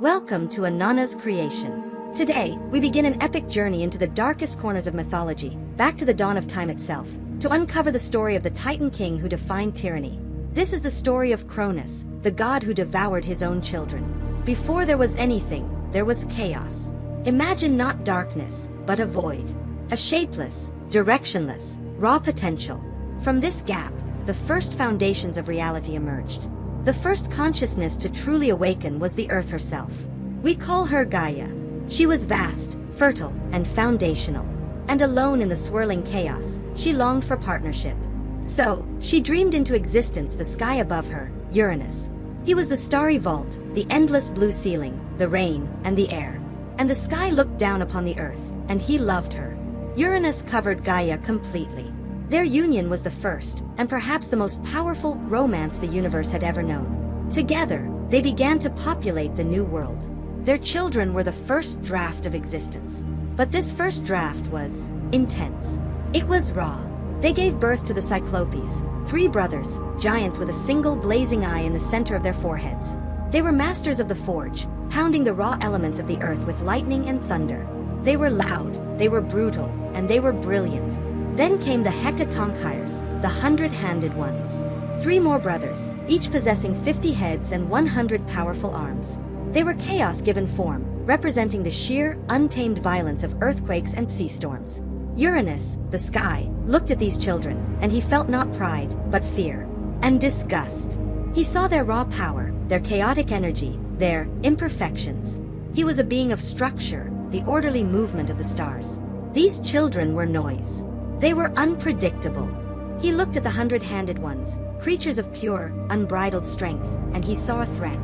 Welcome to Anonna's creation. Today, we begin an epic journey into the darkest corners of mythology, back to the dawn of time itself, to uncover the story of the Titan king who defied tyranny. This is the story of Cronus, the god who devoured his own children. Before there was anything, there was chaos. Imagine not darkness, but a void. A shapeless, directionless, raw potential. From this gap, the first foundations of reality emerged. The first consciousness to truly awaken was the earth herself. We call her Gaia. She was vast, fertile, and foundational. And alone in the swirling chaos, she longed for partnership. So, she dreamed into existence the sky above her, Uranus. He was the starry vault, the endless blue ceiling, the rain, and the air. And the sky looked down upon the earth, and he loved her. Uranus covered Gaia completely. Their union was the first, and perhaps the most powerful, romance the universe had ever known. Together, they began to populate the new world. Their children were the first draft of existence. But this first draft was intense. It was raw. They gave birth to the Cyclopes, 3 brothers, giants with a single blazing eye in the center of their foreheads. They were masters of the forge, pounding the raw elements of the earth with lightning and thunder. They were loud, they were brutal, and they were brilliant. Then came the Hecatonchires, the 100-handed ones. 3 more brothers, each possessing 50 heads and 100 powerful arms. They were chaos given form, representing the sheer, untamed violence of earthquakes and sea storms. Uranus, the sky, looked at these children, and he felt not pride, but fear. And disgust. He saw their raw power, their chaotic energy, their imperfections. He was a being of structure, the orderly movement of the stars. These children were noise. They were unpredictable. He looked at the 100-handed ones, creatures of pure, unbridled strength, and he saw a threat.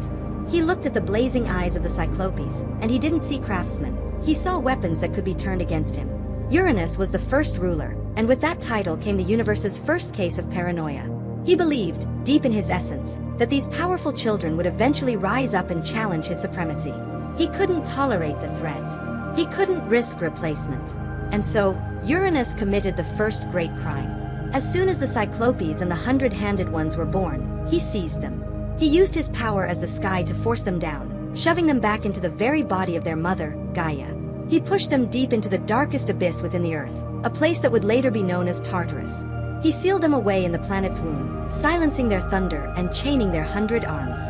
He looked at the blazing eyes of the Cyclopes, and he didn't see craftsmen. He saw weapons that could be turned against him. Uranus was the first ruler, and with that title came the universe's first case of paranoia. He believed, deep in his essence, that these powerful children would eventually rise up and challenge his supremacy. He couldn't tolerate the threat. He couldn't risk replacement. And so, Uranus committed the first great crime. As soon as the Cyclopes and the 100-handed ones were born, he seized them. He used his power as the sky to force them down, shoving them back into the very body of their mother, Gaia. He pushed them deep into the darkest abyss within the earth, a place that would later be known as Tartarus. He sealed them away in the planet's womb, silencing their thunder and chaining their 100 arms.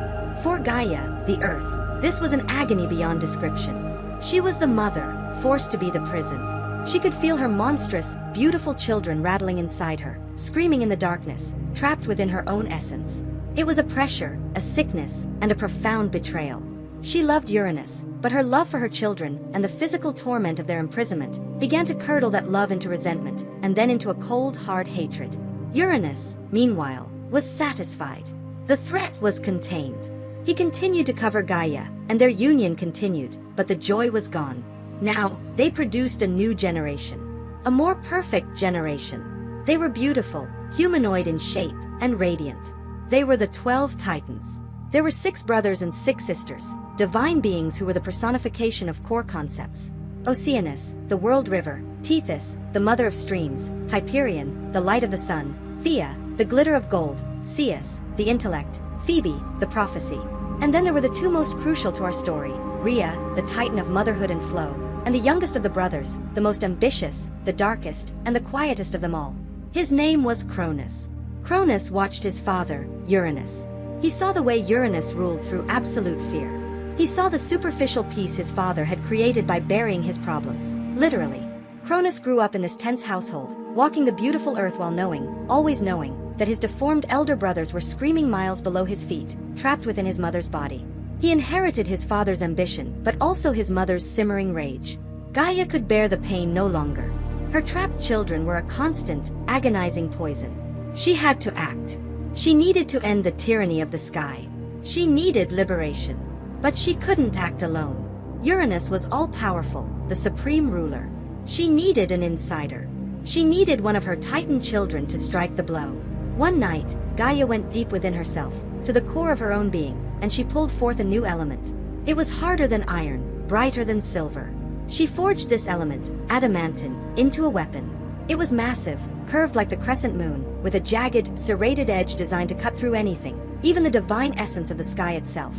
For Gaia, the earth, this was an agony beyond description. She was the mother, forced to be the prison. She could feel her monstrous, beautiful children rattling inside her, screaming in the darkness, trapped within her own essence. It was a pressure, a sickness, and a profound betrayal. She loved Uranus, but her love for her children and the physical torment of their imprisonment began to curdle that love into resentment, and then into a cold, hard hatred. Uranus, meanwhile, was satisfied. The threat was contained. He continued to cover Gaia, and their union continued, but the joy was gone. Now, they produced a new generation. A more perfect generation. They were beautiful, humanoid in shape, and radiant. They were the 12 Titans. There were 6 brothers and 6 sisters, divine beings who were the personification of core concepts. Oceanus, the world river; Tethys, the mother of streams; Hyperion, the light of the sun; Thea, the glitter of gold; Zeus, the intellect; Phoebe, the prophecy. And then there were the 2 most crucial to our story: Rhea, the titan of motherhood and flow, and the youngest of the brothers, the most ambitious, the darkest, and the quietest of them all. His name was Cronus. Cronus watched his father, Uranus. He saw the way Uranus ruled through absolute fear. He saw the superficial peace his father had created by burying his problems, literally. Cronus grew up in this tense household, walking the beautiful earth while knowing, always knowing, that his deformed elder brothers were screaming miles below his feet, trapped within his mother's body. He inherited his father's ambition, but also his mother's simmering rage. Gaia could bear the pain no longer. Her trapped children were a constant, agonizing poison. She had to act. She needed to end the tyranny of the sky. She needed liberation. But she couldn't act alone. Uranus was all-powerful, the supreme ruler. She needed an insider. She needed one of her Titan children to strike the blow. One night, Gaia went deep within herself, to the core of her own being, and she pulled forth a new element. It was harder than iron, brighter than silver. She forged this element, adamantine, into a weapon. It was massive, curved like the crescent moon, with a jagged, serrated edge designed to cut through anything, even the divine essence of the sky itself.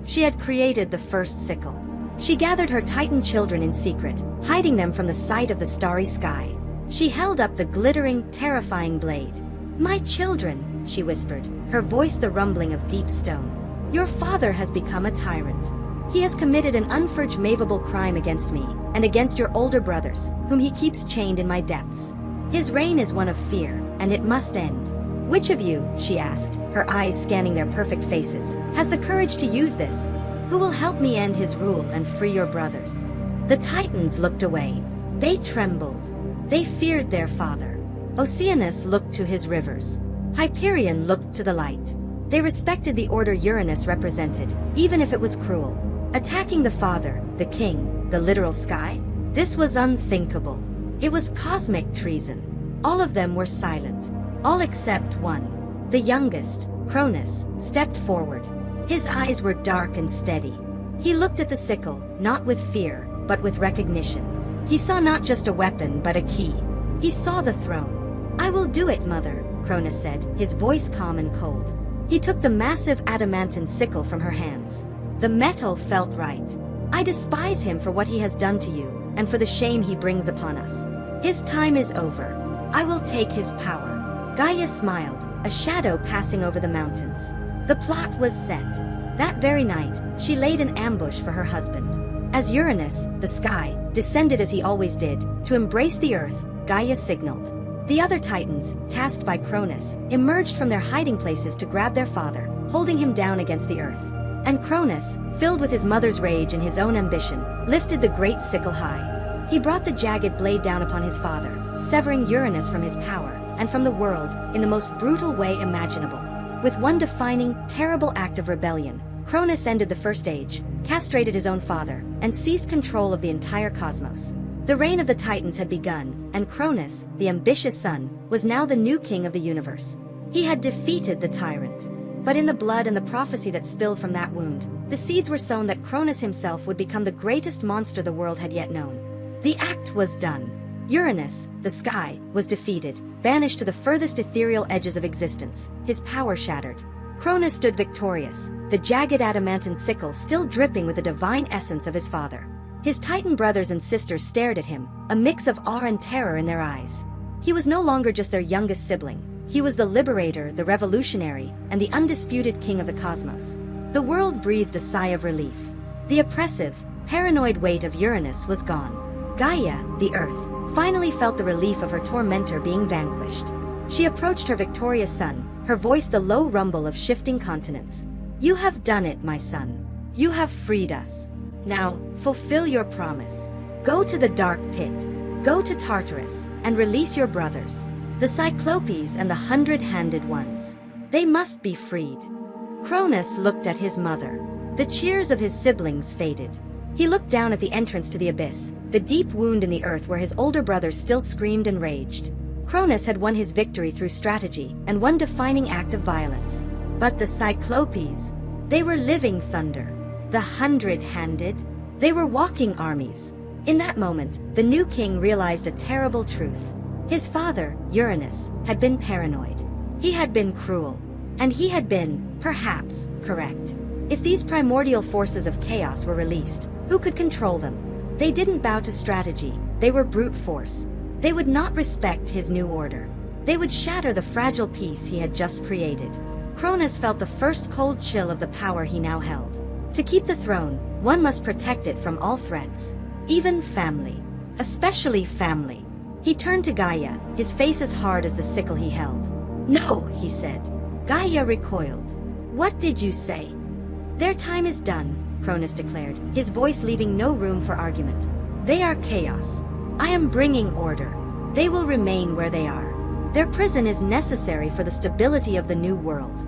She had created the first sickle. She gathered her Titan children in secret, hiding them from the sight of the starry sky. She held up the glittering, terrifying blade. "My children," she whispered, her voice the rumbling of deep stone. "Your father has become a tyrant. He has committed an unforgivable crime against me, and against your older brothers, whom he keeps chained in my depths. His reign is one of fear, and it must end. Which of you," she asked, her eyes scanning their perfect faces, "has the courage to use this? Who will help me end his rule and free your brothers?" The Titans looked away. They trembled. They feared their father. Oceanus looked to his rivers. Hyperion looked to the light. They respected the order Uranus represented, even if it was cruel. Attacking the father, the king, the literal sky? This was unthinkable. It was cosmic treason. All of them were silent. All except one. The youngest, Cronus, stepped forward. His eyes were dark and steady. He looked at the sickle, not with fear, but with recognition. He saw not just a weapon, but a key. He saw the throne. "I will do it, mother," Cronus said, his voice calm and cold. He took the massive adamantine sickle from her hands. The metal felt right. "I despise him for what he has done to you, and for the shame he brings upon us. His time is over. I will take his power." Gaia smiled, a shadow passing over the mountains. The plot was set. That very night, she laid an ambush for her husband. As Uranus, the sky, descended as he always did, to embrace the earth, Gaia signaled. The other Titans, tasked by Cronus, emerged from their hiding places to grab their father, holding him down against the earth. And Cronus, filled with his mother's rage and his own ambition, lifted the great sickle high. He brought the jagged blade down upon his father, severing Uranus from his power, and from the world, in the most brutal way imaginable. With one defining, terrible act of rebellion, Cronus ended the first age, castrated his own father, and seized control of the entire cosmos. The reign of the Titans had begun, and Cronus, the ambitious son, was now the new king of the universe. He had defeated the tyrant. But in the blood and the prophecy that spilled from that wound, the seeds were sown that Cronus himself would become the greatest monster the world had yet known. The act was done. Uranus, the sky, was defeated, banished to the furthest ethereal edges of existence, his power shattered. Cronus stood victorious, the jagged adamantine sickle still dripping with the divine essence of his father. His Titan brothers and sisters stared at him, a mix of awe and terror in their eyes. He was no longer just their youngest sibling. He was the liberator, the revolutionary, and the undisputed king of the cosmos. The world breathed a sigh of relief. The oppressive, paranoid weight of Uranus was gone. Gaia, the earth, finally felt the relief of her tormentor being vanquished. She approached her victorious son, her voice the low rumble of shifting continents. "You have done it, my son. You have freed us. Now, fulfill your promise. Go to the dark pit. Go to Tartarus, and release your brothers. The Cyclopes and the 100-handed ones. They must be freed." Cronus looked at his mother. The cheers of his siblings faded. He looked down at the entrance to the abyss, the deep wound in the earth where his older brothers still screamed and raged. Cronus had won his victory through strategy and one defining act of violence. But the Cyclopes, they were living thunder. The 100-handed, they were walking armies. In that moment, the new king realized a terrible truth. His father, Uranus, had been paranoid. He had been cruel. And he had been, perhaps, correct. If these primordial forces of chaos were released, who could control them? They didn't bow to strategy, they were brute force. They would not respect his new order. They would shatter the fragile peace he had just created. Cronus felt the first cold chill of the power he now held. To keep the throne, one must protect it from all threats. Even family. Especially family. He turned to Gaia, his face as hard as the sickle he held. "No," he said. Gaia recoiled. "What did you say?" "Their time is done," Cronus declared, his voice leaving no room for argument. "They are chaos. I am bringing order. They will remain where they are. Their prison is necessary for the stability of the new world."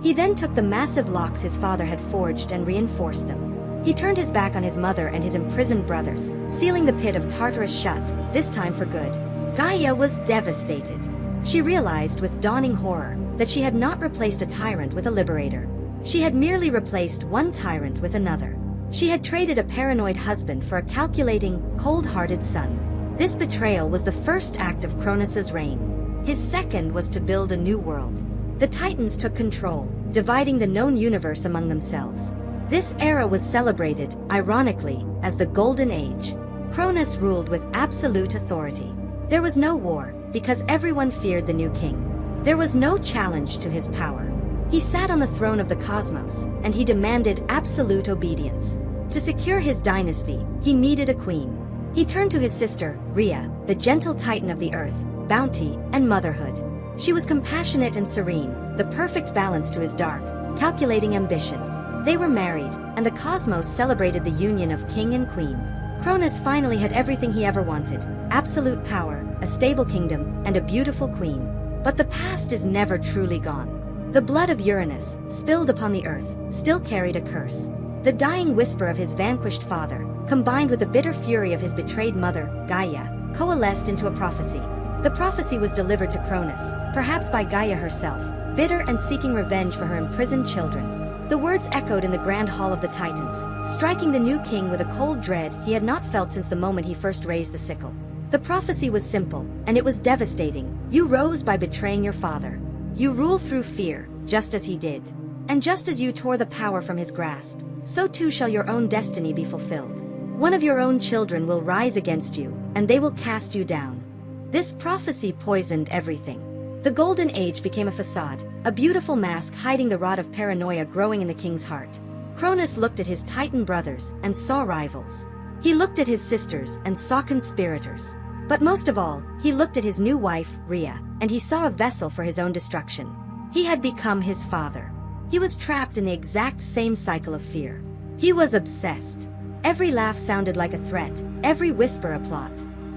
He then took the massive locks his father had forged and reinforced them. He turned his back on his mother and his imprisoned brothers, sealing the pit of Tartarus shut, this time for good. Gaia was devastated. She realized with dawning horror that she had not replaced a tyrant with a liberator. She had merely replaced one tyrant with another. She had traded a paranoid husband for a calculating, cold-hearted son. This betrayal was the first act of Cronus's reign. His second was to build a new world. The Titans took control, dividing the known universe among themselves. This era was celebrated, ironically, as the Golden Age. Cronus ruled with absolute authority. There was no war, because everyone feared the new king. There was no challenge to his power. He sat on the throne of the cosmos, and he demanded absolute obedience. To secure his dynasty, he needed a queen. He turned to his sister, Rhea, the gentle titan of the earth, bounty, and motherhood. She was compassionate and serene, the perfect balance to his dark, calculating ambition. They were married, and the cosmos celebrated the union of king and queen. Cronus finally had everything he ever wanted: absolute power, a stable kingdom, and a beautiful queen. But the past is never truly gone. The blood of Uranus, spilled upon the earth, still carried a curse. The dying whisper of his vanquished father, combined with the bitter fury of his betrayed mother, Gaia, coalesced into a prophecy. The prophecy was delivered to Cronus, perhaps by Gaia herself, bitter and seeking revenge for her imprisoned children. The words echoed in the grand hall of the Titans, striking the new king with a cold dread he had not felt since the moment he first raised the sickle. The prophecy was simple, and it was devastating. You rose by betraying your father. You rule through fear, just as he did. And just as you tore the power from his grasp, so too shall your own destiny be fulfilled. One of your own children will rise against you, and they will cast you down. This prophecy poisoned everything. The Golden Age became a facade, a beautiful mask hiding the rot of paranoia growing in the king's heart. Cronus looked at his Titan brothers and saw rivals. He looked at his sisters and saw conspirators. But most of all, he looked at his new wife, Rhea, and he saw a vessel for his own destruction. He had become his father. He was trapped in the exact same cycle of fear. He was obsessed. Every laugh sounded like a threat, every whisper a plot.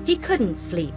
He couldn't sleep.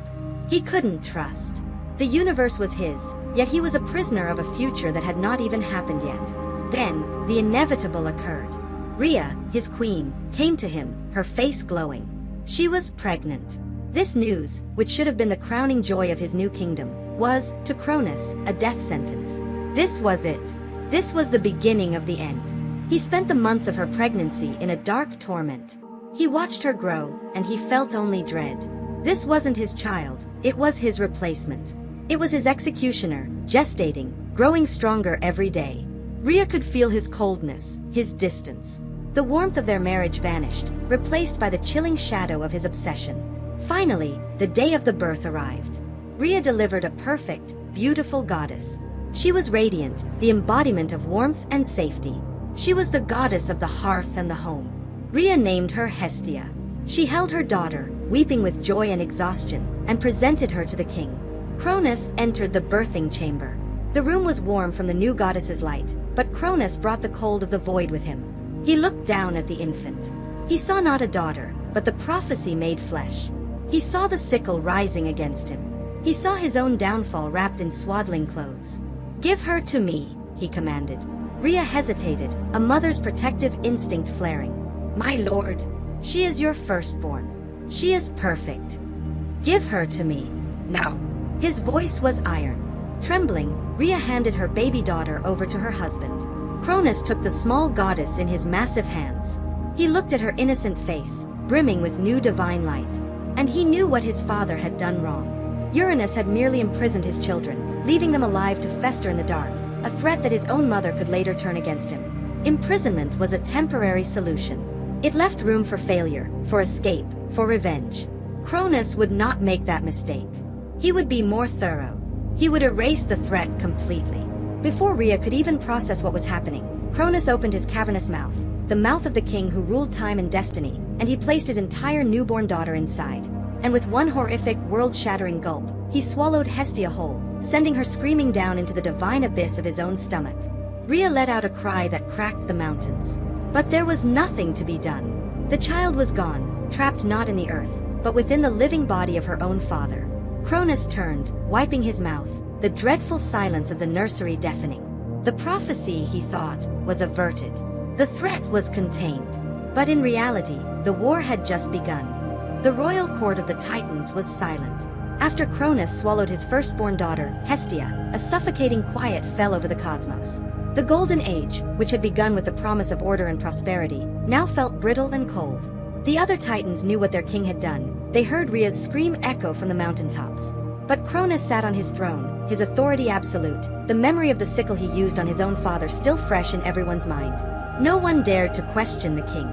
He couldn't trust. The universe was his, yet he was a prisoner of a future that had not even happened yet. Then, the inevitable occurred. Rhea, his queen, came to him, her face glowing. She was pregnant. This news, which should have been the crowning joy of his new kingdom, was, to Cronus, a death sentence. This was it. This was the beginning of the end. He spent the months of her pregnancy in a dark torment. He watched her grow, and he felt only dread. This wasn't his child, it was his replacement. It was his executioner, gestating, growing stronger every day. Rhea could feel his coldness, his distance. The warmth of their marriage vanished, replaced by the chilling shadow of his obsession. Finally, the day of the birth arrived. Rhea delivered a perfect, beautiful goddess. She was radiant, the embodiment of warmth and safety. She was the goddess of the hearth and the home. Rhea named her Hestia. She held her daughter, weeping with joy and exhaustion, and presented her to the king. Cronus entered the birthing chamber. The room was warm from the new goddess's light, but Cronus brought the cold of the void with him. He looked down at the infant. He saw not a daughter, but the prophecy made flesh. He saw the sickle rising against him. He saw his own downfall wrapped in swaddling clothes. "Give her to me," he commanded. Rhea hesitated, a mother's protective instinct flaring. "My lord, she is your firstborn. She is perfect. Give her to me, now." His voice was iron. Trembling, Rhea handed her baby daughter over to her husband. Cronus took the small goddess in his massive hands. He looked at her innocent face, brimming with new divine light. And he knew what his father had done wrong. Uranus had merely imprisoned his children, leaving them alive to fester in the dark, a threat that his own mother could later turn against him. Imprisonment was a temporary solution. It left room for failure, for escape, for revenge. Cronus would not make that mistake. He would be more thorough. He would erase the threat completely. Before Rhea could even process what was happening, Cronus opened his cavernous mouth, the mouth of the king who ruled time and destiny, and he placed his entire newborn daughter inside. And with one horrific, world-shattering gulp, he swallowed Hestia whole, sending her screaming down into the divine abyss of his own stomach. Rhea let out a cry that cracked the mountains. But there was nothing to be done. The child was gone, trapped not in the earth, but within the living body of her own father. Cronus turned, wiping his mouth, the dreadful silence of the nursery deafening. The prophecy, he thought, was averted. The threat was contained. But in reality, the war had just begun. The royal court of the Titans was silent. After Cronus swallowed his firstborn daughter, Hestia, a suffocating quiet fell over the cosmos. The Golden Age, which had begun with the promise of order and prosperity, now felt brittle and cold. The other Titans knew what their king had done. They heard Rhea's scream echo from the mountaintops. But Cronus sat on his throne, his authority absolute, the memory of the sickle he used on his own father still fresh in everyone's mind. No one dared to question the king.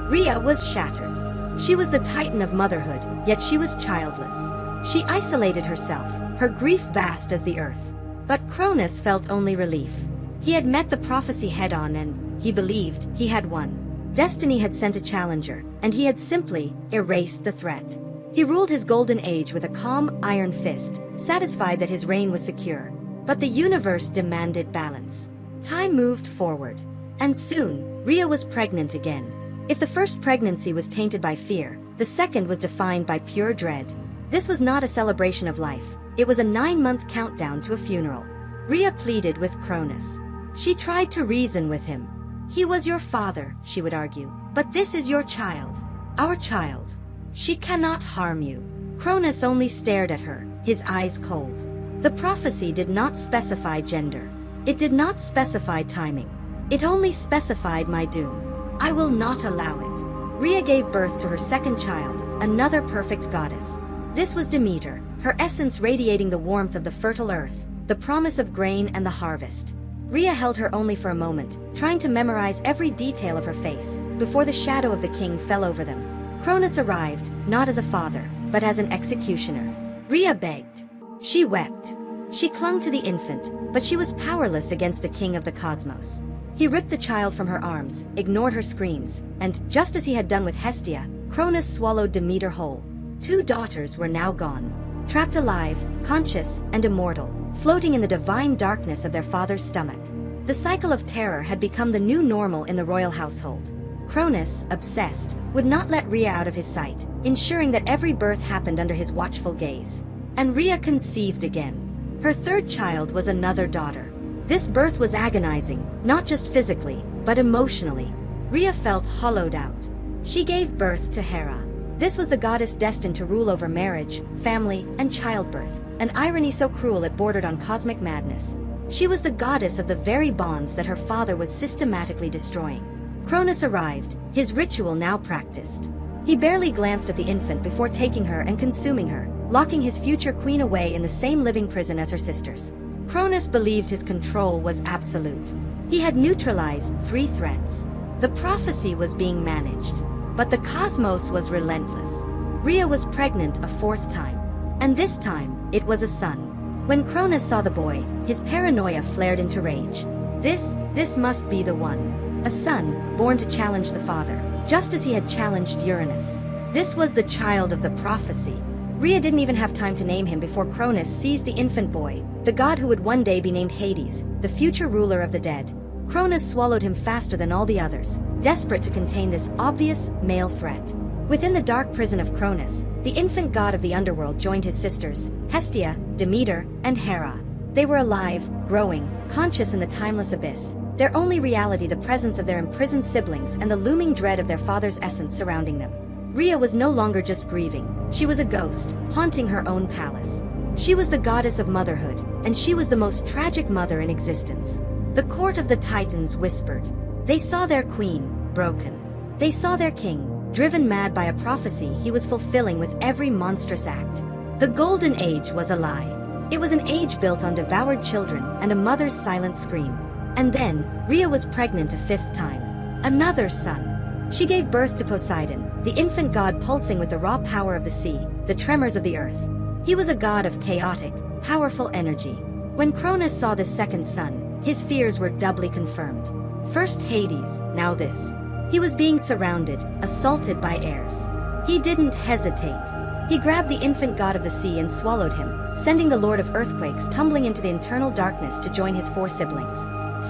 Rhea was shattered. She was the titan of motherhood, yet she was childless. She isolated herself, her grief vast as the earth. But Cronus felt only relief. He had met the prophecy head-on and, he believed, he had won. Destiny had sent a challenger, and he had simply erased the threat. He ruled his golden age with a calm, iron fist, satisfied that his reign was secure. But the universe demanded balance. Time moved forward. And soon, Rhea was pregnant again. If the first pregnancy was tainted by fear, the second was defined by pure dread. This was not a celebration of life. It was a 9-month countdown to a funeral. Rhea pleaded with Cronus. She tried to reason with him. He was your father, she would argue, but this is your child. Our child. She cannot harm you. Cronus only stared at her, his eyes cold. The prophecy did not specify gender. It did not specify timing. It only specified my doom. I will not allow it. Rhea gave birth to her second child, another perfect goddess. This was Demeter, her essence radiating the warmth of the fertile earth, the promise of grain and the harvest. Rhea held her only for a moment, trying to memorize every detail of her face, before the shadow of the king fell over them. Cronus arrived, not as a father, but as an executioner. Rhea begged. She wept. She clung to the infant, but she was powerless against the king of the cosmos. He ripped the child from her arms, ignored her screams, and, just as he had done with Hestia, Cronus swallowed Demeter whole. 2 daughters were now gone. Trapped alive, conscious, and immortal, floating in the divine darkness of their father's stomach. The cycle of terror had become the new normal in the royal household. Cronus, obsessed, would not let Rhea out of his sight, ensuring that every birth happened under his watchful gaze. And Rhea conceived again. Her third child was another daughter. This birth was agonizing, not just physically, but emotionally. Rhea felt hollowed out. She gave birth to Hera. This was the goddess destined to rule over marriage, family, and childbirth, an irony so cruel it bordered on cosmic madness. She was the goddess of the very bonds that her father was systematically destroying. Cronus arrived, his ritual now practiced. He barely glanced at the infant before taking her and consuming her, locking his future queen away in the same living prison as her sisters. Cronus believed his control was absolute. He had neutralized 3 threats. The prophecy was being managed. But the cosmos was relentless. Rhea was pregnant a 4th time. And this time, it was a son. When Cronus saw the boy, his paranoia flared into rage. This must be the one. A son, born to challenge the father, just as he had challenged Uranus. This was the child of the prophecy. Rhea didn't even have time to name him before Cronus seized the infant boy, the god who would one day be named Hades, the future ruler of the dead. Cronus swallowed him faster than all the others, desperate to contain this obvious male threat. Within the dark prison of Cronus, the infant god of the underworld joined his sisters, Hestia, Demeter, and Hera. They were alive, growing, conscious in the timeless abyss, their only reality the presence of their imprisoned siblings and the looming dread of their father's essence surrounding them. Rhea was no longer just grieving, she was a ghost, haunting her own palace. She was the goddess of motherhood, and she was the most tragic mother in existence. The court of the Titans whispered. They saw their queen, broken. They saw their king, driven mad by a prophecy he was fulfilling with every monstrous act. The Golden Age was a lie. It was an age built on devoured children and a mother's silent scream. And then, Rhea was pregnant a 5th time. Another son. She gave birth to Poseidon, the infant god pulsing with the raw power of the sea, the tremors of the earth. He was a god of chaotic, powerful energy. When Cronus saw this second son, his fears were doubly confirmed. First Hades, now this. He was being surrounded, assaulted by heirs. He didn't hesitate. He grabbed the infant god of the sea and swallowed him, sending the lord of earthquakes tumbling into the eternal darkness to join his 4 siblings.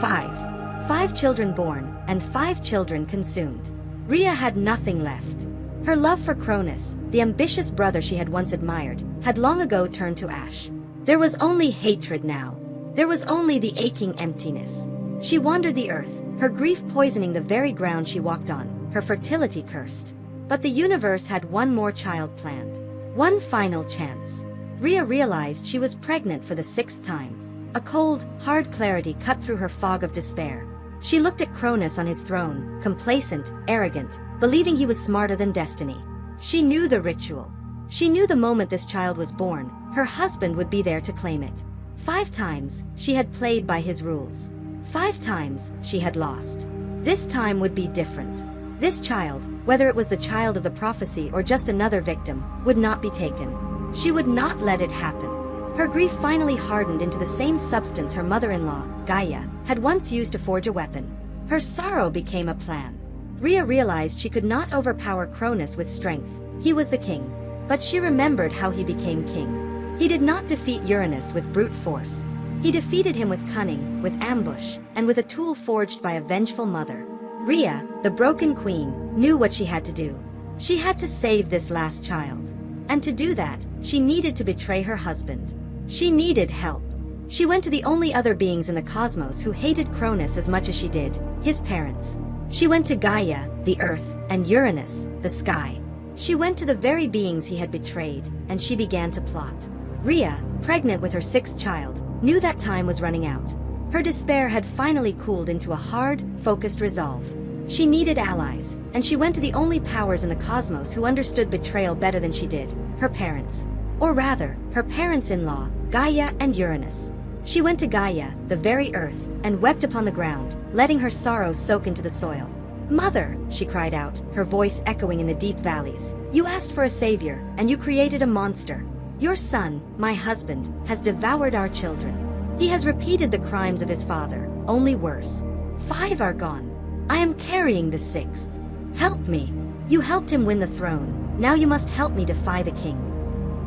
5 children born, and 5 children consumed. Rhea had nothing left. Her love for Cronus, the ambitious brother she had once admired, had long ago turned to ash. There was only hatred now. There was only the aching emptiness. She wandered the earth, her grief poisoning the very ground she walked on, her fertility cursed. But the universe had one more child planned. One final chance. Rhea realized she was pregnant for the 6th time. A cold, hard clarity cut through her fog of despair. She looked at Cronus on his throne, complacent, arrogant, believing he was smarter than destiny. She knew the ritual. She knew the moment this child was born, her husband would be there to claim it. 5 times, she had played by his rules. 5 times, she had lost. This time would be different. This child, whether it was the child of the prophecy or just another victim, would not be taken. She would not let it happen. Her grief finally hardened into the same substance her mother-in-law, Gaia, had once used to forge a weapon. Her sorrow became a plan. Rhea realized she could not overpower Cronus with strength. He was the king. But she remembered how he became king. He did not defeat Uranus with brute force. He defeated him with cunning, with ambush, and with a tool forged by a vengeful mother. Rhea, the broken queen, knew what she had to do. She had to save this last child. And to do that, she needed to betray her husband. She needed help. She went to the only other beings in the cosmos who hated Cronus as much as she did, his parents. She went to Gaia, the earth, and Uranus, the sky. She went to the very beings he had betrayed, and she began to plot. Rhea, pregnant with her sixth child, knew that time was running out. Her despair had finally cooled into a hard, focused resolve. She needed allies, and she went to the only powers in the cosmos who understood betrayal better than she did, her parents. Or rather, her parents-in-law, Gaia and Uranus. She went to Gaia, the very earth, and wept upon the ground, letting her sorrow soak into the soil. "Mother," she cried out, her voice echoing in the deep valleys, "you asked for a savior, and you created a monster. Your son, my husband, has devoured our children. He has repeated the crimes of his father, only worse. 5 are gone. I am carrying the 6th. Help me. You helped him win the throne, now you must help me defy the king."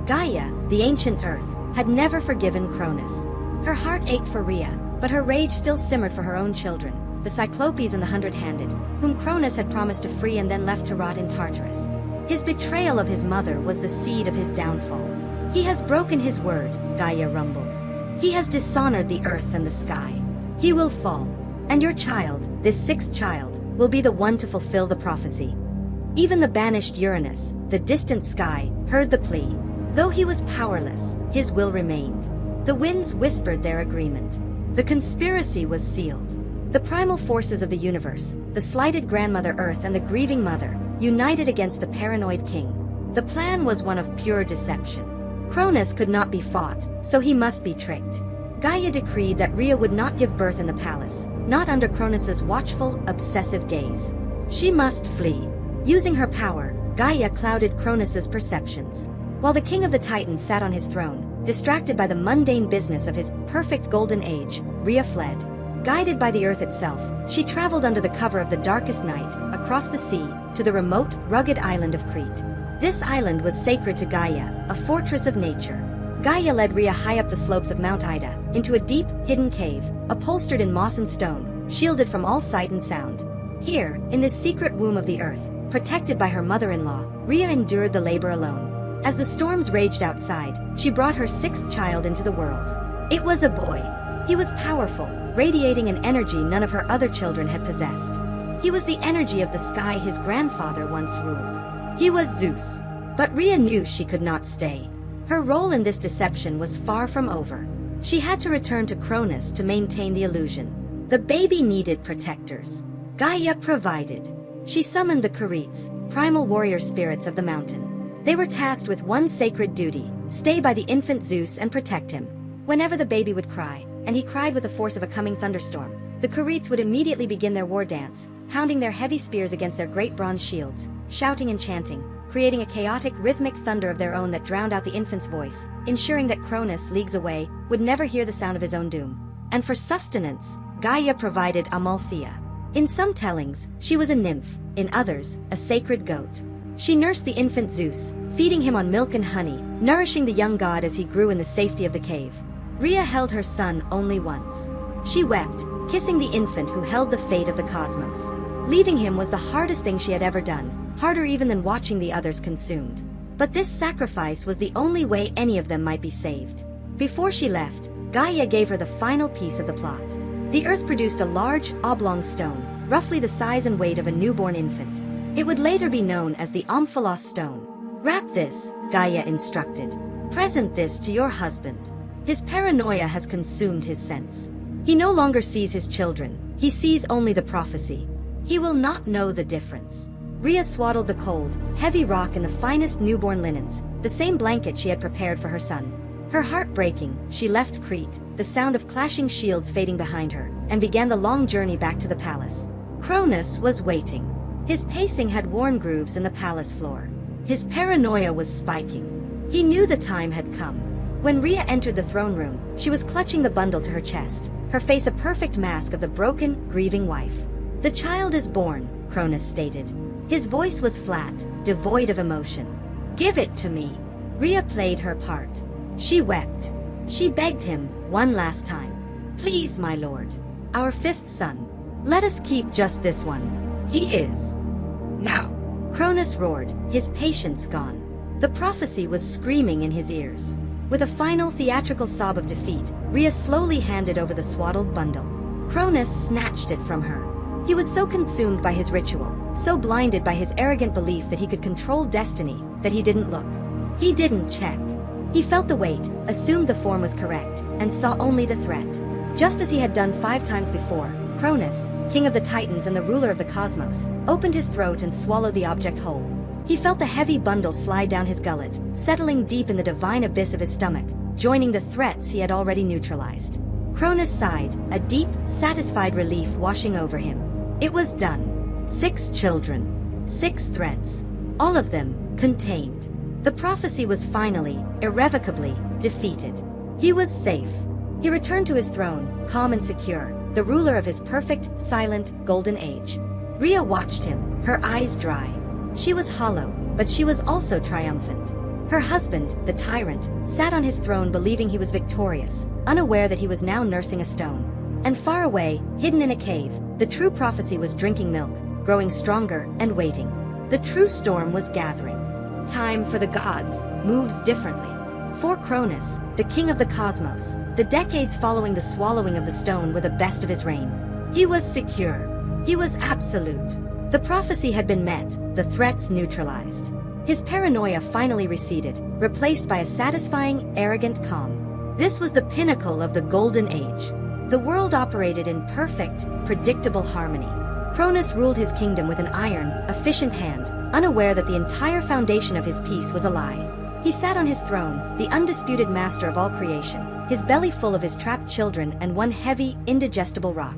Gaia, the ancient earth, had never forgiven Cronus. Her heart ached for Rhea, but her rage still simmered for her own children, the Cyclopes and the Hundred-Handed, whom Cronus had promised to free and then left to rot in Tartarus. His betrayal of his mother was the seed of his downfall. "He has broken his word," Gaia rumbled. "He has dishonored the earth and the sky. He will fall. And your child, this 6th child, will be the one to fulfill the prophecy." Even the banished Uranus, the distant sky, heard the plea. Though he was powerless, his will remained. The winds whispered their agreement. The conspiracy was sealed. The primal forces of the universe, the slighted grandmother Earth and the grieving mother, united against the paranoid king. The plan was one of pure deception. Cronus could not be fought, so he must be tricked. Gaia decreed that Rhea would not give birth in the palace, not under Cronus's watchful, obsessive gaze. She must flee. Using her power, Gaia clouded Cronus's perceptions. While the king of the Titans sat on his throne, distracted by the mundane business of his perfect golden age, Rhea fled. Guided by the earth itself, she traveled under the cover of the darkest night, across the sea, to the remote, rugged island of Crete. This island was sacred to Gaia, a fortress of nature. Gaia led Rhea high up the slopes of Mount Ida, into a deep, hidden cave, upholstered in moss and stone, shielded from all sight and sound. Here, in this secret womb of the earth, protected by her mother-in-law, Rhea endured the labor alone. As the storms raged outside, she brought her 6th child into the world. It was a boy. He was powerful, radiating an energy none of her other children had possessed. He was the energy of the sky his grandfather once ruled. He was Zeus. But Rhea knew she could not stay. Her role in this deception was far from over. She had to return to Cronus to maintain the illusion. The baby needed protectors. Gaia provided. She summoned the Curetes, primal warrior spirits of the mountain. They were tasked with one sacred duty: stay by the infant Zeus and protect him. Whenever the baby would cry, and he cried with the force of a coming thunderstorm, the Curetes would immediately begin their war dance, pounding their heavy spears against their great bronze shields, shouting and chanting, creating a chaotic, rhythmic thunder of their own that drowned out the infant's voice, ensuring that Cronus, leagues away, would never hear the sound of his own doom. And for sustenance, Gaia provided Amalthea. In some tellings, she was a nymph, in others, a sacred goat. She nursed the infant Zeus, feeding him on milk and honey, nourishing the young god as he grew in the safety of the cave. Rhea held her son only once. She wept, kissing the infant who held the fate of the cosmos. Leaving him was the hardest thing she had ever done, harder even than watching the others consumed. But this sacrifice was the only way any of them might be saved. Before she left, Gaia gave her the final piece of the plot. The earth produced a large, oblong stone, roughly the size and weight of a newborn infant. It would later be known as the Omphalos stone. "Wrap this," Gaia instructed. "Present this to your husband. His paranoia has consumed his sense. He no longer sees his children, he sees only the prophecy. He will not know the difference." Rhea swaddled the cold, heavy rock in the finest newborn linens, the same blanket she had prepared for her son. Her heart breaking, she left Crete, the sound of clashing shields fading behind her, and began the long journey back to the palace. Cronus was waiting. His pacing had worn grooves in the palace floor. His paranoia was spiking. He knew the time had come. When Rhea entered the throne room, she was clutching the bundle to her chest, her face a perfect mask of the broken, grieving wife. "The child is born," Cronus stated. His voice was flat, devoid of emotion. "Give it to me." Rhea played her part. She wept. She begged him, one last time. "Please, my lord. Our fifth son. Let us keep just this one. He is." "Now!" Cronus roared, his patience gone. The prophecy was screaming in his ears. With a final theatrical sob of defeat, Rhea slowly handed over the swaddled bundle. Cronus snatched it from her. He was so consumed by his ritual, so blinded by his arrogant belief that he could control destiny, that he didn't look. He didn't check. He felt the weight, assumed the form was correct, and saw only the threat. Just as he had done 5 times before, Cronus, king of the Titans and the ruler of the cosmos, opened his throat and swallowed the object whole. He felt the heavy bundle slide down his gullet, settling deep in the divine abyss of his stomach, joining the threats he had already neutralized. Cronus sighed, a deep, satisfied relief washing over him. It was done. 6 children. 6 threats. All of them contained. The prophecy was finally, irrevocably, defeated. He was safe. He returned to his throne, calm and secure, the ruler of his perfect, silent, golden age. Rhea watched him, her eyes dry. She was hollow, but she was also triumphant. Her husband, the tyrant, sat on his throne believing he was victorious, unaware that he was now nursing a stone. And far away, hidden in a cave, the true prophecy was drinking milk, growing stronger and waiting. The true storm was gathering. Time for the gods moves differently. For Cronus, the king of the cosmos, the decades following the swallowing of the stone were the best of his reign. He was secure. He was absolute. The prophecy had been met, the threats neutralized. His paranoia finally receded, replaced by a satisfying, arrogant calm. This was the pinnacle of the Golden Age. The world operated in perfect, predictable harmony. Cronus ruled his kingdom with an iron, efficient hand, unaware that the entire foundation of his peace was a lie. He sat on his throne, the undisputed master of all creation, his belly full of his trapped children and one heavy, indigestible rock.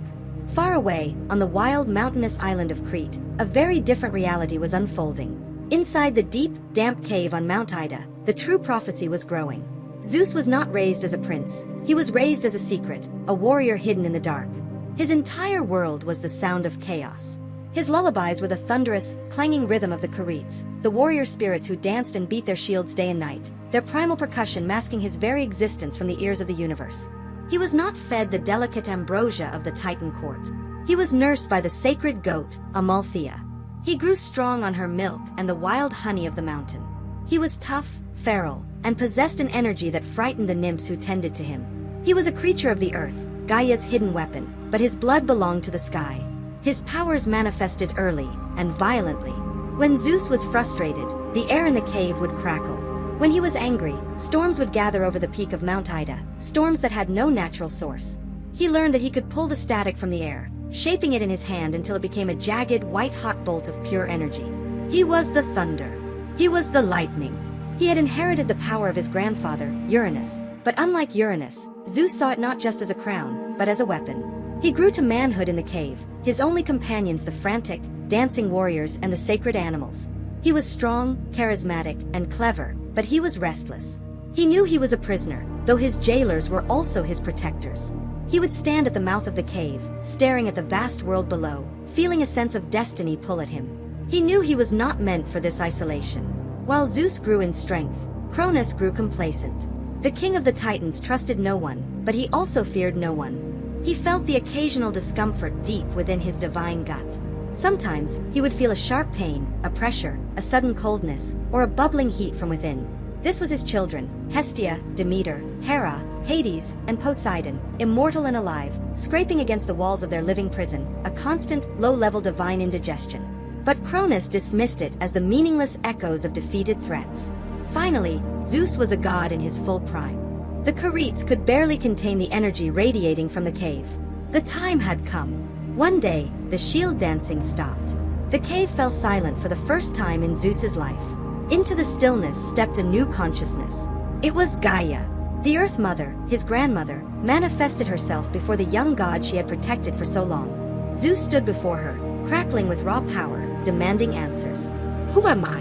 Far away, on the wild mountainous island of Crete, a very different reality was unfolding. Inside the deep, damp cave on Mount Ida, the true prophecy was growing. Zeus was not raised as a prince. He was raised as a secret, a warrior hidden in the dark. His entire world was the sound of chaos. His lullabies were the thunderous, clanging rhythm of the Caretes, the warrior spirits who danced and beat their shields day and night, their primal percussion masking his very existence from the ears of the universe. He was not fed the delicate ambrosia of the Titan court. He was nursed by the sacred goat, Amalthea. He grew strong on her milk and the wild honey of the mountain. He was tough, feral, and possessed an energy that frightened the nymphs who tended to him. He was a creature of the earth, Gaia's hidden weapon, but his blood belonged to the sky. His powers manifested early and violently. When Zeus was frustrated, the air in the cave would crackle. When he was angry, storms would gather over the peak of Mount Ida, storms that had no natural source. He learned that he could pull the static from the air, shaping it in his hand until it became a jagged, white-hot bolt of pure energy. He was the thunder. He was the lightning. He had inherited the power of his grandfather, Uranus, but unlike Uranus, Zeus saw it not just as a crown, but as a weapon. He grew to manhood in the cave, his only companions the frantic, dancing warriors and the sacred animals. He was strong, charismatic, and clever, but he was restless. He knew he was a prisoner, though his jailers were also his protectors. He would stand at the mouth of the cave, staring at the vast world below, feeling a sense of destiny pull at him. He knew he was not meant for this isolation. While Zeus grew in strength, Cronus grew complacent. The king of the Titans trusted no one, but he also feared no one. He felt the occasional discomfort deep within his divine gut. Sometimes, he would feel a sharp pain, a pressure, a sudden coldness, or a bubbling heat from within. This was his children, Hestia, Demeter, Hera, Hades, and Poseidon, immortal and alive, scraping against the walls of their living prison, a constant, low-level divine indigestion. But Cronus dismissed it as the meaningless echoes of defeated threats. Finally, Zeus was a god in his full prime. The Caretes could barely contain the energy radiating from the cave. The time had come. One day, the shield dancing stopped. The cave fell silent for the first time in Zeus's life. Into the stillness stepped a new consciousness. It was Gaia. The Earth Mother, his grandmother, manifested herself before the young god she had protected for so long. Zeus stood before her, crackling with raw power, demanding answers. Who am I?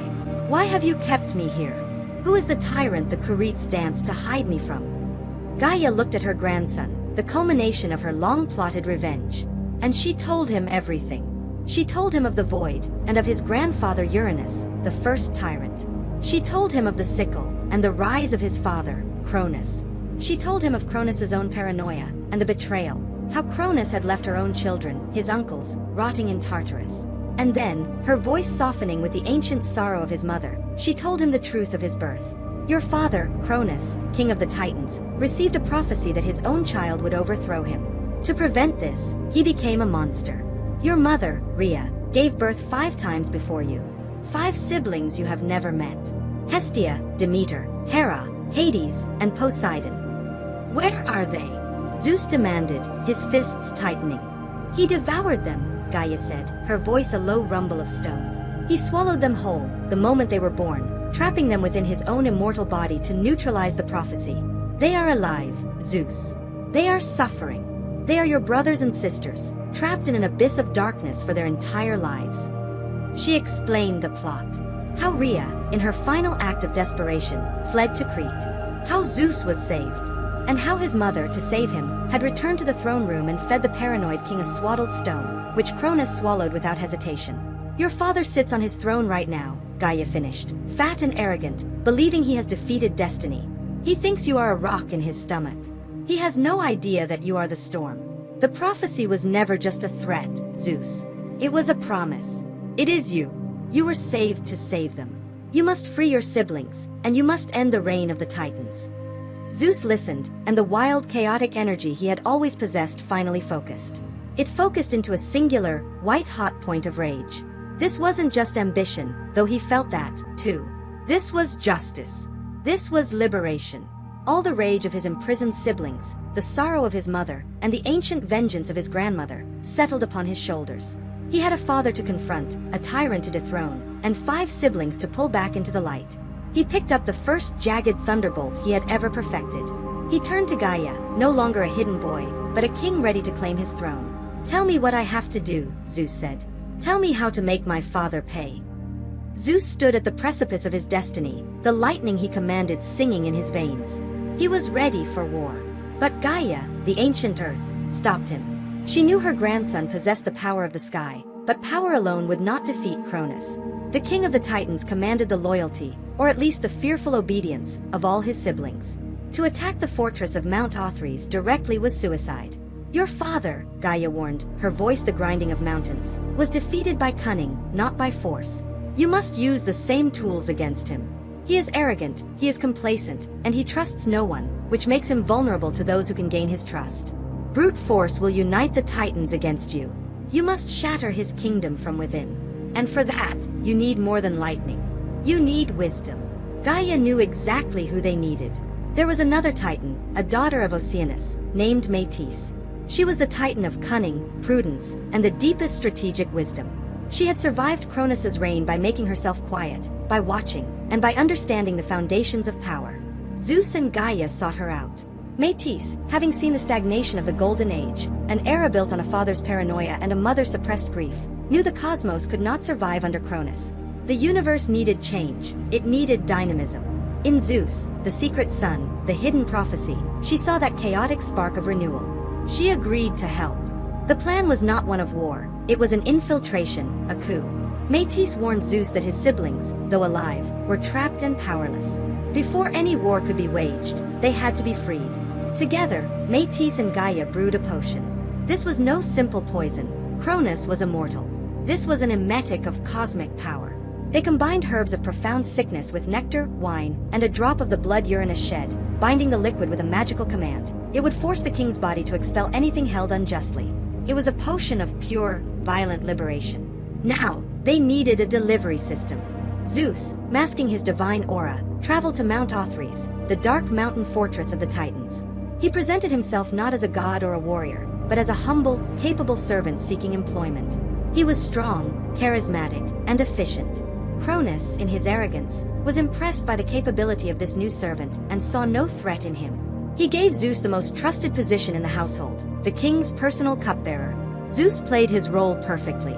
Why have you kept me here? Who is the tyrant the Kureets dance to hide me from? Gaia looked at her grandson, the culmination of her long-plotted revenge. And she told him everything. She told him of the void, and of his grandfather Uranus, the first tyrant. She told him of the sickle, and the rise of his father, Cronus. She told him of Cronus's own paranoia, and the betrayal, how Cronus had left her own children, his uncles, rotting in Tartarus. And then, her voice softening with the ancient sorrow of his mother, she told him the truth of his birth. Your father, Cronus, king of the Titans, received a prophecy that his own child would overthrow him. To prevent this, he became a monster. Your mother, Rhea, gave birth 5 times before you. 5 siblings you have never met. Hestia, Demeter, Hera, Hades, and Poseidon. Where are they? Zeus demanded, his fists tightening. He devoured them, Gaia said, her voice a low rumble of stone. He swallowed them whole, the moment they were born, trapping them within his own immortal body to neutralize the prophecy. They are alive, Zeus. They are suffering. They are your brothers and sisters, trapped in an abyss of darkness for their entire lives. She explained the plot. How Rhea, in her final act of desperation, fled to Crete. How Zeus was saved. And how his mother, to save him, had returned to the throne room and fed the paranoid king a swaddled stone, which Cronus swallowed without hesitation. Your father sits on his throne right now, Gaia finished, fat and arrogant, believing he has defeated destiny. He thinks you are a rock in his stomach. He has no idea that you are the storm. The prophecy was never just a threat, Zeus. It was a promise. It is you. You were saved to save them. You must free your siblings, and you must end the reign of the Titans. Zeus listened, and the wild, chaotic energy he had always possessed finally focused. It focused into a singular, white-hot point of rage. This wasn't just ambition, though he felt that, too. This was justice. This was liberation. All the rage of his imprisoned siblings, the sorrow of his mother, and the ancient vengeance of his grandmother, settled upon his shoulders. He had a father to confront, a tyrant to dethrone, and 5 siblings to pull back into the light. He picked up the first jagged thunderbolt he had ever perfected. He turned to Gaia, no longer a hidden boy, but a king ready to claim his throne. Tell me what I have to do, Zeus said. Tell me how to make my father pay. Zeus stood at the precipice of his destiny, the lightning he commanded singing in his veins. He was ready for war. But Gaia, the ancient earth, stopped him. She knew her grandson possessed the power of the sky, but power alone would not defeat Cronus. The king of the Titans commanded the loyalty, or at least the fearful obedience, of all his siblings. To attack the fortress of Mount Othrys directly was suicide. Your father, Gaia warned, her voice the grinding of mountains, was defeated by cunning, not by force. You must use the same tools against him. He is arrogant, he is complacent, and he trusts no one, which makes him vulnerable to those who can gain his trust. Brute force will unite the Titans against you. You must shatter his kingdom from within. And for that, you need more than lightning. You need wisdom. Gaia knew exactly who they needed. There was another Titan, a daughter of Oceanus, named Métis. She was the Titan of cunning, prudence, and the deepest strategic wisdom. She had survived Cronus's reign by making herself quiet, by watching, and by understanding the foundations of power. Zeus and Gaia sought her out. Métis, having seen the stagnation of the Golden Age, an era built on a father's paranoia and a mother's suppressed grief, knew the cosmos could not survive under Cronus. The universe needed change, it needed dynamism. In Zeus, the secret son, the hidden prophecy, she saw that chaotic spark of renewal. She agreed to help. The plan was not one of war, it was an infiltration, a coup. Métis warned Zeus that his siblings, though alive, were trapped and powerless. Before any war could be waged, they had to be freed. Together, Métis and Gaia brewed a potion. This was no simple poison. Cronus was immortal. This was an emetic of cosmic power. They combined herbs of profound sickness with nectar, wine, and a drop of the blood Uranus shed, binding the liquid with a magical command. It would force the king's body to expel anything held unjustly. It was a potion of pure, violent liberation. Now, they needed a delivery system. Zeus, masking his divine aura, traveled to Mount Othrys, the dark mountain fortress of the Titans. He presented himself not as a god or a warrior, but as a humble, capable servant seeking employment. He was strong, charismatic, and efficient. Cronus, in his arrogance, was impressed by the capability of this new servant and saw no threat in him. He gave Zeus the most trusted position in the household, the king's personal cupbearer. Zeus played his role perfectly.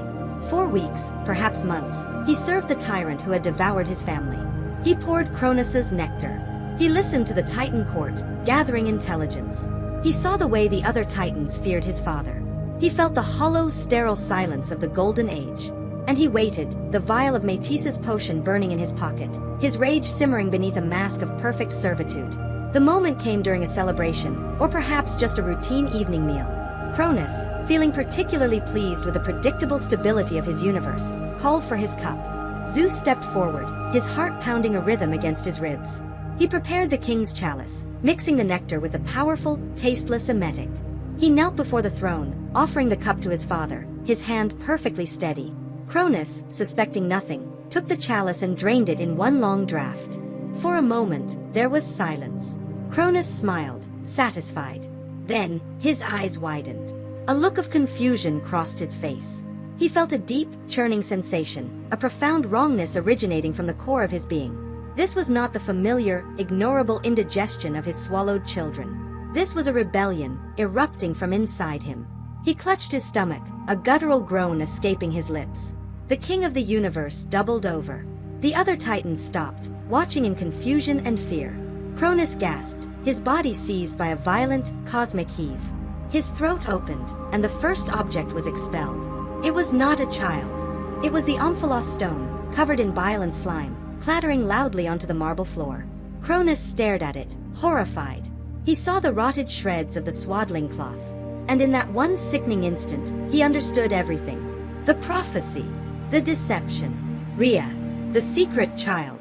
For weeks, perhaps months, he served the tyrant who had devoured his family. He poured Cronus's nectar. He listened to the Titan court, gathering intelligence. He saw the way the other Titans feared his father. He felt the hollow, sterile silence of the Golden Age. And he waited, the vial of Métis's potion burning in his pocket, his rage simmering beneath a mask of perfect servitude. The moment came during a celebration, or perhaps just a routine evening meal. Cronus, feeling particularly pleased with the predictable stability of his universe, called for his cup. Zeus stepped forward, his heart pounding a rhythm against his ribs. He prepared the king's chalice, mixing the nectar with the powerful, tasteless emetic. He knelt before the throne, offering the cup to his father, his hand perfectly steady. Cronus, suspecting nothing, took the chalice and drained it in one long draught. For a moment, there was silence. Cronus smiled, satisfied. Then, his eyes widened. A look of confusion crossed his face. He felt a deep, churning sensation, a profound wrongness originating from the core of his being. This was not the familiar, ignorable indigestion of his swallowed children. This was a rebellion, erupting from inside him. He clutched his stomach, a guttural groan escaping his lips. The king of the universe doubled over. The other Titans stopped, watching in confusion and fear. Cronus gasped, his body seized by a violent, cosmic heave. His throat opened, and the first object was expelled. It was not a child. It was the Omphalos stone, covered in bile and slime, clattering loudly onto the marble floor. Cronus stared at it, horrified. He saw the rotted shreds of the swaddling cloth. And in that one sickening instant, he understood everything. The prophecy, the deception, Rhea, the secret child.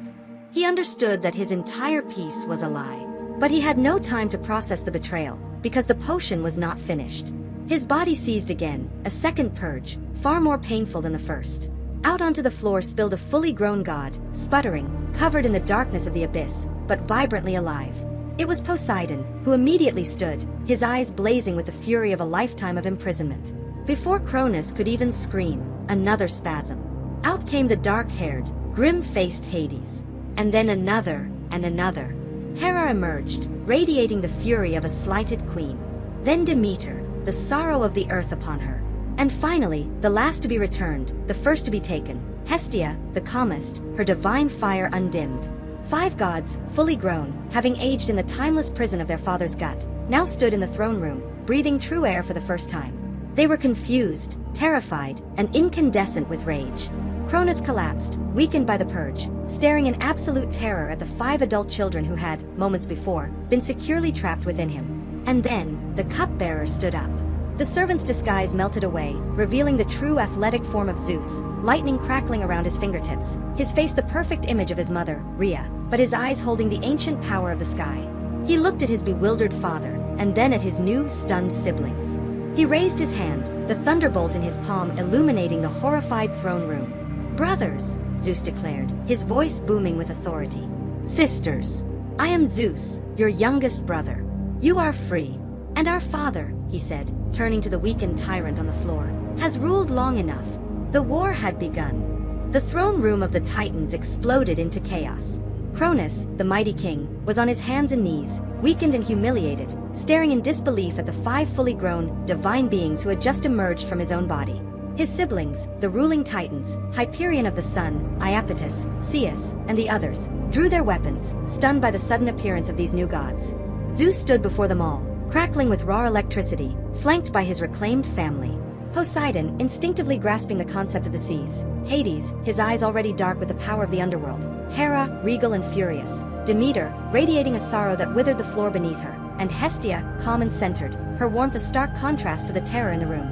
He understood that his entire piece was a lie. But he had no time to process the betrayal, because the potion was not finished. His body seized again, a second purge, far more painful than the first. Out onto the floor spilled a fully grown god, sputtering, covered in the darkness of the abyss, but vibrantly alive. It was Poseidon, who immediately stood, his eyes blazing with the fury of a lifetime of imprisonment. Before Cronus could even scream, another spasm. Out came the dark-haired, grim-faced Hades. And then another, and another. Hera emerged, radiating the fury of a slighted queen. Then Demeter, the sorrow of the earth upon her. And finally, the last to be returned, the first to be taken, Hestia, the calmest, her divine fire undimmed. 5 gods, fully grown, having aged in the timeless prison of their father's gut, now stood in the throne room, breathing true air for the first time. They were confused, terrified, and incandescent with rage. Cronus collapsed, weakened by the purge, staring in absolute terror at the 5 adult children who had, moments before, been securely trapped within him. And then, the cupbearer stood up. The servant's disguise melted away, revealing the true athletic form of Zeus, lightning crackling around his fingertips, his face the perfect image of his mother, Rhea, but his eyes holding the ancient power of the sky. He looked at his bewildered father, and then at his new, stunned siblings. He raised his hand, the thunderbolt in his palm illuminating the horrified throne room. "Brothers," Zeus declared, his voice booming with authority. "Sisters, I am Zeus, your youngest brother. You are free. And our father," he said, turning to the weakened tyrant on the floor, "has ruled long enough." The war had begun. The throne room of the Titans exploded into chaos. Cronus, the mighty king, was on his hands and knees, weakened and humiliated, staring in disbelief at the 5 fully grown, divine beings who had just emerged from his own body. His siblings, the ruling Titans, Hyperion of the Sun, Iapetus, Zeus, and the others, drew their weapons, stunned by the sudden appearance of these new gods. Zeus stood before them all, crackling with raw electricity, flanked by his reclaimed family. Poseidon, instinctively grasping the concept of the seas. Hades, his eyes already dark with the power of the underworld. Hera, regal and furious. Demeter, radiating a sorrow that withered the floor beneath her. And Hestia, calm and centered, her warmth a stark contrast to the terror in the room.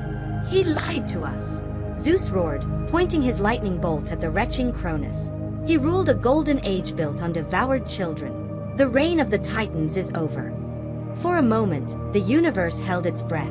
"He lied to us," Zeus roared, pointing his lightning bolt at the retching Cronus. "He ruled a golden age built on devoured children. The reign of the Titans is over." For a moment, the universe held its breath.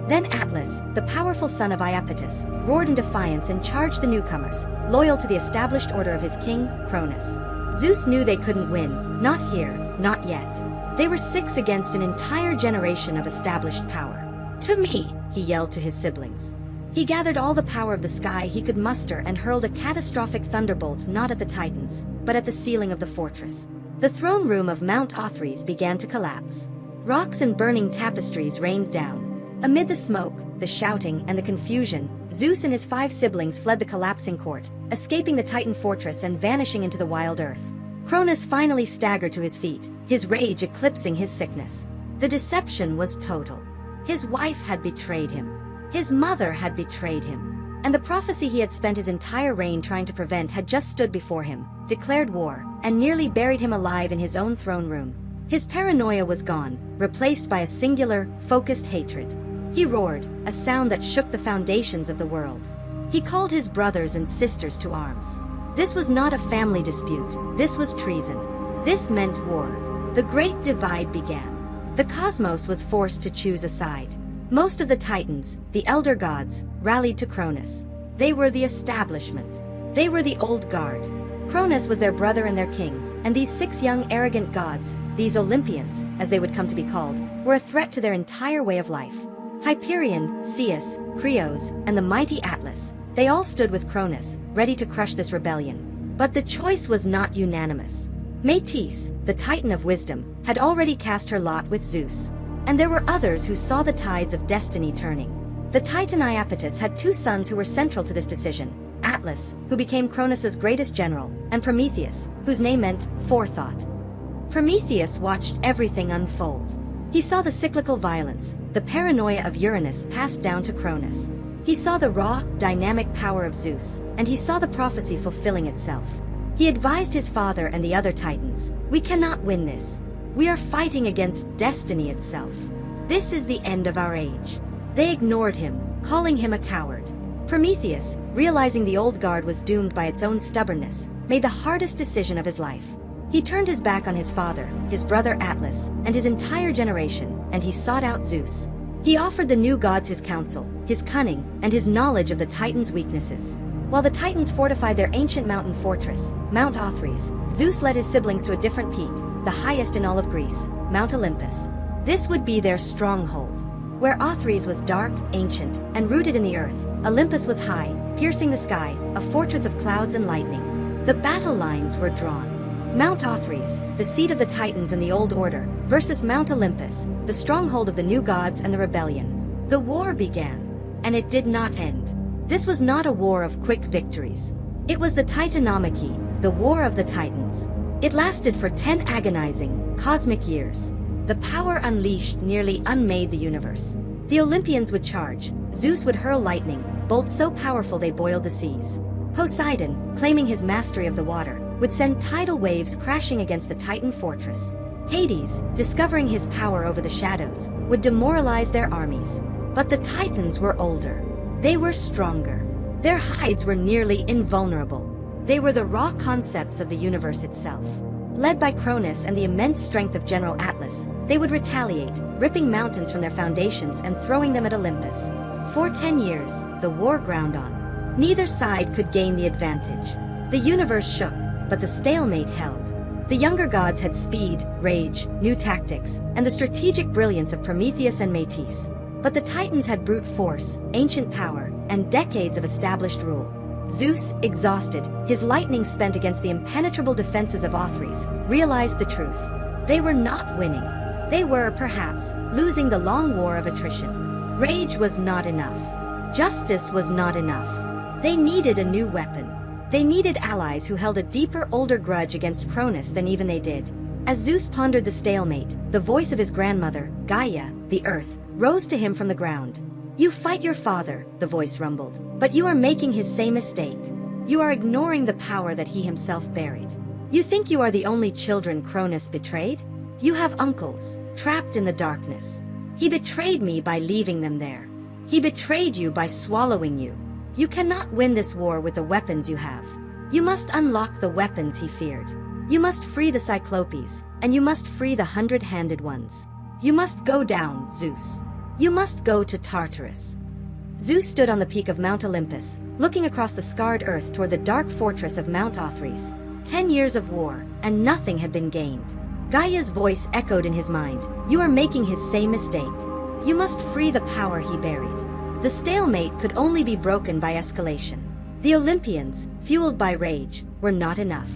Then Atlas, the powerful son of Iapetus, roared in defiance and charged the newcomers, loyal to the established order of his king, Cronus. Zeus knew they couldn't win, not here, not yet. They were 6 against an entire generation of established power. "To me," he yelled to his siblings. He gathered all the power of the sky he could muster and hurled a catastrophic thunderbolt not at the Titans, but at the ceiling of the fortress. The throne room of Mount Othrys began to collapse. Rocks and burning tapestries rained down. Amid the smoke, the shouting, and the confusion, Zeus and his 5 siblings fled the collapsing court, escaping the Titan fortress and vanishing into the wild earth. Cronus finally staggered to his feet, his rage eclipsing his sickness. The deception was total. His wife had betrayed him. His mother had betrayed him. And the prophecy he had spent his entire reign trying to prevent had just stood before him, declared war, and nearly buried him alive in his own throne room. His paranoia was gone, replaced by a singular, focused hatred. He roared, a sound that shook the foundations of the world. He called his brothers and sisters to arms. This was not a family dispute, this was treason. This meant war. The great divide began. The cosmos was forced to choose a side. Most of the Titans, the elder gods, rallied to Cronus. They were the establishment. They were the old guard. Cronus was their brother and their king, and these 6 young arrogant gods, these Olympians, as they would come to be called, were a threat to their entire way of life. Hyperion, Zeus, Chronos, and the mighty Atlas, they all stood with Cronus, ready to crush this rebellion. But the choice was not unanimous. Metis, the Titan of wisdom, had already cast her lot with Zeus. And there were others who saw the tides of destiny turning. The Titan Iapetus had 2 sons who were central to this decision: Atlas, who became Cronus's greatest general, and Prometheus, whose name meant forethought. Prometheus watched everything unfold. He saw the cyclical violence, the paranoia of Uranus passed down to Cronus. He saw the raw, dynamic power of Zeus, and he saw the prophecy fulfilling itself. He advised his father and the other Titans, "We cannot win this. We are fighting against destiny itself. This is the end of our age." They ignored him, calling him a coward. Prometheus, realizing the old guard was doomed by its own stubbornness, made the hardest decision of his life. He turned his back on his father, his brother Atlas, and his entire generation, and he sought out Zeus. He offered the new gods his counsel, his cunning, and his knowledge of the Titans' weaknesses. While the Titans fortified their ancient mountain fortress, Mount Othrys, Zeus led his siblings to a different peak, the highest in all of Greece, Mount Olympus. This would be their stronghold. Where Othrys was dark, ancient, and rooted in the earth, Olympus was high, piercing the sky, a fortress of clouds and lightning. The battle lines were drawn. Mount Othrys, the seat of the Titans and the Old Order, versus Mount Olympus, the stronghold of the new gods and the rebellion. The war began, and it did not end. This was not a war of quick victories. It was the Titanomachy, the War of the Titans. It lasted for 10 agonizing, cosmic years. The power unleashed nearly unmade the universe. The Olympians would charge, Zeus would hurl lightning, bolts so powerful they boiled the seas. Poseidon, claiming his mastery of the water, would send tidal waves crashing against the Titan fortress. Hades, discovering his power over the shadows, would demoralize their armies. But the Titans were older. They were stronger. Their hides were nearly invulnerable. They were the raw concepts of the universe itself. Led by Cronus and the immense strength of General Atlas, they would retaliate, ripping mountains from their foundations and throwing them at Olympus. For 10 years, the war ground on. Neither side could gain the advantage. The universe shook, but the stalemate held. The younger gods had speed, rage, new tactics, and the strategic brilliance of Prometheus and Metis. But the Titans had brute force, ancient power, and decades of established rule. Zeus, exhausted, his lightning spent against the impenetrable defenses of Othrys, realized the truth. They were not winning. They were, perhaps, losing the long war of attrition. Rage was not enough. Justice was not enough. They needed a new weapon. They needed allies who held a deeper, older grudge against Cronus than even they did. As Zeus pondered the stalemate, the voice of his grandmother, Gaia, the earth, rose to him from the ground. "You fight your father," the voice rumbled, "but you are making his same mistake. You are ignoring the power that he himself buried. You think you are the only children Cronus betrayed? You have uncles, trapped in the darkness. He betrayed me by leaving them there. He betrayed you by swallowing you. You cannot win this war with the weapons you have. You must unlock the weapons he feared. You must free the Cyclopes, and you must free the 100-handed ones. You must go down, Zeus. You must go to Tartarus." Zeus stood on the peak of Mount Olympus, looking across the scarred earth toward the dark fortress of Mount Othrys. 10 years of war, and nothing had been gained. Gaia's voice echoed in his mind, "You are making his same mistake. You must free the power he buried." The stalemate could only be broken by escalation. The Olympians, fueled by rage, were not enough.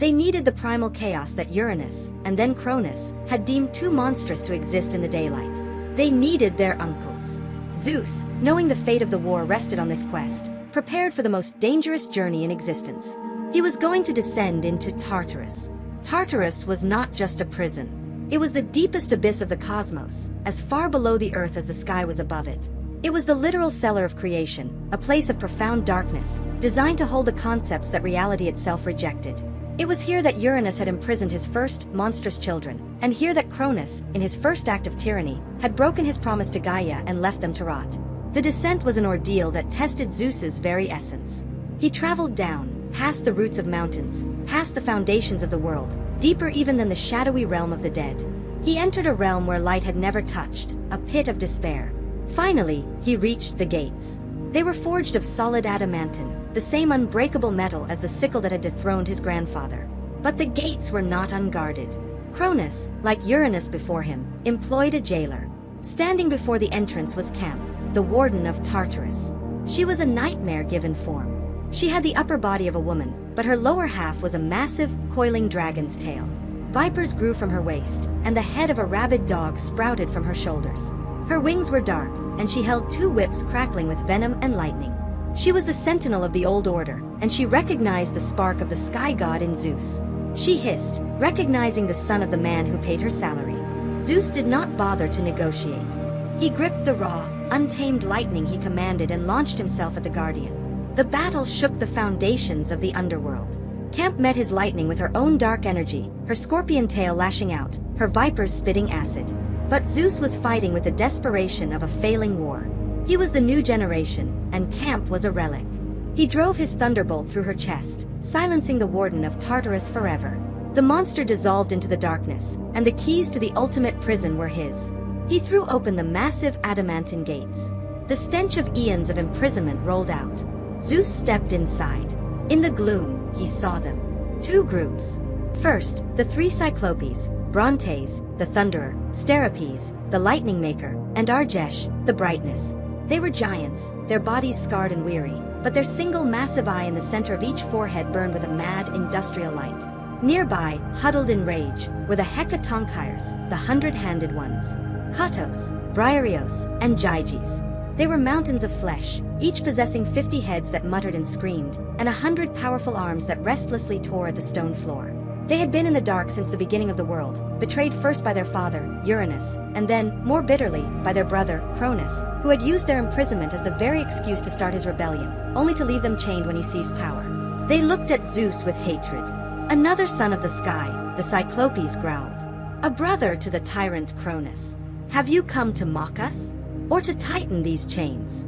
They needed the primal chaos that Uranus, and then Cronus, had deemed too monstrous to exist in the daylight. They needed their uncles. Zeus, knowing the fate of the war rested on this quest, prepared for the most dangerous journey in existence. He was going to descend into Tartarus. Tartarus was not just a prison. It was the deepest abyss of the cosmos, as far below the earth as the sky was above it. It was the literal cellar of creation, a place of profound darkness, designed to hold the concepts that reality itself rejected. It was here that Uranus had imprisoned his first monstrous children, and here that Cronus, in his first act of tyranny, had broken his promise to Gaia and left them to rot. The descent was an ordeal that tested Zeus's very essence. He traveled down, past the roots of mountains, past the foundations of the world, deeper even than the shadowy realm of the dead. He entered a realm where light had never touched, a pit of despair. Finally, he reached the gates. They were forged of solid adamantine, the same unbreakable metal as the sickle that had dethroned his grandfather. But the gates were not unguarded. Cronus, like Uranus before him, employed a jailer. Standing before the entrance was Camp, the warden of Tartarus. She was a nightmare given form. She had the upper body of a woman, but her lower half was a massive, coiling dragon's tail. Vipers grew from her waist, and the head of a rabid dog sprouted from her shoulders. Her wings were dark, and she held two whips crackling with venom and lightning. She was the sentinel of the old order, and she recognized the spark of the sky god in Zeus. She hissed, recognizing the son of the man who paid her salary. Zeus did not bother to negotiate. He gripped the raw, untamed lightning he commanded and launched himself at the guardian. The battle shook the foundations of the underworld. Camp met his lightning with her own dark energy, her scorpion tail lashing out, her vipers spitting acid. But Zeus was fighting with the desperation of a failing war. He was the new generation, and Camp was a relic. He drove his thunderbolt through her chest, silencing the warden of Tartarus forever. The monster dissolved into the darkness, and the keys to the ultimate prison were his. He threw open the massive adamantine gates. The stench of eons of imprisonment rolled out. Zeus stepped inside. In the gloom, he saw them. Two groups. First, the three Cyclopes, Brontes, the Thunderer, Steropes, the Lightning Maker, and Argesh, the Brightness. They were giants, their bodies scarred and weary, but their single massive eye in the center of each forehead burned with a mad, industrial light. Nearby, huddled in rage, were the Hekatonkyres, the hundred-handed ones. Katos, Briareos, and Gyges. They were mountains of flesh, each possessing 50 heads that muttered and screamed, and 100 powerful arms that restlessly tore at the stone floor. They had been in the dark since the beginning of the world, betrayed first by their father, Uranus, and then, more bitterly, by their brother, Cronus, who had used their imprisonment as the very excuse to start his rebellion, only to leave them chained when he seized power. They looked at Zeus with hatred. Another son of the sky, the Cyclopes growled. A brother to the tyrant Cronus. Have you come to mock us? Or to tighten these chains?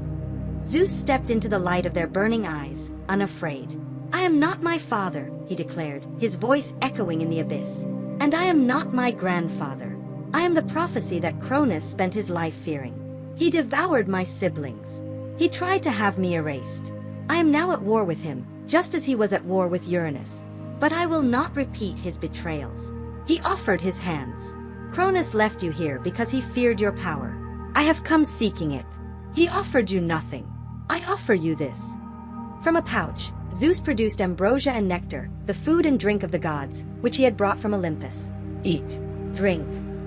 Zeus stepped into the light of their burning eyes, unafraid. I am not my father, he declared, his voice echoing in the abyss. And I am not my grandfather. I am the prophecy that Cronus spent his life fearing. He devoured my siblings. He tried to have me erased. I am now at war with him, just as he was at war with Uranus. But I will not repeat his betrayals. He offered his hands. Cronus left you here because he feared your power. I have come seeking it. He offered you nothing. I offer you this. From a pouch, Zeus produced ambrosia and nectar, the food and drink of the gods, which he had brought from Olympus. Eat, drink,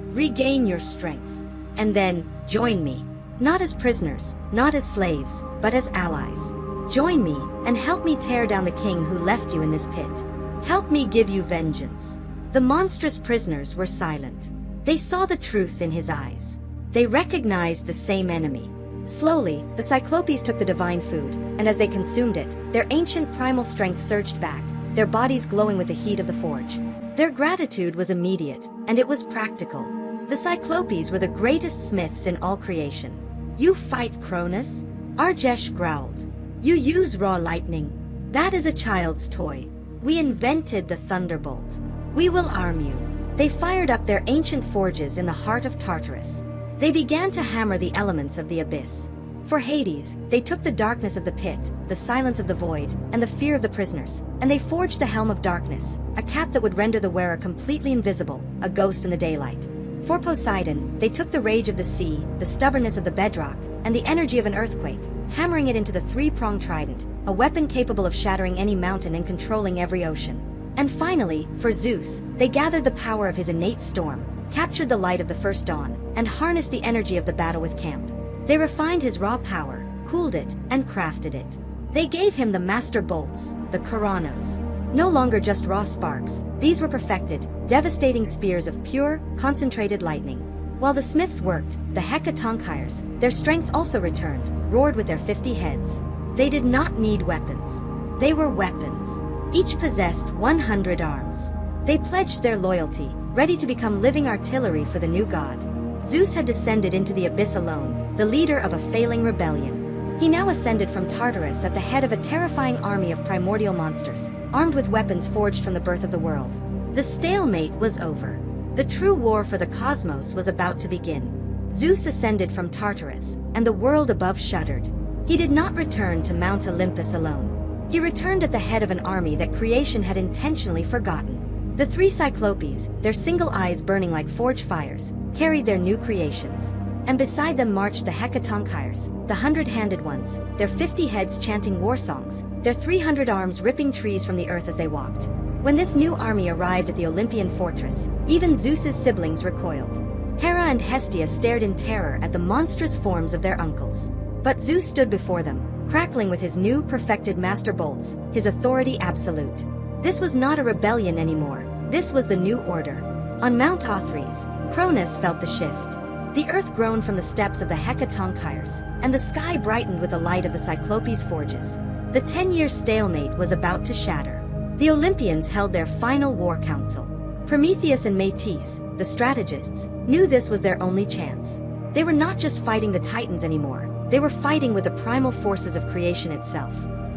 regain your strength, and then join me. Not as prisoners, not as slaves, but as allies. Join me and help me tear down the king who left you in this pit. Help me give you vengeance. The monstrous prisoners were silent. They saw the truth in his eyes. They recognized the same enemy. Slowly, the Cyclopes took the divine food, and as they consumed it, their ancient primal strength surged back, their bodies glowing with the heat of the forge. Their gratitude was immediate, and it was practical. The Cyclopes were the greatest smiths in all creation. You fight Cronus? Argesh growled. You use raw lightning. That is a child's toy. We invented the thunderbolt. We will arm you. They fired up their ancient forges in the heart of Tartarus. They began to hammer the elements of the abyss. For Hades, they took the darkness of the pit, the silence of the void, and the fear of the prisoners, and they forged the helm of darkness, a cap that would render the wearer completely invisible, a ghost in the daylight. For Poseidon, they took the rage of the sea, the stubbornness of the bedrock, and the energy of an earthquake, hammering it into the three-pronged trident, a weapon capable of shattering any mountain and controlling every ocean. And finally, for Zeus, they gathered the power of his innate storm, captured the light of the first dawn, and harnessed the energy of the battle with Camp. They refined his raw power, cooled it, and crafted it. They gave him the master bolts, the Chronos. No longer just raw sparks, these were perfected, devastating spears of pure, concentrated lightning. While the smiths worked, the hecatonkires, their strength also returned, roared with their 50 heads. They did not need weapons. They were weapons. Each possessed 100 arms. They pledged their loyalty, ready to become living artillery for the new god. Zeus had descended into the abyss alone, the leader of a failing rebellion. He now ascended from Tartarus at the head of a terrifying army of primordial monsters, armed with weapons forged from the birth of the world. The stalemate was over. The true war for the cosmos was about to begin. Zeus ascended from Tartarus, and the world above shuddered. He did not return to Mount Olympus alone. He returned at the head of an army that creation had intentionally forgotten. The three Cyclopes, their single eyes burning like forge fires, carried their new creations. And beside them marched the hecatonkires, the 100-handed ones, their 50 heads chanting war songs, their 300 arms ripping trees from the earth as they walked. When this new army arrived at the Olympian fortress, even Zeus's siblings recoiled. Hera and Hestia stared in terror at the monstrous forms of their uncles. But Zeus stood before them, crackling with his new perfected master bolts, his authority absolute. This was not a rebellion anymore, this was the new order. On Mount Othrys, Cronus felt the shift. The earth groaned from the steps of the hecatonkires, and the sky brightened with the light of the Cyclopes' forges. The 10-year stalemate was about to shatter. The Olympians held their final war council. Prometheus and Metis, the strategists, knew this was their only chance. They were not just fighting the Titans anymore, they were fighting with the primal forces of creation itself.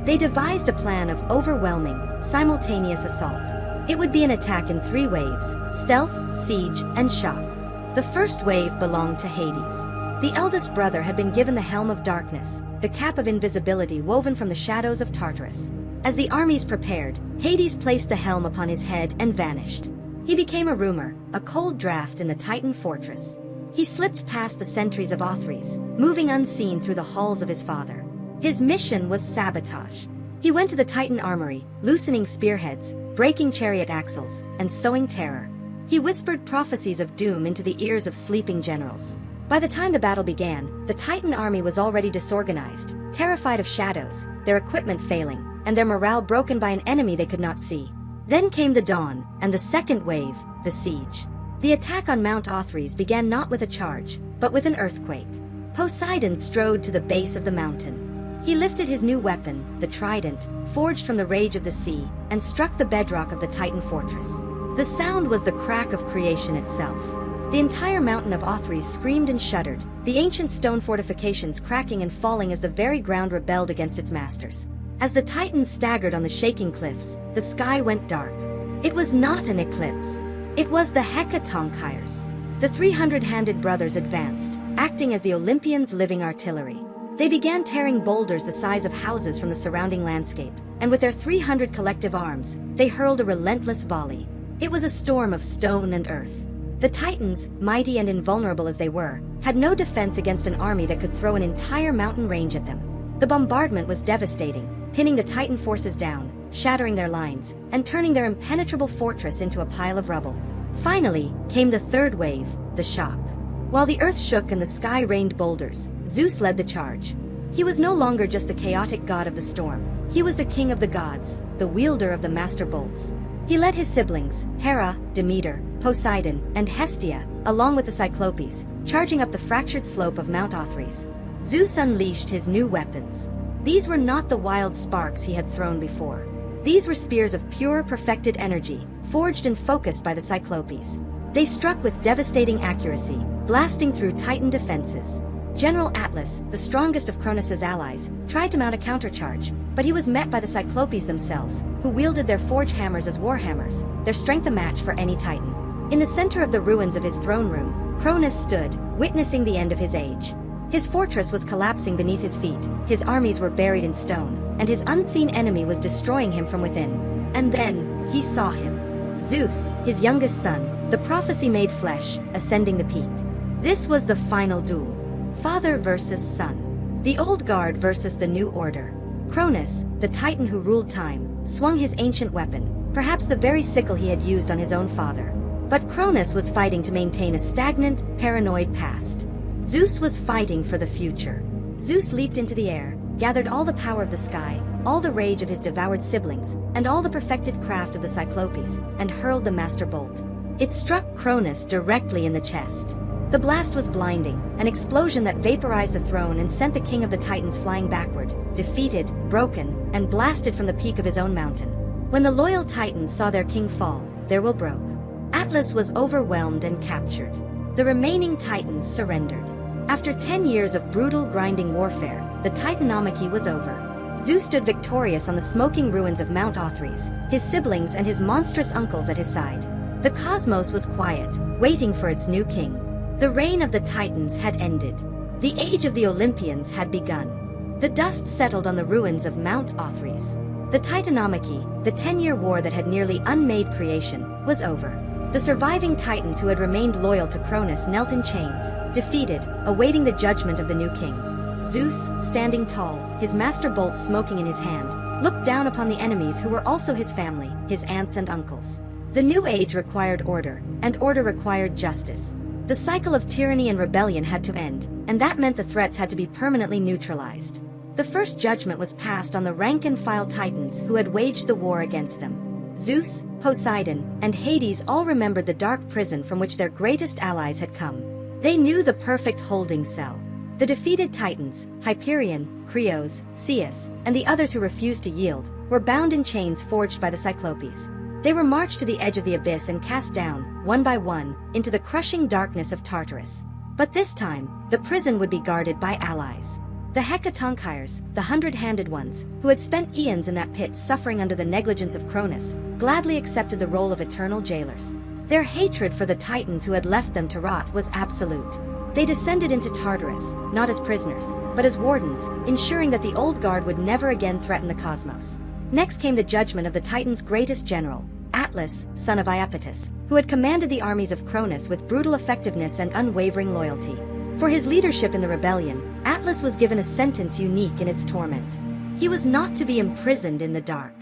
They devised a plan of overwhelming, simultaneous assault. It would be an attack in 3 waves: stealth, siege, and shock. The first wave belonged to Hades. The eldest brother had been given the helm of darkness, the cap of invisibility woven from the shadows of Tartarus. As the armies prepared, Hades placed the helm upon his head and vanished. He became a rumor, a cold draft in the Titan fortress. He slipped past the sentries of Othrys, moving unseen through the halls of his father. His mission was sabotage. He went to the Titan armory, loosening spearheads, breaking chariot axles, and sowing terror. He whispered prophecies of doom into the ears of sleeping generals. By the time the battle began, the Titan army was already disorganized, terrified of shadows, their equipment failing, and their morale broken by an enemy they could not see. Then came the dawn, and the second wave, the siege. The attack on Mount Othrys began not with a charge, but with an earthquake. Poseidon strode to the base of the mountain. He lifted his new weapon, the trident, forged from the rage of the sea, and struck the bedrock of the Titan fortress. The sound was the crack of creation itself. The entire mountain of Othrys screamed and shuddered, the ancient stone fortifications cracking and falling as the very ground rebelled against its masters. As the Titans staggered on the shaking cliffs, the sky went dark. It was not an eclipse. It was the hecatonkires. The 300-handed brothers advanced, acting as the Olympians' living artillery. They began tearing boulders the size of houses from the surrounding landscape, and with their 300 collective arms, they hurled a relentless volley. It was a storm of stone and earth. The Titans, mighty and invulnerable as they were, had no defense against an army that could throw an entire mountain range at them. The bombardment was devastating, pinning the Titan forces down, shattering their lines, and turning their impenetrable fortress into a pile of rubble. Finally, came the third wave, the shock. While the earth shook and the sky rained boulders, Zeus led the charge. He was no longer just the chaotic god of the storm. He was the king of the gods, the wielder of the master bolts. He led his siblings, Hera, Demeter, Poseidon, and Hestia, along with the Cyclopes, charging up the fractured slope of Mount Othrys. Zeus unleashed his new weapons. These were not the wild sparks he had thrown before. These were spears of pure, perfected energy, forged and focused by the Cyclopes. They struck with devastating accuracy, blasting through Titan defenses. General Atlas, the strongest of Cronus' allies, tried to mount a countercharge, but he was met by the Cyclopes themselves, who wielded their forge hammers as warhammers, their strength a match for any Titan. In the center of the ruins of his throne room, Cronus stood, witnessing the end of his age. His fortress was collapsing beneath his feet, his armies were buried in stone, and his unseen enemy was destroying him from within. And then, he saw him. Zeus, his youngest son, the prophecy made flesh, ascending the peak. This was the final duel. Father versus son. The old guard versus the new order. Cronus, the Titan who ruled time, swung his ancient weapon, perhaps the very sickle he had used on his own father. But Cronus was fighting to maintain a stagnant, paranoid past. Zeus was fighting for the future. Zeus leaped into the air, gathered all the power of the sky, all the rage of his devoured siblings, and all the perfected craft of the Cyclopes, and hurled the master bolt. It struck Cronus directly in the chest. The blast was blinding, an explosion that vaporized the throne and sent the king of the Titans flying backward, defeated, broken, and blasted from the peak of his own mountain. When the loyal Titans saw their king fall, their will broke. Atlas was overwhelmed and captured. The remaining Titans surrendered. After 10 years of brutal grinding warfare, the Titanomachy was over. Zeus stood victorious on the smoking ruins of Mount Othrys, his siblings and his monstrous uncles at his side. The cosmos was quiet, waiting for its new king. The reign of the Titans had ended. The age of the Olympians had begun. The dust settled on the ruins of Mount Othrys. The Titanomachy, the 10-year war that had nearly unmade creation, was over. The surviving Titans who had remained loyal to Cronus knelt in chains, defeated, awaiting the judgment of the new king. Zeus, standing tall, his master bolt smoking in his hand, looked down upon the enemies who were also his family, his aunts and uncles. The new age required order, and order required justice. The cycle of tyranny and rebellion had to end, and that meant the threats had to be permanently neutralized. The first judgment was passed on the rank-and-file Titans who had waged the war against them. Zeus, Poseidon, and Hades all remembered the dark prison from which their greatest allies had come. They knew the perfect holding cell. The defeated Titans, Hyperion, Creos, Zeus, and the others who refused to yield, were bound in chains forged by the Cyclopes. They were marched to the edge of the abyss and cast down, one by one, into the crushing darkness of Tartarus. But this time, the prison would be guarded by allies. The Hecatonchires, the hundred-handed ones, who had spent eons in that pit suffering under the negligence of Cronus, gladly accepted the role of eternal jailers. Their hatred for the Titans who had left them to rot was absolute. They descended into Tartarus, not as prisoners, but as wardens, ensuring that the old guard would never again threaten the cosmos. Next came the judgment of the Titans' greatest general, Atlas, son of Iapetus, who had commanded the armies of Cronus with brutal effectiveness and unwavering loyalty. For his leadership in the rebellion, Atlas was given a sentence unique in its torment. He was not to be imprisoned in the dark.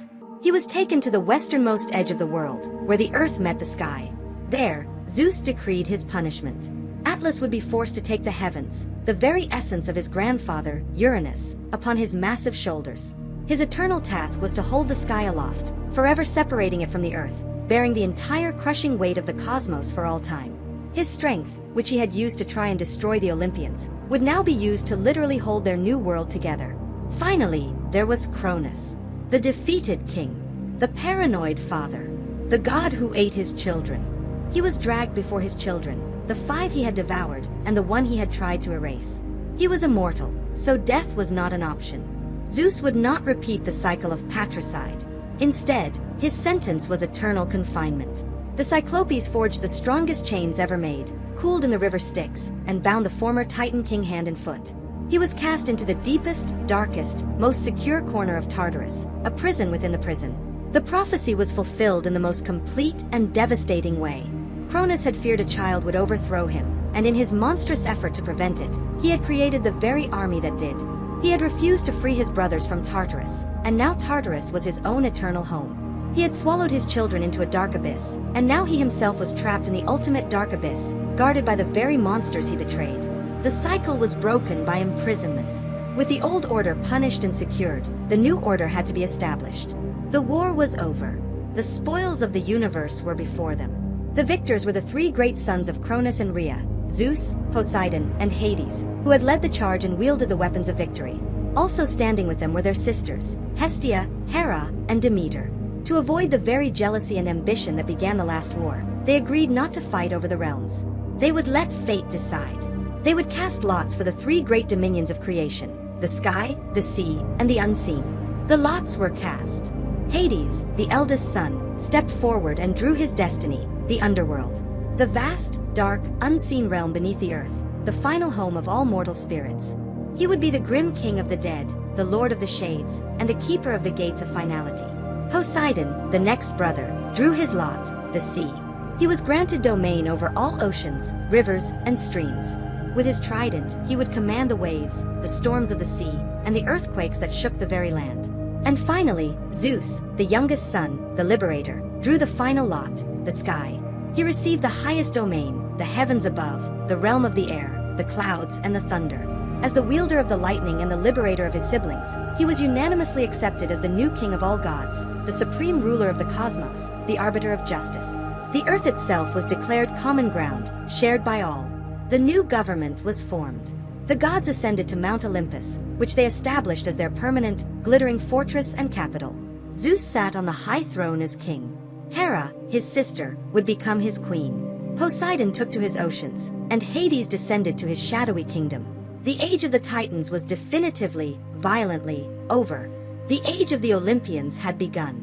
He was taken to the westernmost edge of the world, where the earth met the sky. There, Zeus decreed his punishment. Atlas would be forced to take the heavens, the very essence of his grandfather, Uranus, upon his massive shoulders. His eternal task was to hold the sky aloft, forever separating it from the earth, bearing the entire crushing weight of the cosmos for all time. His strength, which he had used to try and destroy the Olympians, would now be used to literally hold their new world together. Finally, there was Cronus, the defeated king, the paranoid father, the god who ate his children. He was dragged before his children, the 5 he had devoured, and the 1 he had tried to erase. He was immortal, so death was not an option. Zeus would not repeat the cycle of patricide. Instead, his sentence was eternal confinement. The Cyclopes forged the strongest chains ever made, cooled in the river Styx, and bound the former Titan king hand and foot. He was cast into the deepest, darkest, most secure corner of Tartarus, a prison within the prison. The prophecy was fulfilled in the most complete and devastating way. Cronus had feared a child would overthrow him, and in his monstrous effort to prevent it, he had created the very army that did. He had refused to free his brothers from Tartarus, and now Tartarus was his own eternal home. He had swallowed his children into a dark abyss, and now he himself was trapped in the ultimate dark abyss, guarded by the very monsters he betrayed. The cycle was broken by imprisonment. With the old order punished and secured, the new order had to be established. The war was over. The spoils of the universe were before them. The victors were the 3 great sons of Cronus and Rhea, Zeus, Poseidon, and Hades, who had led the charge and wielded the weapons of victory. Also standing with them were their sisters, Hestia, Hera, and Demeter. To avoid the very jealousy and ambition that began the last war, they agreed not to fight over the realms. They would let fate decide. They would cast lots for the 3 great dominions of creation, the sky, the sea, and the unseen. The lots were cast. Hades, the eldest son, stepped forward and drew his destiny, the underworld. The vast, dark, unseen realm beneath the earth, the final home of all mortal spirits. He would be the grim king of the dead, the lord of the shades, and the keeper of the gates of finality. Poseidon, the next brother, drew his lot, the sea. He was granted domain over all oceans, rivers, and streams. With his trident, he would command the waves, the storms of the sea, and the earthquakes that shook the very land. And finally, Zeus, the youngest son, the liberator, drew the final lot, the sky. He received the highest domain, the heavens above, the realm of the air, the clouds, and the thunder. As the wielder of the lightning and the liberator of his siblings, he was unanimously accepted as the new king of all gods, the supreme ruler of the cosmos, the arbiter of justice. The earth itself was declared common ground, shared by all. The new government was formed. The gods ascended to Mount Olympus, which they established as their permanent, glittering fortress and capital. Zeus sat on the high throne as king. Hera, his sister, would become his queen. Poseidon took to his oceans, and Hades descended to his shadowy kingdom. The age of the Titans was definitively, violently, over. The age of the Olympians had begun.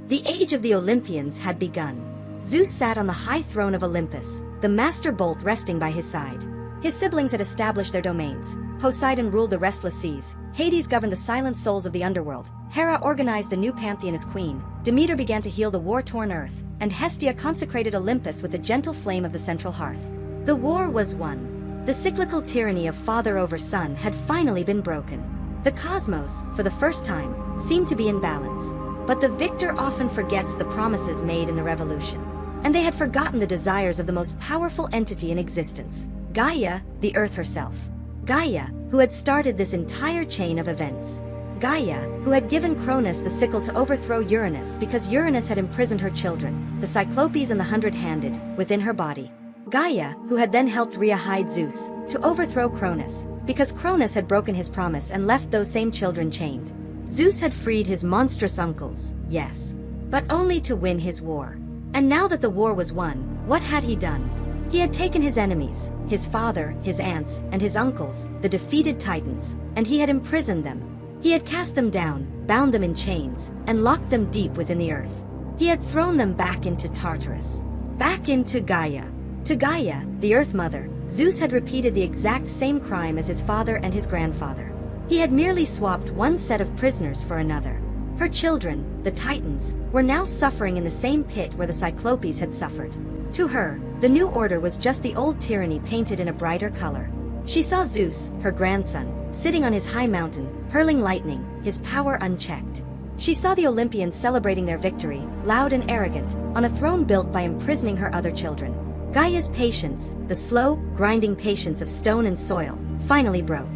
The age of the Olympians had begun. Zeus sat on the high throne of Olympus, the master bolt resting by his side. His siblings had established their domains. Poseidon ruled the restless seas, Hades governed the silent souls of the underworld, Hera organized the new pantheon as queen, Demeter began to heal the war-torn earth, and Hestia consecrated Olympus with the gentle flame of the central hearth. The war was won. The cyclical tyranny of father over son had finally been broken. The cosmos, for the first time, seemed to be in balance. But the victor often forgets the promises made in the revolution. And they had forgotten the desires of the most powerful entity in existence, Gaia, the earth herself. Gaia, who had started this entire chain of events. Gaia, who had given Cronus the sickle to overthrow Uranus because Uranus had imprisoned her children, the Cyclopes and the Hundred-Handed, within her body. Gaia, who had then helped Rhea hide Zeus, to overthrow Cronus, because Cronus had broken his promise and left those same children chained. Zeus had freed his monstrous uncles, yes, but only to win his war. And now that the war was won, what had he done? He had taken his enemies, his father, his aunts, and his uncles, the defeated Titans, and he had imprisoned them. He had cast them down, bound them in chains, and locked them deep within the earth. He had thrown them back into Tartarus, back into Gaia. To Gaia, the Earth Mother, Zeus had repeated the exact same crime as his father and his grandfather. He had merely swapped one set of prisoners for another. Her children, the Titans, were now suffering in the same pit where the Cyclopes had suffered. To her, the new order was just the old tyranny painted in a brighter color. She saw Zeus, her grandson, sitting on his high mountain, hurling lightning, his power unchecked. She saw the Olympians celebrating their victory, loud and arrogant, on a throne built by imprisoning her other children. Gaia's patience, the slow, grinding patience of stone and soil, finally broke.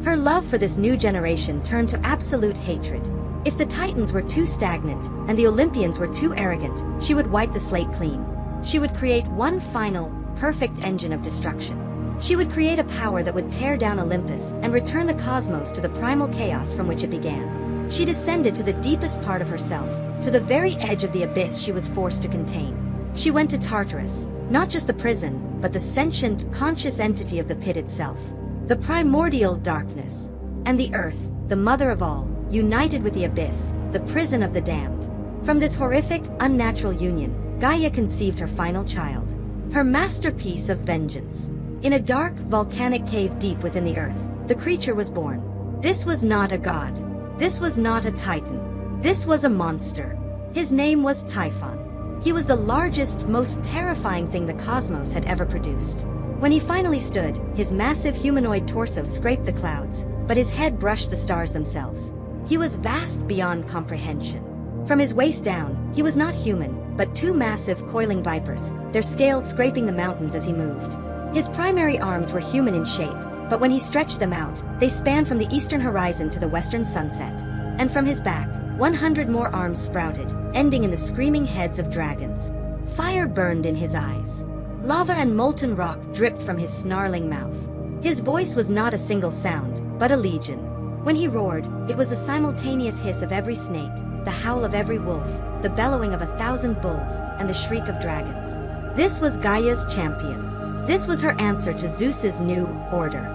Her love for this new generation turned to absolute hatred. If the Titans were too stagnant, and the Olympians were too arrogant, she would wipe the slate clean. She would create one final, perfect engine of destruction. She would create a power that would tear down Olympus and return the cosmos to the primal chaos from which it began. She descended to the deepest part of herself, to the very edge of the abyss she was forced to contain. She went to Tartarus, not just the prison, but the sentient, conscious entity of the pit itself. The primordial darkness. And the earth, the mother of all, united with the abyss, the prison of the damned. From this horrific, unnatural union, Gaia conceived her final child. Her masterpiece of vengeance. In a dark, volcanic cave deep within the earth, the creature was born. This was not a god. This was not a titan. This was a monster. His name was Typhon. He was the largest, most terrifying thing the cosmos had ever produced. When he finally stood, his massive humanoid torso scraped the clouds, but his head brushed the stars themselves. He was vast beyond comprehension. From his waist down, he was not human, but two massive, coiling vipers, their scales scraping the mountains as he moved. His primary arms were human in shape, but when he stretched them out, they spanned from the eastern horizon to the western sunset. And from his back, 100 more arms sprouted, ending in the screaming heads of dragons. Fire burned in his eyes. Lava and molten rock dripped from his snarling mouth. His voice was not a single sound, but a legion. When he roared, it was the simultaneous hiss of every snake, the howl of every wolf, the bellowing of 1,000 bulls, and the shriek of dragons. This was Gaia's champion. This was her answer to Zeus's new order.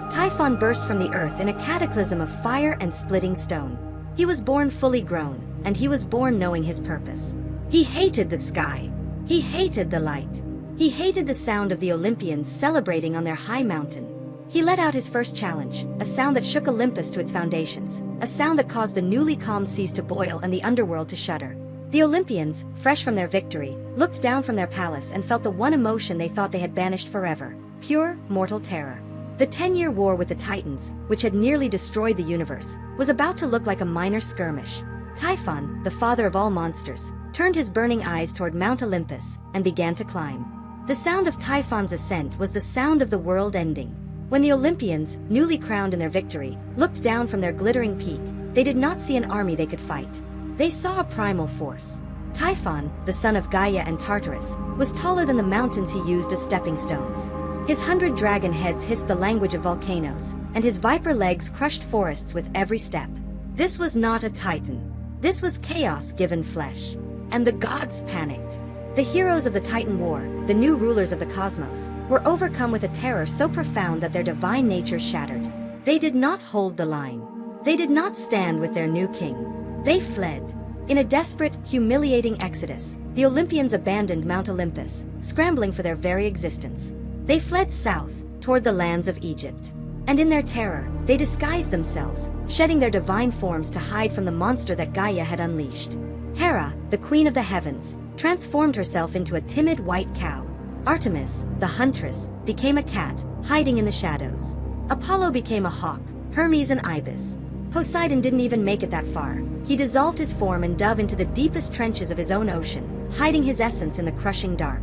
Typhon burst from the earth in a cataclysm of fire and splitting stone. He was born fully grown, and he was born knowing his purpose. He hated the sky. He hated the light. He hated the sound of the Olympians celebrating on their high mountain. He let out his first challenge, a sound that shook Olympus to its foundations, a sound that caused the newly calm seas to boil and the underworld to shudder. The Olympians, fresh from their victory, looked down from their palace and felt the one emotion they thought they had banished forever: pure, mortal terror. The 10-year war with the Titans, which had nearly destroyed the universe, was about to look like a minor skirmish. Typhon, the father of all monsters, turned his burning eyes toward Mount Olympus and began to climb. The sound of Typhon's ascent was the sound of the world ending. When the Olympians, newly crowned in their victory, looked down from their glittering peak, they did not see an army they could fight. They saw a primal force. Typhon, the son of Gaia and Tartarus, was taller than the mountains he used as stepping stones. His 100 dragon heads hissed the language of volcanoes, and his viper legs crushed forests with every step. This was not a titan. This was chaos given flesh. And the gods panicked. The heroes of the Titan War, the new rulers of the cosmos, were overcome with a terror so profound that their divine nature shattered. They did not hold the line. They did not stand with their new king. They fled. In a desperate, humiliating exodus, the Olympians abandoned Mount Olympus, scrambling for their very existence. They fled south, toward the lands of Egypt. And in their terror, they disguised themselves, shedding their divine forms to hide from the monster that Gaia had unleashed. Hera, the queen of the heavens, transformed herself into a timid white cow. Artemis, the huntress, became a cat, hiding in the shadows. Apollo became a hawk, Hermes an ibis. Poseidon didn't even make it that far. He dissolved his form and dove into the deepest trenches of his own ocean, hiding his essence in the crushing dark.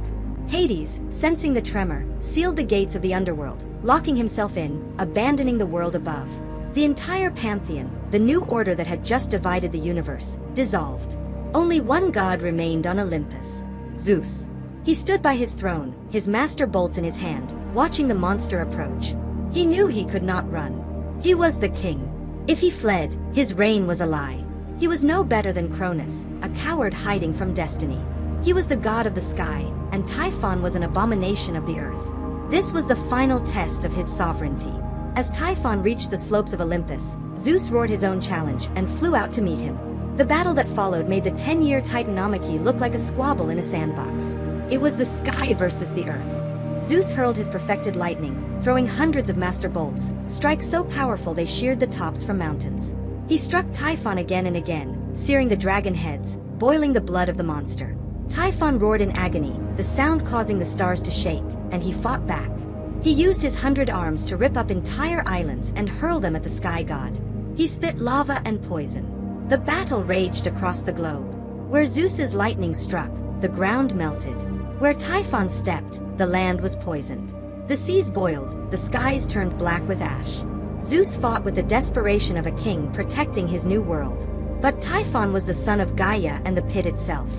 Hades, sensing the tremor, sealed the gates of the underworld, locking himself in, abandoning the world above. The entire pantheon, the new order that had just divided the universe, dissolved. Only one god remained on Olympus: Zeus. He stood by his throne, his master bolts in his hand, watching the monster approach. He knew he could not run. He was the king. If he fled, his reign was a lie. He was no better than Cronus, a coward hiding from destiny. He was the god of the sky, and Typhon was an abomination of the earth. This was the final test of his sovereignty. As Typhon reached the slopes of Olympus, Zeus roared his own challenge and flew out to meet him. The battle that followed made the 10-year Titanomachy look like a squabble in a sandbox. It was the sky versus the earth. Zeus hurled his perfected lightning, throwing hundreds of master bolts, strikes so powerful they sheared the tops from mountains. He struck Typhon again and again, searing the dragon heads, boiling the blood of the monster. Typhon roared in agony, the sound causing the stars to shake, and he fought back. He used his 100 arms to rip up entire islands and hurl them at the sky god. He spit lava and poison. The battle raged across the globe. Where Zeus's lightning struck, the ground melted. Where Typhon stepped, the land was poisoned. The seas boiled, the skies turned black with ash. Zeus fought with the desperation of a king protecting his new world. But Typhon was the son of Gaia and the pit itself.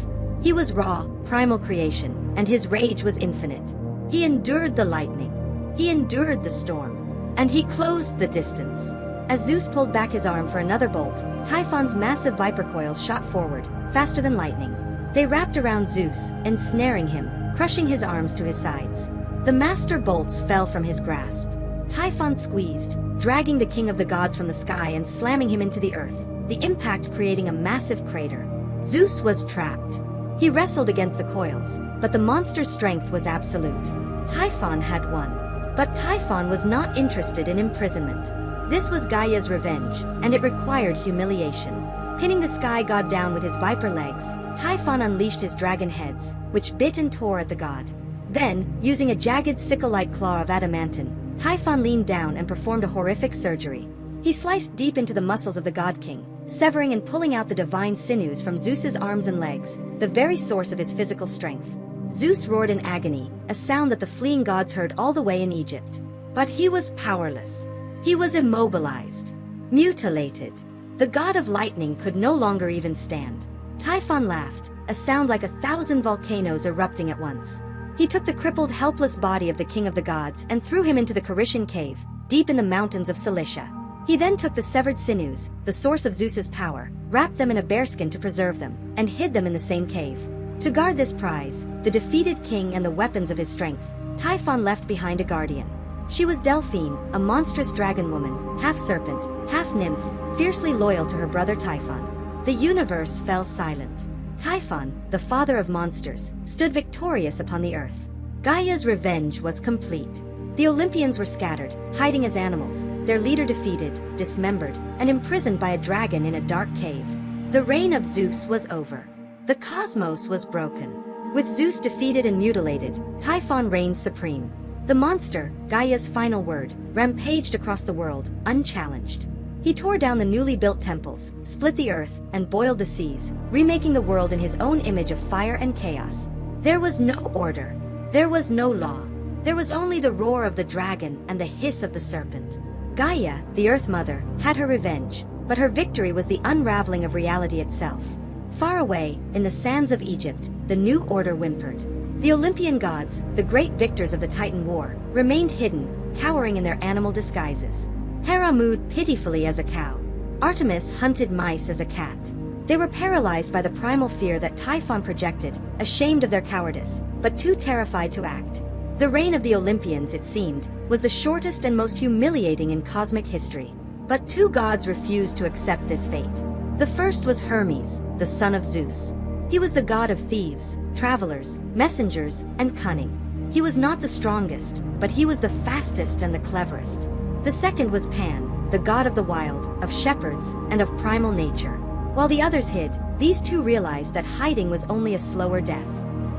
He was raw, primal creation, and his rage was infinite. He endured the lightning. He endured the storm. And he closed the distance. As Zeus pulled back his arm for another bolt, Typhon's massive viper coils shot forward, faster than lightning. They wrapped around Zeus, ensnaring him, crushing his arms to his sides. The master bolts fell from his grasp. Typhon squeezed, dragging the king of the gods from the sky and slamming him into the earth, the impact creating a massive crater. Zeus was trapped. He wrestled against the coils, but the monster's strength was absolute. Typhon had won. But Typhon was not interested in imprisonment. This was Gaia's revenge, and it required humiliation. Pinning the sky god down with his viper legs, Typhon unleashed his dragon heads, which bit and tore at the god. Then, using a jagged sickle-like claw of adamantine, Typhon leaned down and performed a horrific surgery. He sliced deep into the muscles of the god king, severing and pulling out the divine sinews from Zeus's arms and legs, the very source of his physical strength. Zeus roared in agony, a sound that the fleeing gods heard all the way in Egypt. But he was powerless. He was immobilized, mutilated. The god of lightning could no longer even stand. Typhon laughed, a sound like 1,000 volcanoes erupting at once. He took the crippled, helpless body of the king of the gods and threw him into the Carytian cave, deep in the mountains of Cilicia. He then took the severed sinews, the source of Zeus's power, wrapped them in a bearskin to preserve them, and hid them in the same cave. To guard this prize, the defeated king and the weapons of his strength, Typhon left behind a guardian. She was Delphine, a monstrous dragon woman, half serpent, half nymph, fiercely loyal to her brother Typhon. The universe fell silent. Typhon, the father of monsters, stood victorious upon the earth. Gaia's revenge was complete. The Olympians were scattered, hiding as animals, their leader defeated, dismembered, and imprisoned by a dragon in a dark cave. The reign of Zeus was over. The cosmos was broken. With Zeus defeated and mutilated, Typhon reigned supreme. The monster, Gaia's final word, rampaged across the world, unchallenged. He tore down the newly built temples, split the earth, and boiled the seas, remaking the world in his own image of fire and chaos. There was no order. There was no law. There was only the roar of the dragon and the hiss of the serpent. Gaia, the Earth Mother, had her revenge, but her victory was the unraveling of reality itself. Far away, in the sands of Egypt, the new order whimpered. The Olympian gods, the great victors of the Titan War, remained hidden, cowering in their animal disguises. Hera mooed pitifully as a cow. Artemis hunted mice as a cat. They were paralyzed by the primal fear that Typhon projected, ashamed of their cowardice, but too terrified to act. The reign of the Olympians, it seemed, was the shortest and most humiliating in cosmic history. But two gods refused to accept this fate. The first was Hermes, the son of Zeus. He was the god of thieves, travelers, messengers, and cunning. He was not the strongest, but he was the fastest and the cleverest. The second was Pan, the god of the wild, of shepherds, and of primal nature. While the others hid, these two realized that hiding was only a slower death.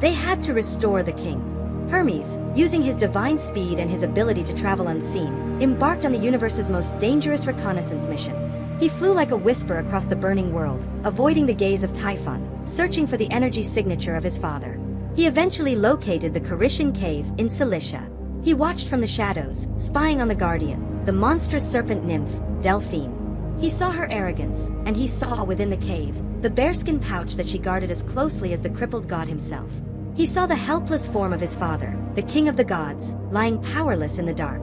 They had to restore the king. Hermes, using his divine speed and his ability to travel unseen, embarked on the universe's most dangerous reconnaissance mission. He flew like a whisper across the burning world, avoiding the gaze of Typhon, searching for the energy signature of his father. He eventually located the Carytian cave in Cilicia. He watched from the shadows, spying on the guardian, the monstrous serpent nymph, Delphine. He saw her arrogance, and he saw within the cave the bearskin pouch that she guarded as closely as the crippled god himself. He saw the helpless form of his father, the king of the gods, lying powerless in the dark.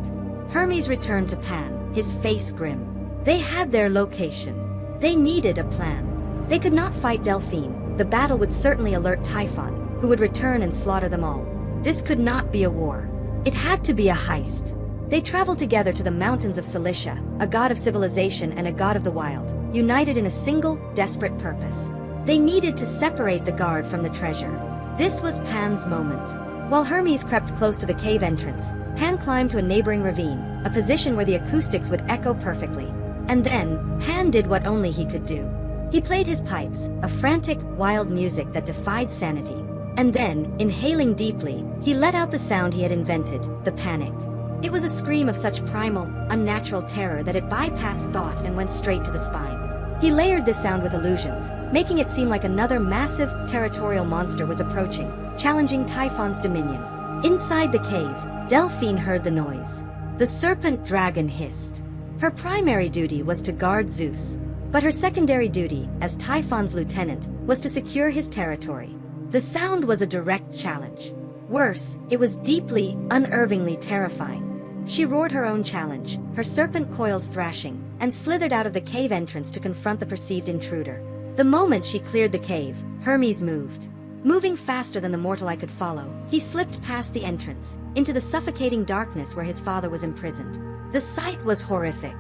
Hermes returned to Pan, his face grim. They had their location. They needed a plan. They could not fight Delphine. The battle would certainly alert Typhon, who would return and slaughter them all. This could not be a war. It had to be a heist. They traveled together to the mountains of Cilicia, a god of civilization and a god of the wild, united in a single, desperate purpose. They needed to separate the guard from the treasure. This was Pan's moment. While Hermes crept close to the cave entrance, Pan climbed to a neighboring ravine, a position where the acoustics would echo perfectly. And then, Pan did what only he could do. He played his pipes, a frantic, wild music that defied sanity. And then, inhaling deeply, he let out the sound he had invented, the panic. It was a scream of such primal, unnatural terror that it bypassed thought and went straight to the spine. He layered this sound with illusions, making it seem like another massive, territorial monster was approaching, challenging Typhon's dominion. Inside the cave, Delphine heard the noise. The serpent dragon hissed. Her primary duty was to guard Zeus, but her secondary duty, as Typhon's lieutenant, was to secure his territory. The sound was a direct challenge. Worse, it was deeply, unnervingly terrifying. She roared her own challenge, her serpent coils thrashing, and slithered out of the cave entrance to confront the perceived intruder. The moment she cleared the cave, Hermes moved. Moving faster than the mortal eye could follow, he slipped past the entrance, into the suffocating darkness where his father was imprisoned. The sight was horrific.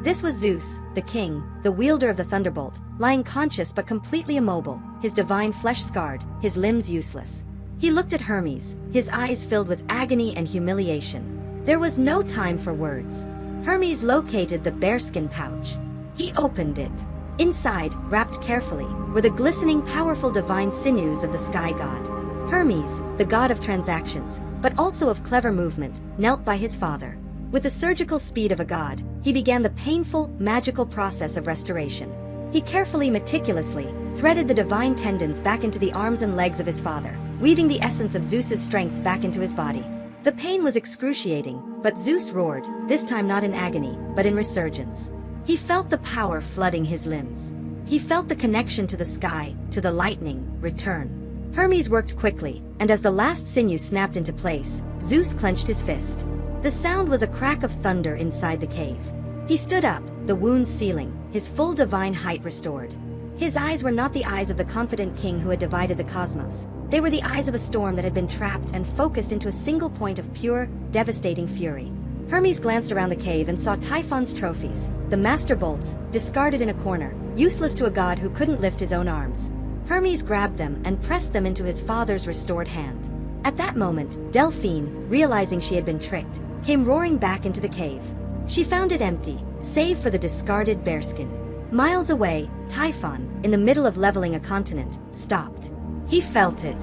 This was Zeus, the king, the wielder of the thunderbolt, lying conscious but completely immobile, his divine flesh scarred, his limbs useless. He looked at Hermes, his eyes filled with agony and humiliation. There was no time for words. Hermes located the bearskin pouch. He opened it. Inside, wrapped carefully, were the glistening, powerful divine sinews of the sky god. Hermes, the god of transactions, but also of clever movement, knelt by his father. With the surgical speed of a god, he began the painful, magical process of restoration. He carefully, meticulously, threaded the divine tendons back into the arms and legs of his father, weaving the essence of Zeus's strength back into his body. The pain was excruciating, but Zeus roared, this time not in agony, but in resurgence. He felt the power flooding his limbs. He felt the connection to the sky, to the lightning, return. Hermes worked quickly, and as the last sinew snapped into place, Zeus clenched his fist. The sound was a crack of thunder inside the cave. He stood up, the wounds sealing, his full divine height restored. His eyes were not the eyes of the confident king who had divided the cosmos. They were the eyes of a storm that had been trapped and focused into a single point of pure, devastating fury. Hermes glanced around the cave and saw Typhon's trophies, the master bolts, discarded in a corner, useless to a god who couldn't lift his own arms. Hermes grabbed them and pressed them into his father's restored hand. At that moment, Delphine, realizing she had been tricked, came roaring back into the cave. She found it empty, save for the discarded bearskin. Miles away, Typhon, in the middle of leveling a continent, stopped. He felt it.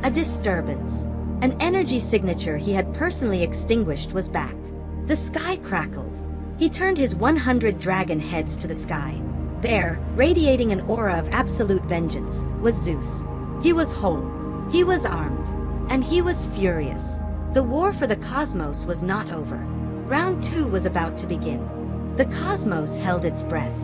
A disturbance. An energy signature he had personally extinguished was back. The sky crackled. He turned his 100 dragon heads to the sky. There, radiating an aura of absolute vengeance, was Zeus. He was whole. He was armed. And he was furious. The war for the cosmos was not over. Round 2 was about to begin. The cosmos held its breath.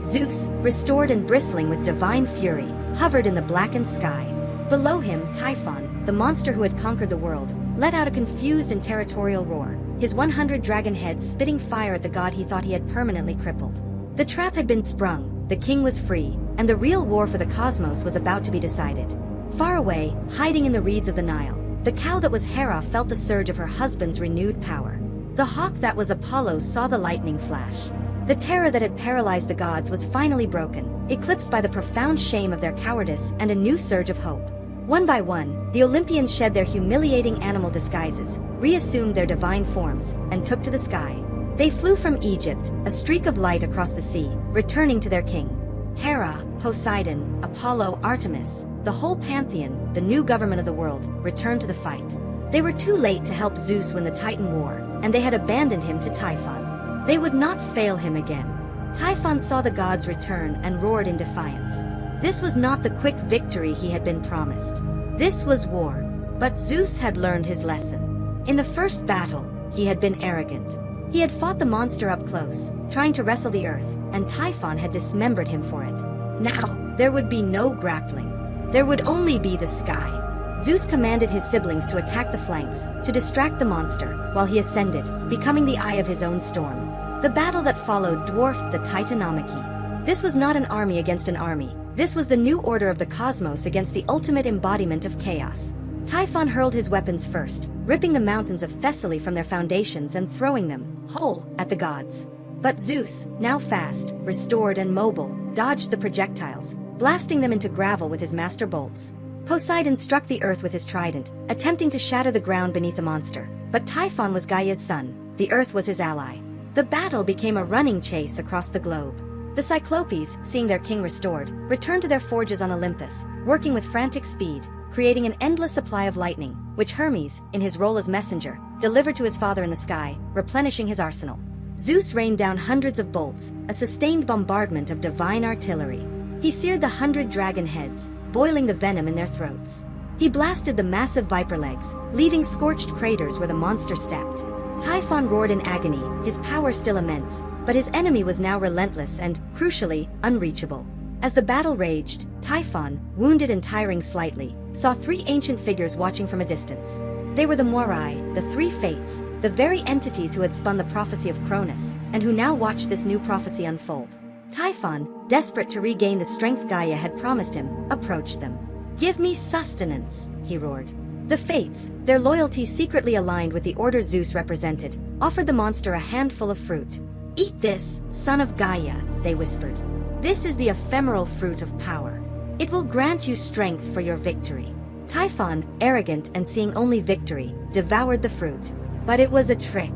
Zeus, restored and bristling with divine fury, hovered in the blackened sky. Below him, Typhon, the monster who had conquered the world, let out a confused and territorial roar, his 100 dragon heads spitting fire at the god he thought he had permanently crippled. The trap had been sprung, the king was free, and the real war for the cosmos was about to be decided. Far away, hiding in the reeds of the Nile, the cow that was Hera felt the surge of her husband's renewed power. The hawk that was Apollo saw the lightning flash. The terror that had paralyzed the gods was finally broken, eclipsed by the profound shame of their cowardice and a new surge of hope. One by one, the Olympians shed their humiliating animal disguises, reassumed their divine forms, and took to the sky. They flew from Egypt, a streak of light across the sea, returning to their king. Hera, Poseidon, Apollo, Artemis, the whole pantheon, the new government of the world, returned to the fight. They were too late to help Zeus win the Titan War, and they had abandoned him to Typhon. They would not fail him again. Typhon saw the gods return and roared in defiance. This was not the quick victory he had been promised. This was war. But Zeus had learned his lesson. In the first battle, he had been arrogant. He had fought the monster up close, trying to wrestle the earth, and Typhon had dismembered him for it. Now, there would be no grappling. There would only be the sky. Zeus commanded his siblings to attack the flanks, to distract the monster, while he ascended, becoming the eye of his own storm. The battle that followed dwarfed the Titanomachy. This was not an army against an army. This was the new order of the cosmos against the ultimate embodiment of chaos. Typhon hurled his weapons first, ripping the mountains of Thessaly from their foundations and throwing them, whole, at the gods. But Zeus, now fast, restored and mobile, dodged the projectiles, blasting them into gravel with his master bolts. Poseidon struck the earth with his trident, attempting to shatter the ground beneath the monster. But Typhon was Gaia's son, the earth was his ally. The battle became a running chase across the globe. The Cyclopes, seeing their king restored, returned to their forges on Olympus, working with frantic speed, creating an endless supply of lightning, which Hermes, in his role as messenger, delivered to his father in the sky, replenishing his arsenal. Zeus rained down hundreds of bolts, a sustained bombardment of divine artillery. He seared the 100 dragon heads, boiling the venom in their throats. He blasted the massive viper legs, leaving scorched craters where the monster stepped. Typhon roared in agony, his power still immense, but his enemy was now relentless and, crucially, unreachable. As the battle raged, Typhon, wounded and tiring slightly, saw 3 ancient figures watching from a distance. They were the Moirai, the 3 Fates, the very entities who had spun the prophecy of Cronus, and who now watched this new prophecy unfold. Typhon, desperate to regain the strength Gaia had promised him, approached them. "Give me sustenance," he roared. The Fates, their loyalty secretly aligned with the order Zeus represented, offered the monster a handful of fruit. "Eat this, son of Gaia," they whispered. "This is the ephemeral fruit of power. It will grant you strength for your victory." Typhon, arrogant and seeing only victory, devoured the fruit. But it was a trick.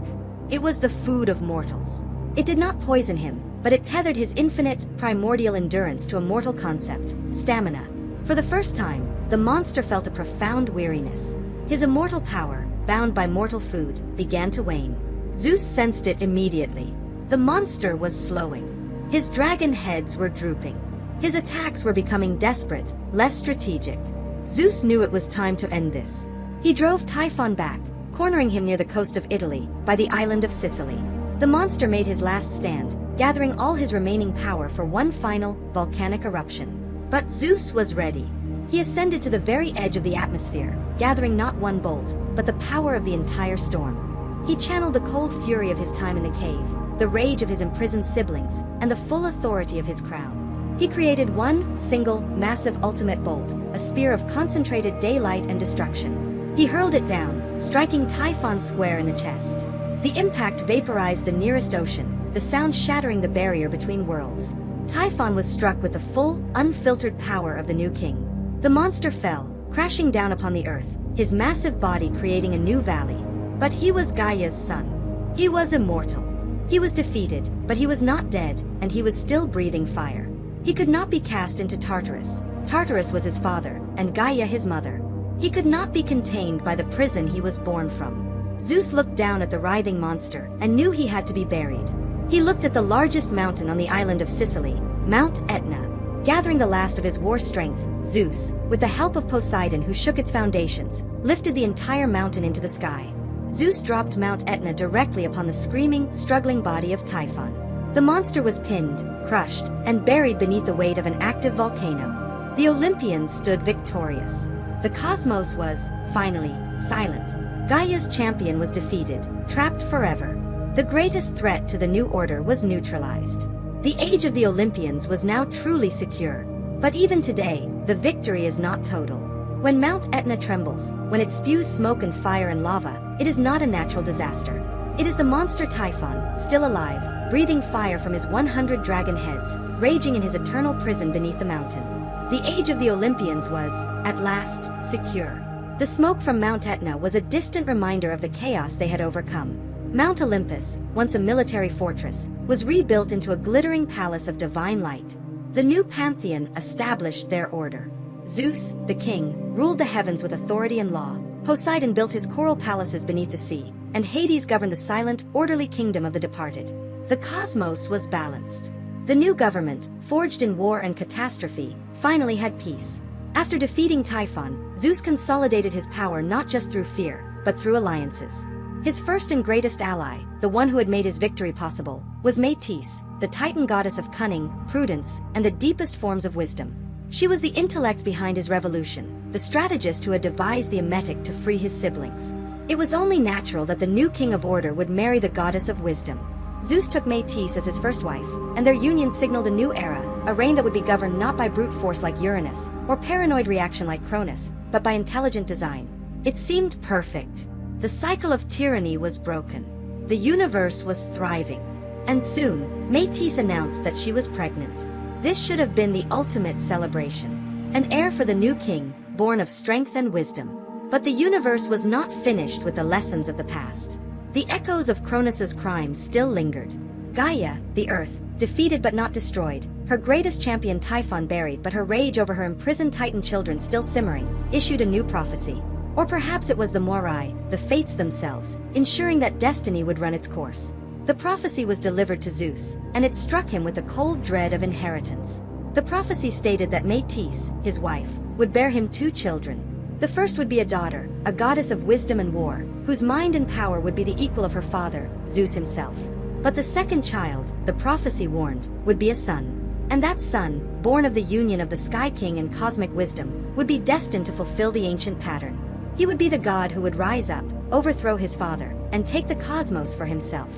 It was the food of mortals. It did not poison him, but it tethered his infinite, primordial endurance to a mortal concept, stamina. For the first time, the monster felt a profound weariness. His immortal power, bound by mortal food, began to wane. Zeus sensed it immediately. The monster was slowing. His dragon heads were drooping. His attacks were becoming desperate, less strategic. Zeus knew it was time to end this. He drove Typhon back, cornering him near the coast of Italy, by the island of Sicily. The monster made his last stand, gathering all his remaining power for one final, volcanic eruption. But Zeus was ready. He ascended to the very edge of the atmosphere, gathering not one bolt, but the power of the entire storm. He channeled the cold fury of his time in the cave, the rage of his imprisoned siblings, and the full authority of his crown. He created one, single, massive ultimate bolt, a spear of concentrated daylight and destruction. He hurled it down, striking Typhon square in the chest. The impact vaporized the nearest ocean, the sound shattering the barrier between worlds. Typhon was struck with the full, unfiltered power of the new king. The monster fell, crashing down upon the earth, his massive body creating a new valley. But he was Gaia's son. He was immortal. He was defeated, but he was not dead, and he was still breathing fire. He could not be cast into Tartarus. Tartarus was his father, and Gaia his mother. He could not be contained by the prison he was born from. Zeus looked down at the writhing monster, and knew he had to be buried. He looked at the largest mountain on the island of Sicily, Mount Etna. Gathering the last of his war strength, Zeus, with the help of Poseidon who shook its foundations, lifted the entire mountain into the sky. Zeus dropped Mount Etna directly upon the screaming, struggling body of Typhon. The monster was pinned, crushed, and buried beneath the weight of an active volcano. The Olympians stood victorious. The cosmos was, finally, silent. Gaia's champion was defeated, trapped forever. The greatest threat to the new order was neutralized. The age of the Olympians was now truly secure. But even today, the victory is not total. When Mount Etna trembles, when it spews smoke and fire and lava, it is not a natural disaster. It is the monster Typhon, still alive, breathing fire from his 100 dragon heads, raging in his eternal prison beneath the mountain. The age of the Olympians was, at last, secure. The smoke from Mount Etna was a distant reminder of the chaos they had overcome. Mount Olympus, once a military fortress, was rebuilt into a glittering palace of divine light. The new pantheon established their order. Zeus, the king, ruled the heavens with authority and law. Poseidon built his coral palaces beneath the sea, and Hades governed the silent, orderly kingdom of the departed. The cosmos was balanced. The new government, forged in war and catastrophe, finally had peace. After defeating Typhon, Zeus consolidated his power not just through fear, but through alliances. His first and greatest ally, the one who had made his victory possible, was Metis, the Titan goddess of cunning, prudence, and the deepest forms of wisdom. She was the intellect behind his revolution, the strategist who had devised the emetic to free his siblings. It was only natural that the new king of order would marry the goddess of wisdom. Zeus took Metis as his first wife, and their union signaled a new era, a reign that would be governed not by brute force like Uranus, or paranoid reaction like Cronus, but by intelligent design. It seemed perfect. The cycle of tyranny was broken. The universe was thriving. And soon, Metis announced that she was pregnant. This should have been the ultimate celebration. An heir for the new king, born of strength and wisdom. But the universe was not finished with the lessons of the past. The echoes of Cronus's crimes still lingered. Gaia, the earth, defeated but not destroyed, her greatest champion Typhon buried but her rage over her imprisoned Titan children still simmering, issued a new prophecy. Or perhaps it was the Moirai, the fates themselves, ensuring that destiny would run its course. The prophecy was delivered to Zeus, and it struck him with the cold dread of inheritance. The prophecy stated that Metis, his wife, would bear him 2 children. The first would be a daughter, a goddess of wisdom and war, whose mind and power would be the equal of her father, Zeus himself. But the second child, the prophecy warned, would be a son. And that son, born of the union of the Sky King and cosmic wisdom, would be destined to fulfill the ancient pattern. He would be the god who would rise up, overthrow his father, and take the cosmos for himself.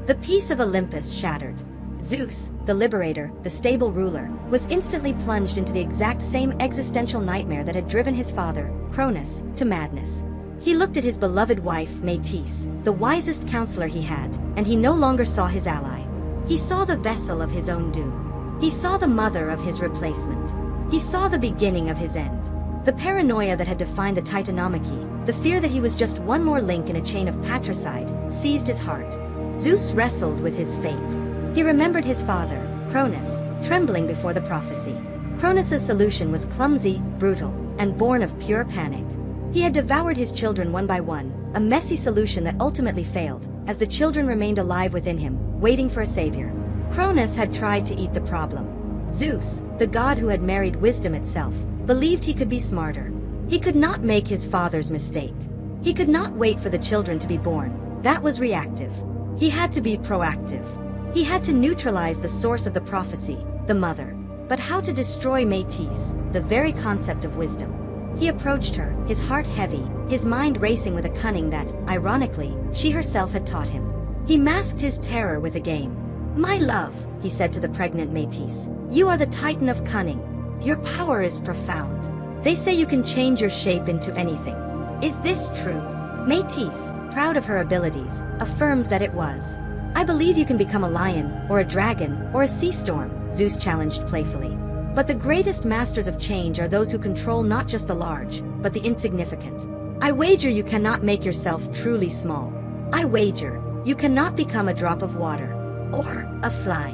The peace of Olympus shattered. Zeus, the liberator, the stable ruler, was instantly plunged into the exact same existential nightmare that had driven his father, Cronus, to madness. He looked at his beloved wife, Metis, the wisest counselor he had, and he no longer saw his ally. He saw the vessel of his own doom. He saw the mother of his replacement. He saw the beginning of his end. The paranoia that had defined the Titanomachy, the fear that he was just one more link in a chain of patricide, seized his heart. Zeus wrestled with his fate. He remembered his father, Cronus, trembling before the prophecy. Cronus's solution was clumsy, brutal, and born of pure panic. He had devoured his children one by one, a messy solution that ultimately failed, as the children remained alive within him, waiting for a savior. Cronus had tried to eat the problem. Zeus, the god who had married wisdom itself, believed he could be smarter. He could not make his father's mistake. He could not wait for the children to be born. That was reactive. He had to be proactive. He had to neutralize the source of the prophecy, the mother. But how to destroy Metis, the very concept of wisdom? He approached her, his heart heavy, his mind racing with a cunning that, ironically, she herself had taught him. He masked his terror with a game. "My love," he said to the pregnant Metis, "you are the Titan of cunning. Your power is profound. They say you can change your shape into anything. Is this true?" Metis, proud of her abilities, affirmed that it was. "I believe you can become a lion, or a dragon, or a sea storm," Zeus challenged playfully. But the greatest masters of change are those who control not just the large, but the insignificant. I wager you cannot make yourself truly small. I wager you cannot become a drop of water, or a fly.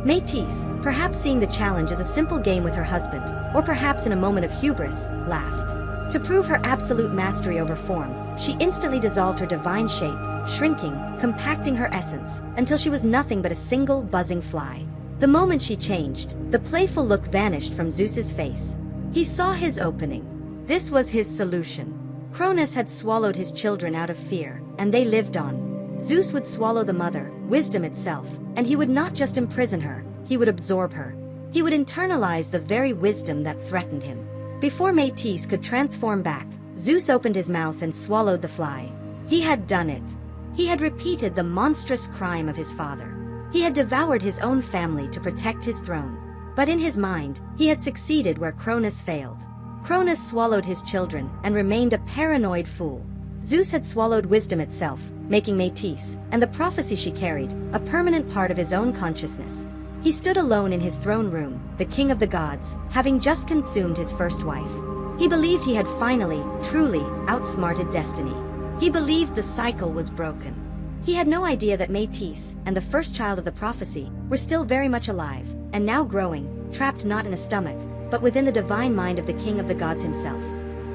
Metis, perhaps seeing the challenge as a simple game with her husband, or perhaps in a moment of hubris, laughed. To prove her absolute mastery over form, she instantly dissolved her divine shape, shrinking, compacting her essence, until she was nothing but a single buzzing fly. The moment she changed, the playful look vanished from Zeus's face. He saw his opening. This was his solution. Cronus had swallowed his children out of fear, and they lived on. Zeus would swallow the mother, wisdom itself, and he would not just imprison her, he would absorb her. He would internalize the very wisdom that threatened him. Before Métis could transform back, Zeus opened his mouth and swallowed the fly. He had done it. He had repeated the monstrous crime of his father. He had devoured his own family to protect his throne. But in his mind, he had succeeded where Cronus failed. Cronus swallowed his children and remained a paranoid fool. Zeus had swallowed wisdom itself, making Métis, and the prophecy she carried, a permanent part of his own consciousness. He stood alone in his throne room, the king of the gods, having just consumed his first wife. He believed he had finally, truly, outsmarted destiny. He believed the cycle was broken. He had no idea that Métis, and the first child of the prophecy, were still very much alive, and now growing, trapped not in a stomach, but within the divine mind of the king of the gods himself.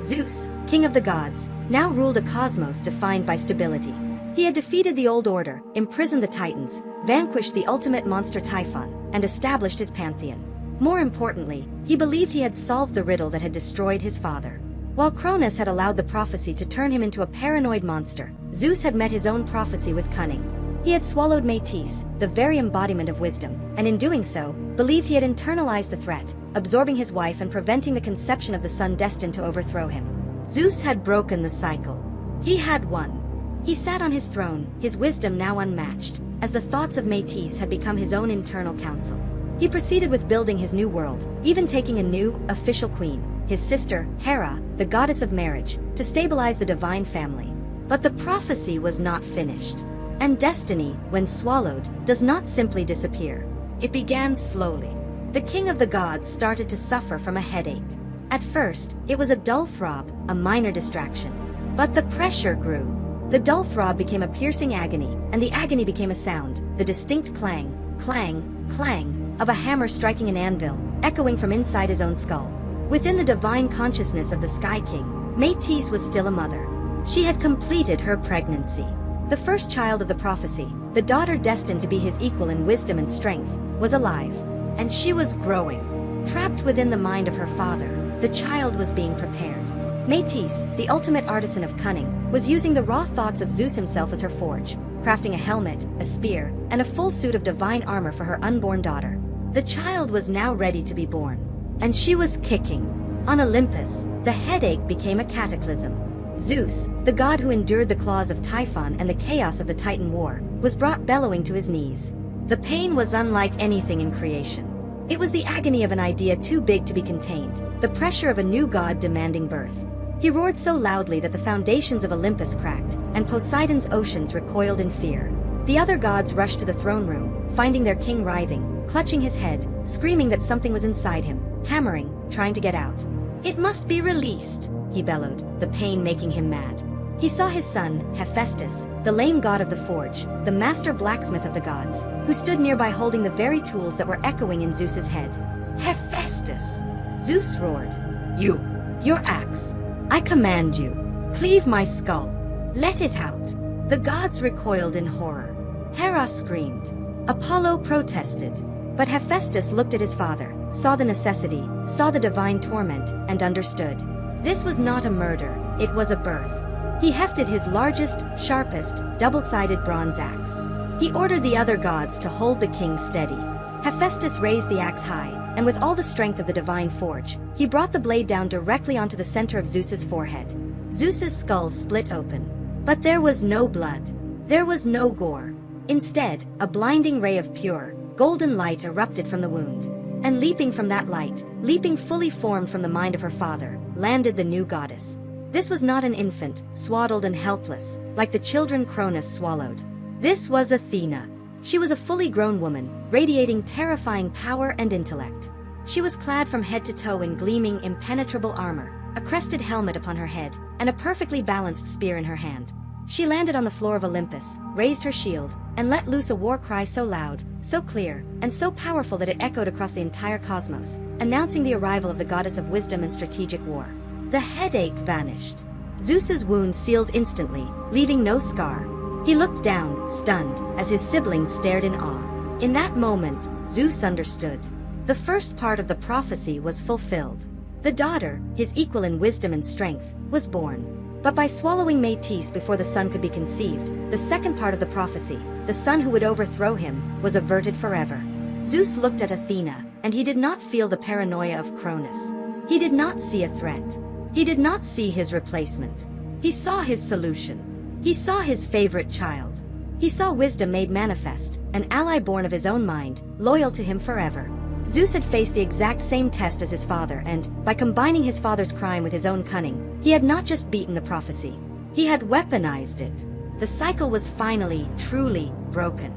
Zeus, king of the gods, now ruled a cosmos defined by stability. He had defeated the old order, imprisoned the Titans, vanquished the ultimate monster Typhon, and established his pantheon. More importantly, he believed he had solved the riddle that had destroyed his father. While Cronus had allowed the prophecy to turn him into a paranoid monster, Zeus had met his own prophecy with cunning. He had swallowed Métis, the very embodiment of wisdom, and in doing so, believed he had internalized the threat, absorbing his wife and preventing the conception of the son destined to overthrow him. Zeus had broken the cycle. He had won. He sat on his throne, his wisdom now unmatched, as the thoughts of Métis had become his own internal counsel. He proceeded with building his new world, even taking a new, official queen, his sister, Hera, the goddess of marriage, to stabilize the divine family. But the prophecy was not finished. And destiny, when swallowed, does not simply disappear. It began slowly. The king of the gods started to suffer from a headache. At first, it was a dull throb, a minor distraction. But the pressure grew. The dull throb became a piercing agony, and the agony became a sound, the distinct clang, clang, clang, of a hammer striking an anvil, echoing from inside his own skull. Within the divine consciousness of the Sky King, Métis was still a mother. She had completed her pregnancy. The first child of the prophecy, the daughter destined to be his equal in wisdom and strength, was alive. And she was growing. Trapped within the mind of her father, the child was being prepared. Métis, the ultimate artisan of cunning, was using the raw thoughts of Zeus himself as her forge, crafting a helmet, a spear, and a full suit of divine armor for her unborn daughter. The child was now ready to be born. And she was kicking. On Olympus, the headache became a cataclysm. Zeus, the god who endured the claws of Typhon and the chaos of the Titan War, was brought bellowing to his knees. The pain was unlike anything in creation. It was the agony of an idea too big to be contained, the pressure of a new god demanding birth. He roared so loudly that the foundations of Olympus cracked, and Poseidon's oceans recoiled in fear. The other gods rushed to the throne room, finding their king writhing, clutching his head, screaming that something was inside him, hammering, trying to get out. "It must be released," he bellowed, the pain making him mad. He saw his son, Hephaestus, the lame god of the forge, the master blacksmith of the gods, who stood nearby holding the very tools that were echoing in Zeus's head. "Hephaestus!" Zeus roared. Your axe. I command you, cleave my skull. Let it out." The gods recoiled in horror. Hera screamed. Apollo protested. But Hephaestus looked at his father, saw the necessity, saw the divine torment, and understood. This was not a murder, it was a birth. He hefted his largest, sharpest, double-sided bronze axe. He ordered the other gods to hold the king steady. Hephaestus raised the axe high, and with all the strength of the divine forge, he brought the blade down directly onto the center of Zeus's forehead. Zeus's skull split open. But there was no blood. There was no gore. Instead, a blinding ray of pure, golden light erupted from the wound. And leaping from that light, leaping fully formed from the mind of her father, landed the new goddess. This was not an infant, swaddled and helpless, like the children Cronus swallowed. This was Athena. She was a fully grown woman, radiating terrifying power and intellect. She was clad from head to toe in gleaming, impenetrable armor, a crested helmet upon her head, and a perfectly balanced spear in her hand. She landed on the floor of Olympus, raised her shield, and let loose a war cry so loud, so clear, and so powerful that it echoed across the entire cosmos, announcing the arrival of the goddess of wisdom and strategic war. The headache vanished. Zeus's wound sealed instantly, leaving no scar. He looked down, stunned, as his siblings stared in awe. In that moment, Zeus understood. The first part of the prophecy was fulfilled. The daughter, his equal in wisdom and strength, was born. But by swallowing Métis before the son could be conceived, the second part of the prophecy, the son who would overthrow him, was averted forever. Zeus looked at Athena, and he did not feel the paranoia of Cronus. He did not see a threat. He did not see his replacement. He saw his solution. He saw his favorite child. He saw wisdom made manifest, an ally born of his own mind, loyal to him forever. Zeus had faced the exact same test as his father and, by combining his father's crime with his own cunning, he had not just beaten the prophecy. He had weaponized it. The cycle was finally, truly, broken.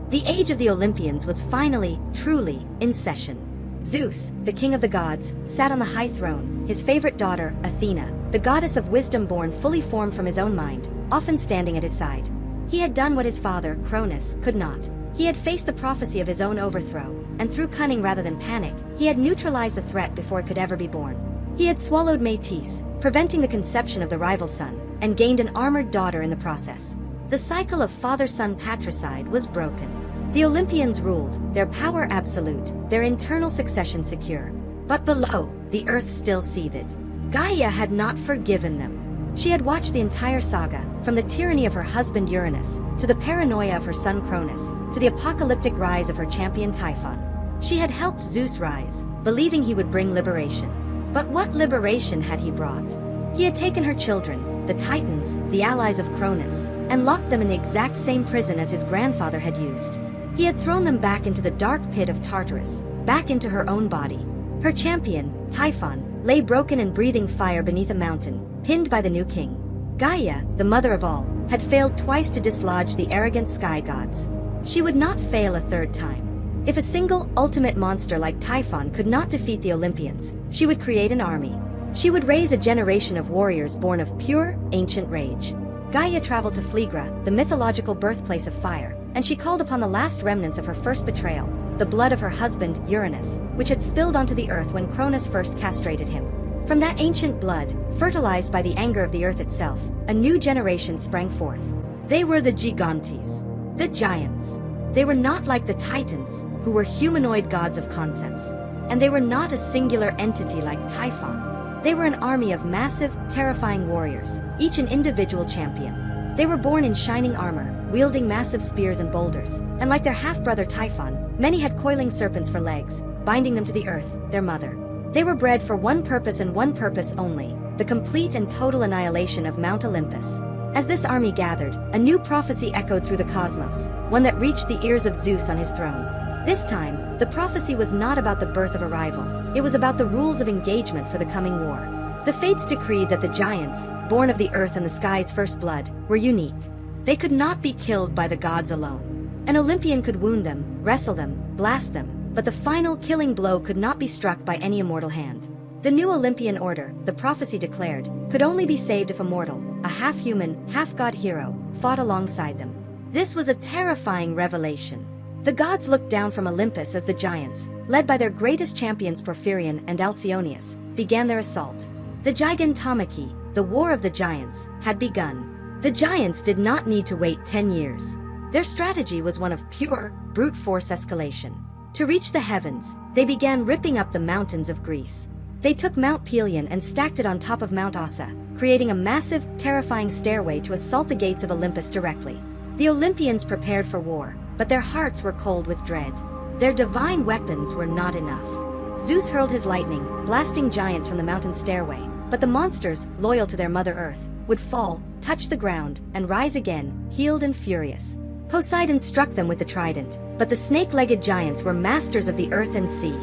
The age of the Olympians was finally, truly, in session. Zeus, the king of the gods, sat on the high throne, his favorite daughter, Athena, the goddess of wisdom born fully formed from his own mind, often standing at his side. He had done what his father, Cronus, could not. He had faced the prophecy of his own overthrow, and through cunning rather than panic, he had neutralized the threat before it could ever be born. He had swallowed Métis, preventing the conception of the rival son, and gained an armored daughter in the process. The cycle of father-son patricide was broken. The Olympians ruled, their power absolute, their internal succession secure. But below, the earth still seethed. Gaia had not forgiven them. She had watched the entire saga, from the tyranny of her husband Uranus, to the paranoia of her son Cronus, to the apocalyptic rise of her champion Typhon. She had helped Zeus rise, believing he would bring liberation. But what liberation had he brought? He had taken her children, the Titans, the allies of Cronus, and locked them in the exact same prison as his grandfather had used. He had thrown them back into the dark pit of Tartarus, back into her own body. Her champion, Typhon, lay broken and breathing fire beneath a mountain, pinned by the new king. Gaia, the mother of all, had failed twice to dislodge the arrogant sky gods. She would not fail a third time. If a single, ultimate monster like Typhon could not defeat the Olympians, she would create an army. She would raise a generation of warriors born of pure, ancient rage. Gaia traveled to Phlegra, the mythological birthplace of fire, and she called upon the last remnants of her first betrayal, the blood of her husband, Uranus, which had spilled onto the earth when Cronus first castrated him. From that ancient blood, fertilized by the anger of the earth itself, a new generation sprang forth. They were the Gigantes, the giants. They were not like the Titans, who were humanoid gods of concepts. And they were not a singular entity like Typhon. They were an army of massive, terrifying warriors, each an individual champion. They were born in shining armor, wielding massive spears and boulders, and like their half-brother Typhon, many had coiling serpents for legs, binding them to the earth, their mother. They were bred for one purpose and one purpose only, the complete and total annihilation of Mount Olympus. As this army gathered, a new prophecy echoed through the cosmos, one that reached the ears of Zeus on his throne. This time, the prophecy was not about the birth of a rival, it was about the rules of engagement for the coming war. The fates decreed that the giants, born of the earth and the sky's first blood, were unique. They could not be killed by the gods alone. An Olympian could wound them, wrestle them, blast them, but the final killing blow could not be struck by any immortal hand. The new Olympian order, the prophecy declared, could only be saved if a mortal, a half-human, half-god hero, fought alongside them. This was a terrifying revelation. The gods looked down from Olympus as the giants, led by their greatest champions Porphyrion and Alcyoneus, began their assault. The Gigantomachy, the war of the giants, had begun. The giants did not need to wait 10 years. Their strategy was one of pure, brute force escalation. To reach the heavens, they began ripping up the mountains of Greece. They took Mount Pelion and stacked it on top of Mount Ossa, creating a massive, terrifying stairway to assault the gates of Olympus directly. The Olympians prepared for war, but their hearts were cold with dread. Their divine weapons were not enough. Zeus hurled his lightning, blasting giants from the mountain stairway, but the monsters, loyal to their Mother Earth, would fall, touch the ground, and rise again, healed and furious. Poseidon struck them with the trident, but the snake-legged giants were masters of the earth and sea.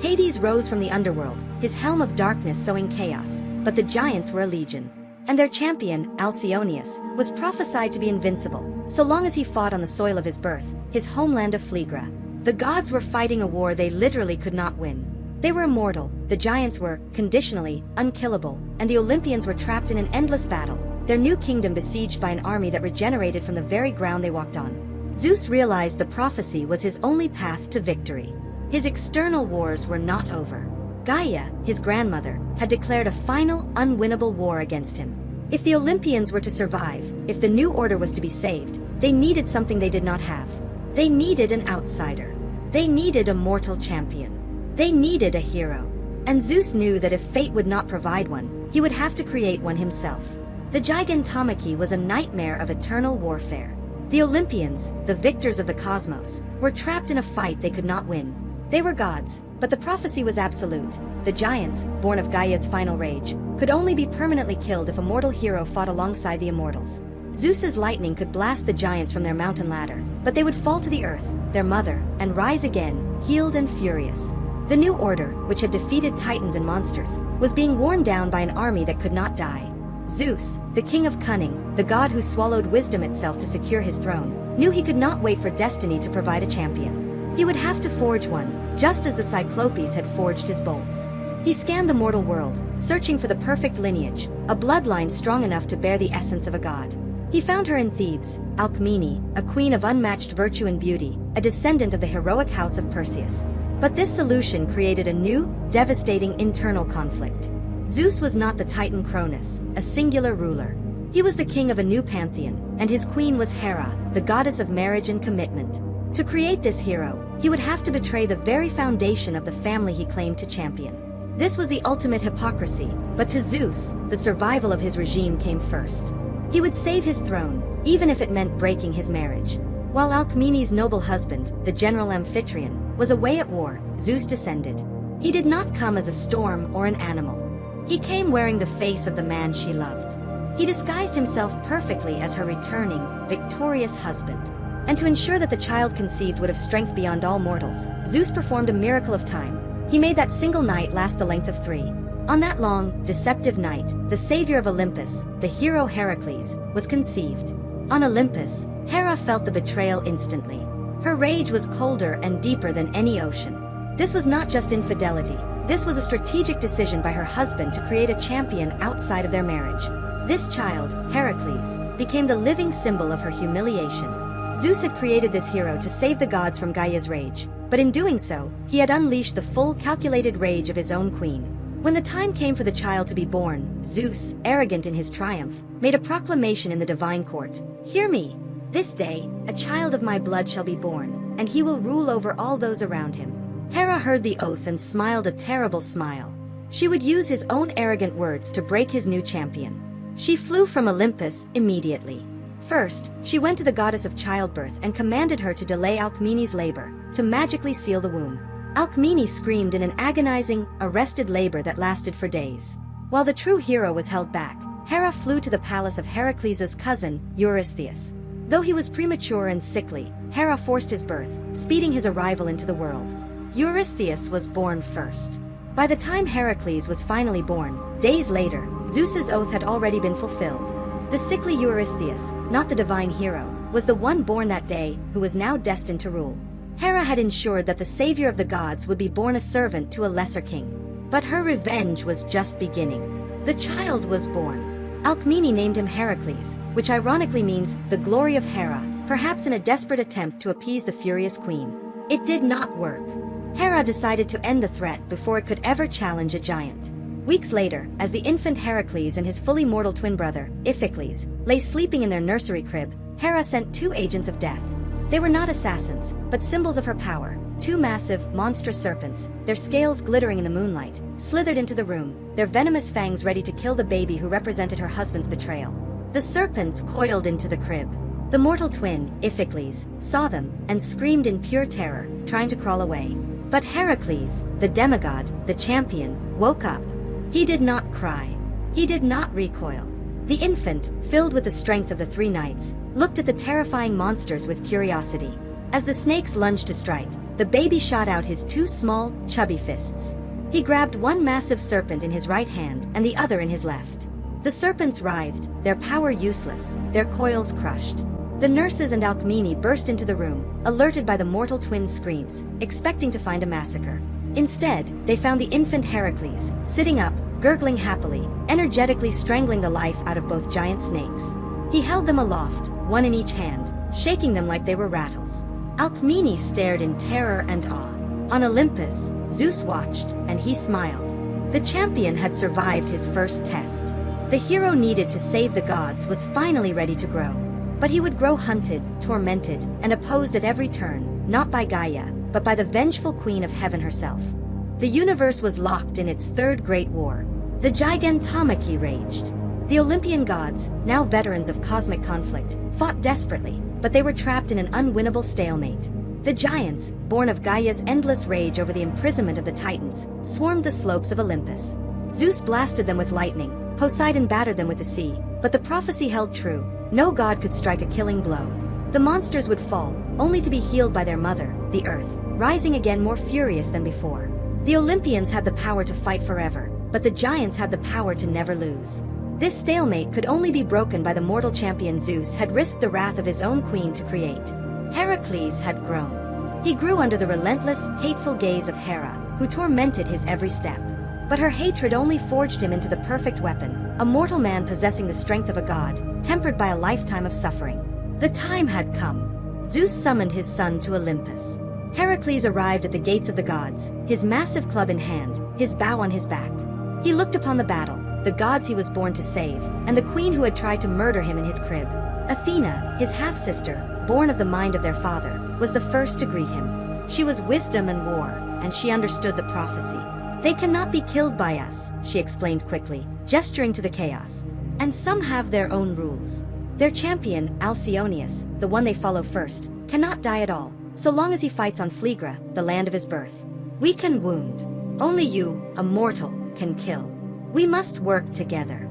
Hades rose from the underworld, his helm of darkness sowing chaos, but the giants were a legion. And their champion, Alcyoneus, was prophesied to be invincible, so long as he fought on the soil of his birth, his homeland of Phlegra. The gods were fighting a war they literally could not win. They were immortal, the giants were, conditionally, unkillable, and the Olympians were trapped in an endless battle, their new kingdom besieged by an army that regenerated from the very ground they walked on. Zeus realized the prophecy was his only path to victory. His external wars were not over. Gaia, his grandmother, had declared a final, unwinnable war against him. If the Olympians were to survive, if the new order was to be saved, they needed something they did not have. They needed an outsider. They needed a mortal champion. They needed a hero. And Zeus knew that if fate would not provide one, he would have to create one himself. The Gigantomachy was a nightmare of eternal warfare. The Olympians, the victors of the cosmos, were trapped in a fight they could not win. They were gods, but the prophecy was absolute. The giants, born of Gaia's final rage, could only be permanently killed if a mortal hero fought alongside the immortals. Zeus's lightning could blast the giants from their mountain ladder, but they would fall to the earth, their mother, and rise again, healed and furious. The new order, which had defeated titans and monsters, was being worn down by an army that could not die. Zeus, the king of cunning, the god who swallowed wisdom itself to secure his throne, knew he could not wait for destiny to provide a champion. He would have to forge one, just as the Cyclopes had forged his bolts. He scanned the mortal world, searching for the perfect lineage, a bloodline strong enough to bear the essence of a god. He found her in Thebes, Alcmene, a queen of unmatched virtue and beauty, a descendant of the heroic house of Perseus. But this solution created a new, devastating internal conflict. Zeus was not the titan Cronus, a singular ruler. He was the king of a new pantheon, and his queen was Hera, the goddess of marriage and commitment. To create this hero, he would have to betray the very foundation of the family he claimed to champion. This was the ultimate hypocrisy, but to Zeus, the survival of his regime came first. He would save his throne, even if it meant breaking his marriage. While Alcmene's noble husband, the general Amphitryon, was away at war, Zeus descended. He did not come as a storm or an animal. He came wearing the face of the man she loved. He disguised himself perfectly as her returning, victorious husband. And to ensure that the child conceived would have strength beyond all mortals, Zeus performed a miracle of time. He made that single night last the length of 3. On that long, deceptive night, the savior of Olympus, the hero Heracles, was conceived. On Olympus, Hera felt the betrayal instantly. Her rage was colder and deeper than any ocean. This was not just infidelity. This was a strategic decision by her husband to create a champion outside of their marriage. This child, Heracles, became the living symbol of her humiliation. Zeus had created this hero to save the gods from Gaia's rage, but in doing so, he had unleashed the full, calculated rage of his own queen. When the time came for the child to be born, Zeus, arrogant in his triumph, made a proclamation in the divine court. "Hear me! This day, a child of my blood shall be born, and he will rule over all those around him." Hera heard the oath and smiled a terrible smile. She would use his own arrogant words to break his new champion. She flew from Olympus immediately. First, she went to the goddess of childbirth and commanded her to delay Alcmene's labor, to magically seal the womb. Alcmene screamed in an agonizing, arrested labor that lasted for days. While the true hero was held back, Hera flew to the palace of Heracles' cousin, Eurystheus. Though he was premature and sickly, Hera forced his birth, speeding his arrival into the world. Eurystheus was born first. By the time Heracles was finally born, days later, Zeus's oath had already been fulfilled. The sickly Eurystheus, not the divine hero, was the one born that day who was now destined to rule. Hera had ensured that the savior of the gods would be born a servant to a lesser king. But her revenge was just beginning. The child was born. Alcmene named him Heracles, which ironically means the glory of Hera, perhaps in a desperate attempt to appease the furious queen. It did not work. Hera decided to end the threat before it could ever challenge a giant. Weeks later, as the infant Heracles and his fully mortal twin brother, Iphicles, lay sleeping in their nursery crib, Hera sent 2 agents of death. They were not assassins, but symbols of her power. 2 massive, monstrous serpents, their scales glittering in the moonlight, slithered into the room, their venomous fangs ready to kill the baby who represented her husband's betrayal. The serpents coiled into the crib. The mortal twin, Iphicles, saw them and screamed in pure terror, trying to crawl away. But Heracles, the demigod, the champion, woke up. He did not cry. He did not recoil. The infant, filled with the strength of the 3 knights, looked at the terrifying monsters with curiosity. As the snakes lunged to strike, the baby shot out his 2 small, chubby fists. He grabbed one massive serpent in his right hand and the other in his left. The serpents writhed, their power useless, their coils crushed. The nurses and Alcmene burst into the room, alerted by the mortal twins' screams, expecting to find a massacre. Instead, they found the infant Heracles, sitting up, gurgling happily, energetically strangling the life out of both giant snakes. He held them aloft, one in each hand, shaking them like they were rattles. Alcmene stared in terror and awe. On Olympus, Zeus watched, and he smiled. The champion had survived his first test. The hero needed to save the gods was finally ready to grow. But he would grow hunted, tormented, and opposed at every turn, not by Gaia, but by the vengeful queen of heaven herself. The universe was locked in its 3rd great war. The Gigantomachy raged. The Olympian gods, now veterans of cosmic conflict, fought desperately, but they were trapped in an unwinnable stalemate. The giants, born of Gaia's endless rage over the imprisonment of the Titans, swarmed the slopes of Olympus. Zeus blasted them with lightning, Poseidon battered them with the sea, but the prophecy held true: no god could strike a killing blow. The monsters would fall, only to be healed by their mother, the earth, rising again more furious than before. The Olympians had the power to fight forever, but the giants had the power to never lose. This stalemate could only be broken by the mortal champion Zeus had risked the wrath of his own queen to create. Heracles had grown. He grew under the relentless, hateful gaze of Hera, who tormented his every step. But her hatred only forged him into the perfect weapon, a mortal man possessing the strength of a god, tempered by a lifetime of suffering. The time had come. Zeus summoned his son to Olympus. Heracles arrived at the gates of the gods, his massive club in hand, his bow on his back. He looked upon the battle, the gods he was born to save, and the queen who had tried to murder him in his crib. Athena, his half-sister, born of the mind of their father, was the first to greet him. She was wisdom and war, and she understood the prophecy. "They cannot be killed by us," she explained quickly, gesturing to the chaos. "And some have their own rules. Their champion, Alcyoneus, the one they follow first, cannot die at all, so long as he fights on Phlegra, the land of his birth. We can wound. Only you, a mortal, can kill. We must work together."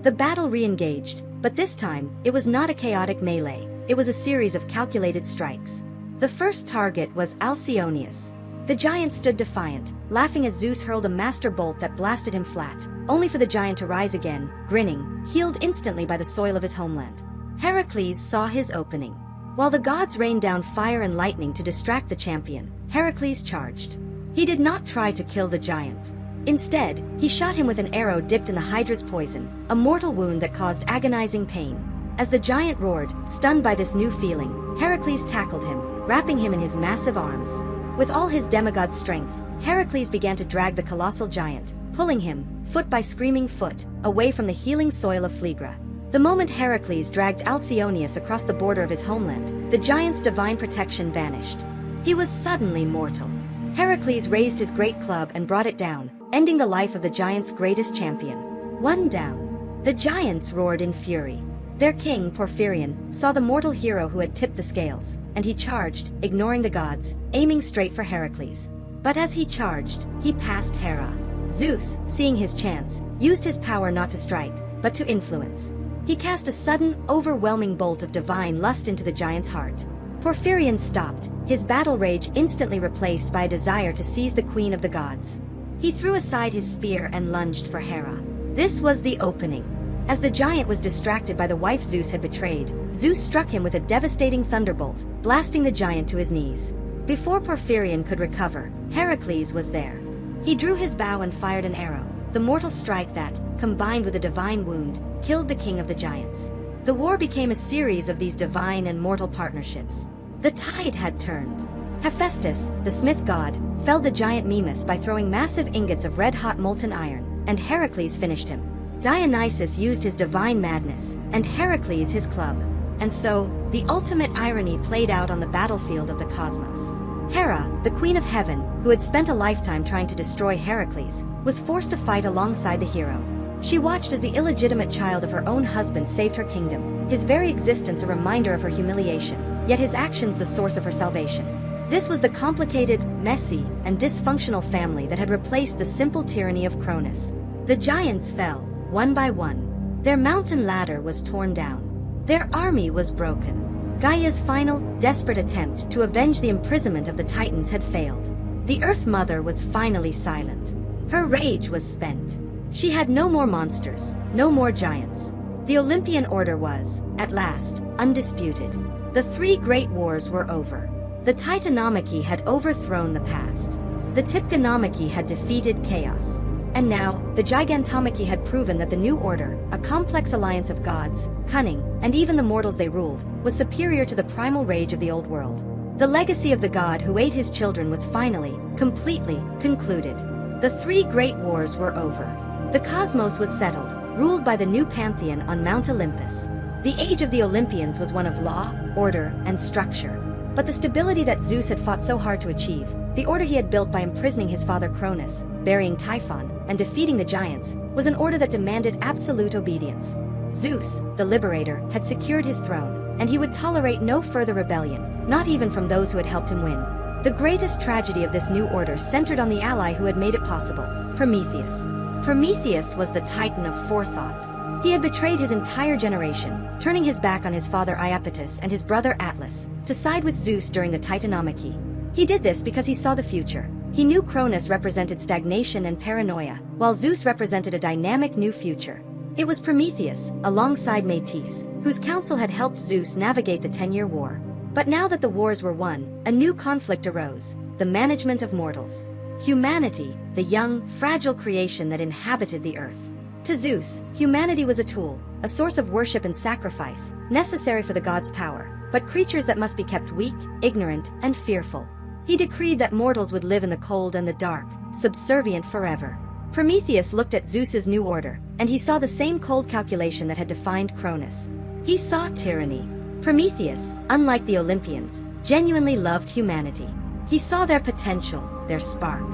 The battle re-engaged, but this time, it was not a chaotic melee, it was a series of calculated strikes. The first target was Alcyoneus. The giant stood defiant, laughing as Zeus hurled a master bolt that blasted him flat, only for the giant to rise again, grinning, healed instantly by the soil of his homeland. Heracles saw his opening. While the gods rained down fire and lightning to distract the champion, Heracles charged. He did not try to kill the giant. Instead, he shot him with an arrow dipped in the Hydra's poison, a mortal wound that caused agonizing pain. As the giant roared, stunned by this new feeling, Heracles tackled him, wrapping him in his massive arms. With all his demigod strength, Heracles began to drag the colossal giant, pulling him, foot by screaming foot, away from the healing soil of Phlegra. The moment Heracles dragged Alcyoneus across the border of his homeland, the giant's divine protection vanished. He was suddenly mortal. Heracles raised his great club and brought it down, ending the life of the giant's greatest champion. One down. The giants roared in fury. Their king, Porphyrion, saw the mortal hero who had tipped the scales, and he charged, ignoring the gods, aiming straight for Heracles. But as he charged, he passed Hera. Zeus, seeing his chance, used his power not to strike, but to influence. He cast a sudden, overwhelming bolt of divine lust into the giant's heart. Porphyrion stopped, his battle rage instantly replaced by a desire to seize the queen of the gods. He threw aside his spear and lunged for Hera. This was the opening. As the giant was distracted by the wife Zeus had betrayed, Zeus struck him with a devastating thunderbolt, blasting the giant to his knees. Before Porphyrion could recover, Heracles was there. He drew his bow and fired an arrow, the mortal strike that, combined with a divine wound, killed the king of the giants. The war became a series of these divine and mortal partnerships. The tide had turned. Hephaestus, the smith god, felled the giant Mimas by throwing massive ingots of red-hot molten iron, and Heracles finished him. Dionysus used his divine madness, and Heracles his club. And so, the ultimate irony played out on the battlefield of the cosmos. Hera, the queen of heaven, who had spent a lifetime trying to destroy Heracles, was forced to fight alongside the hero. She watched as the illegitimate child of her own husband saved her kingdom, his very existence a reminder of her humiliation, yet his actions the source of her salvation. This was the complicated, messy, and dysfunctional family that had replaced the simple tyranny of Cronus. The giants fell, one by one. Their mountain ladder was torn down. Their army was broken. Gaia's final, desperate attempt to avenge the imprisonment of the Titans had failed. The Earth Mother was finally silent. Her rage was spent. She had no more monsters, no more giants. The Olympian order was, at last, undisputed. The three great wars were over. The Titanomachy had overthrown the past. The Typgonomachy had defeated chaos. And now, the Gigantomachy had proven that the new order, a complex alliance of gods, cunning, and even the mortals they ruled, was superior to the primal rage of the old world. The legacy of the god who ate his children was finally, completely, concluded. The three great wars were over. The cosmos was settled, ruled by the new pantheon on Mount Olympus. The age of the Olympians was one of law, order, and structure. But the stability that Zeus had fought so hard to achieve, the order he had built by imprisoning his father Cronus, burying Typhon and defeating the giants, was an order that demanded absolute obedience. Zeus, the liberator, had secured his throne, and he would tolerate no further rebellion, not even from those who had helped him win. The greatest tragedy of this new order centered on the ally who had made it possible, Prometheus. Prometheus was the titan of forethought. He had betrayed his entire generation, turning his back on his father Iapetus and his brother Atlas, to side with Zeus during the Titanomachy. He did this because he saw the future. He knew Cronus represented stagnation and paranoia, while Zeus represented a dynamic new future. It was Prometheus, alongside Métis, whose counsel had helped Zeus navigate the 10-year war. But now that the wars were won, a new conflict arose: the management of mortals. Humanity, the young, fragile creation that inhabited the earth. To Zeus, humanity was a tool, a source of worship and sacrifice, necessary for the gods' power, but creatures that must be kept weak, ignorant, and fearful. He decreed that mortals would live in the cold and the dark, subservient forever. Prometheus looked at Zeus's new order, and he saw the same cold calculation that had defined Cronus. He saw tyranny. Prometheus, unlike the Olympians, genuinely loved humanity. He saw their potential, their spark.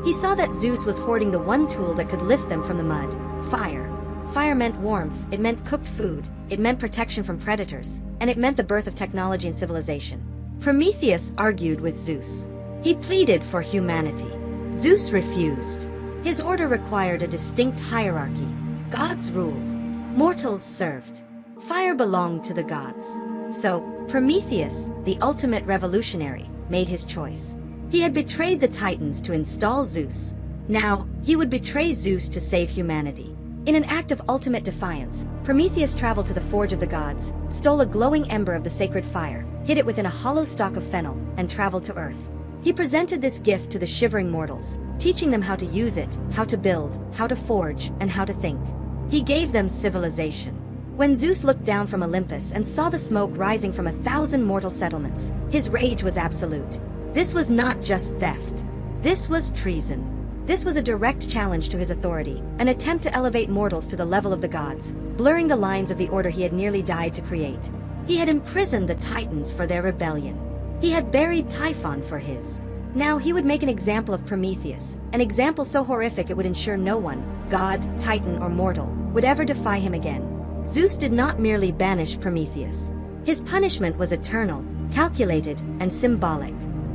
He saw that Zeus was hoarding the one tool that could lift them from the mud: fire. Fire meant warmth, it meant cooked food, it meant protection from predators, and it meant the birth of technology and civilization. Prometheus argued with Zeus. He pleaded for humanity. Zeus refused. His order required a distinct hierarchy. Gods ruled. Mortals served. Fire belonged to the gods. So, Prometheus, the ultimate revolutionary, made his choice. He had betrayed the Titans to install Zeus. Now, he would betray Zeus to save humanity. In an act of ultimate defiance, Prometheus traveled to the Forge of the Gods, stole a glowing ember of the sacred fire, hid it within a hollow stalk of fennel, and traveled to Earth. He presented this gift to the shivering mortals, teaching them how to use it, how to build, how to forge, and how to think. He gave them civilization. When Zeus looked down from Olympus and saw the smoke rising from 1,000 mortal settlements, his rage was absolute. This was not just theft. This was treason. This was a direct challenge to his authority, an attempt to elevate mortals to the level of the gods, blurring the lines of the order he had nearly died to create. He had imprisoned the Titans for their rebellion. He had buried Typhon for his. Now he would make an example of Prometheus, an example so horrific it would ensure no one, god, titan, or mortal, would ever defy him again. Zeus did not merely banish Prometheus. His punishment was eternal, calculated, and symbolic.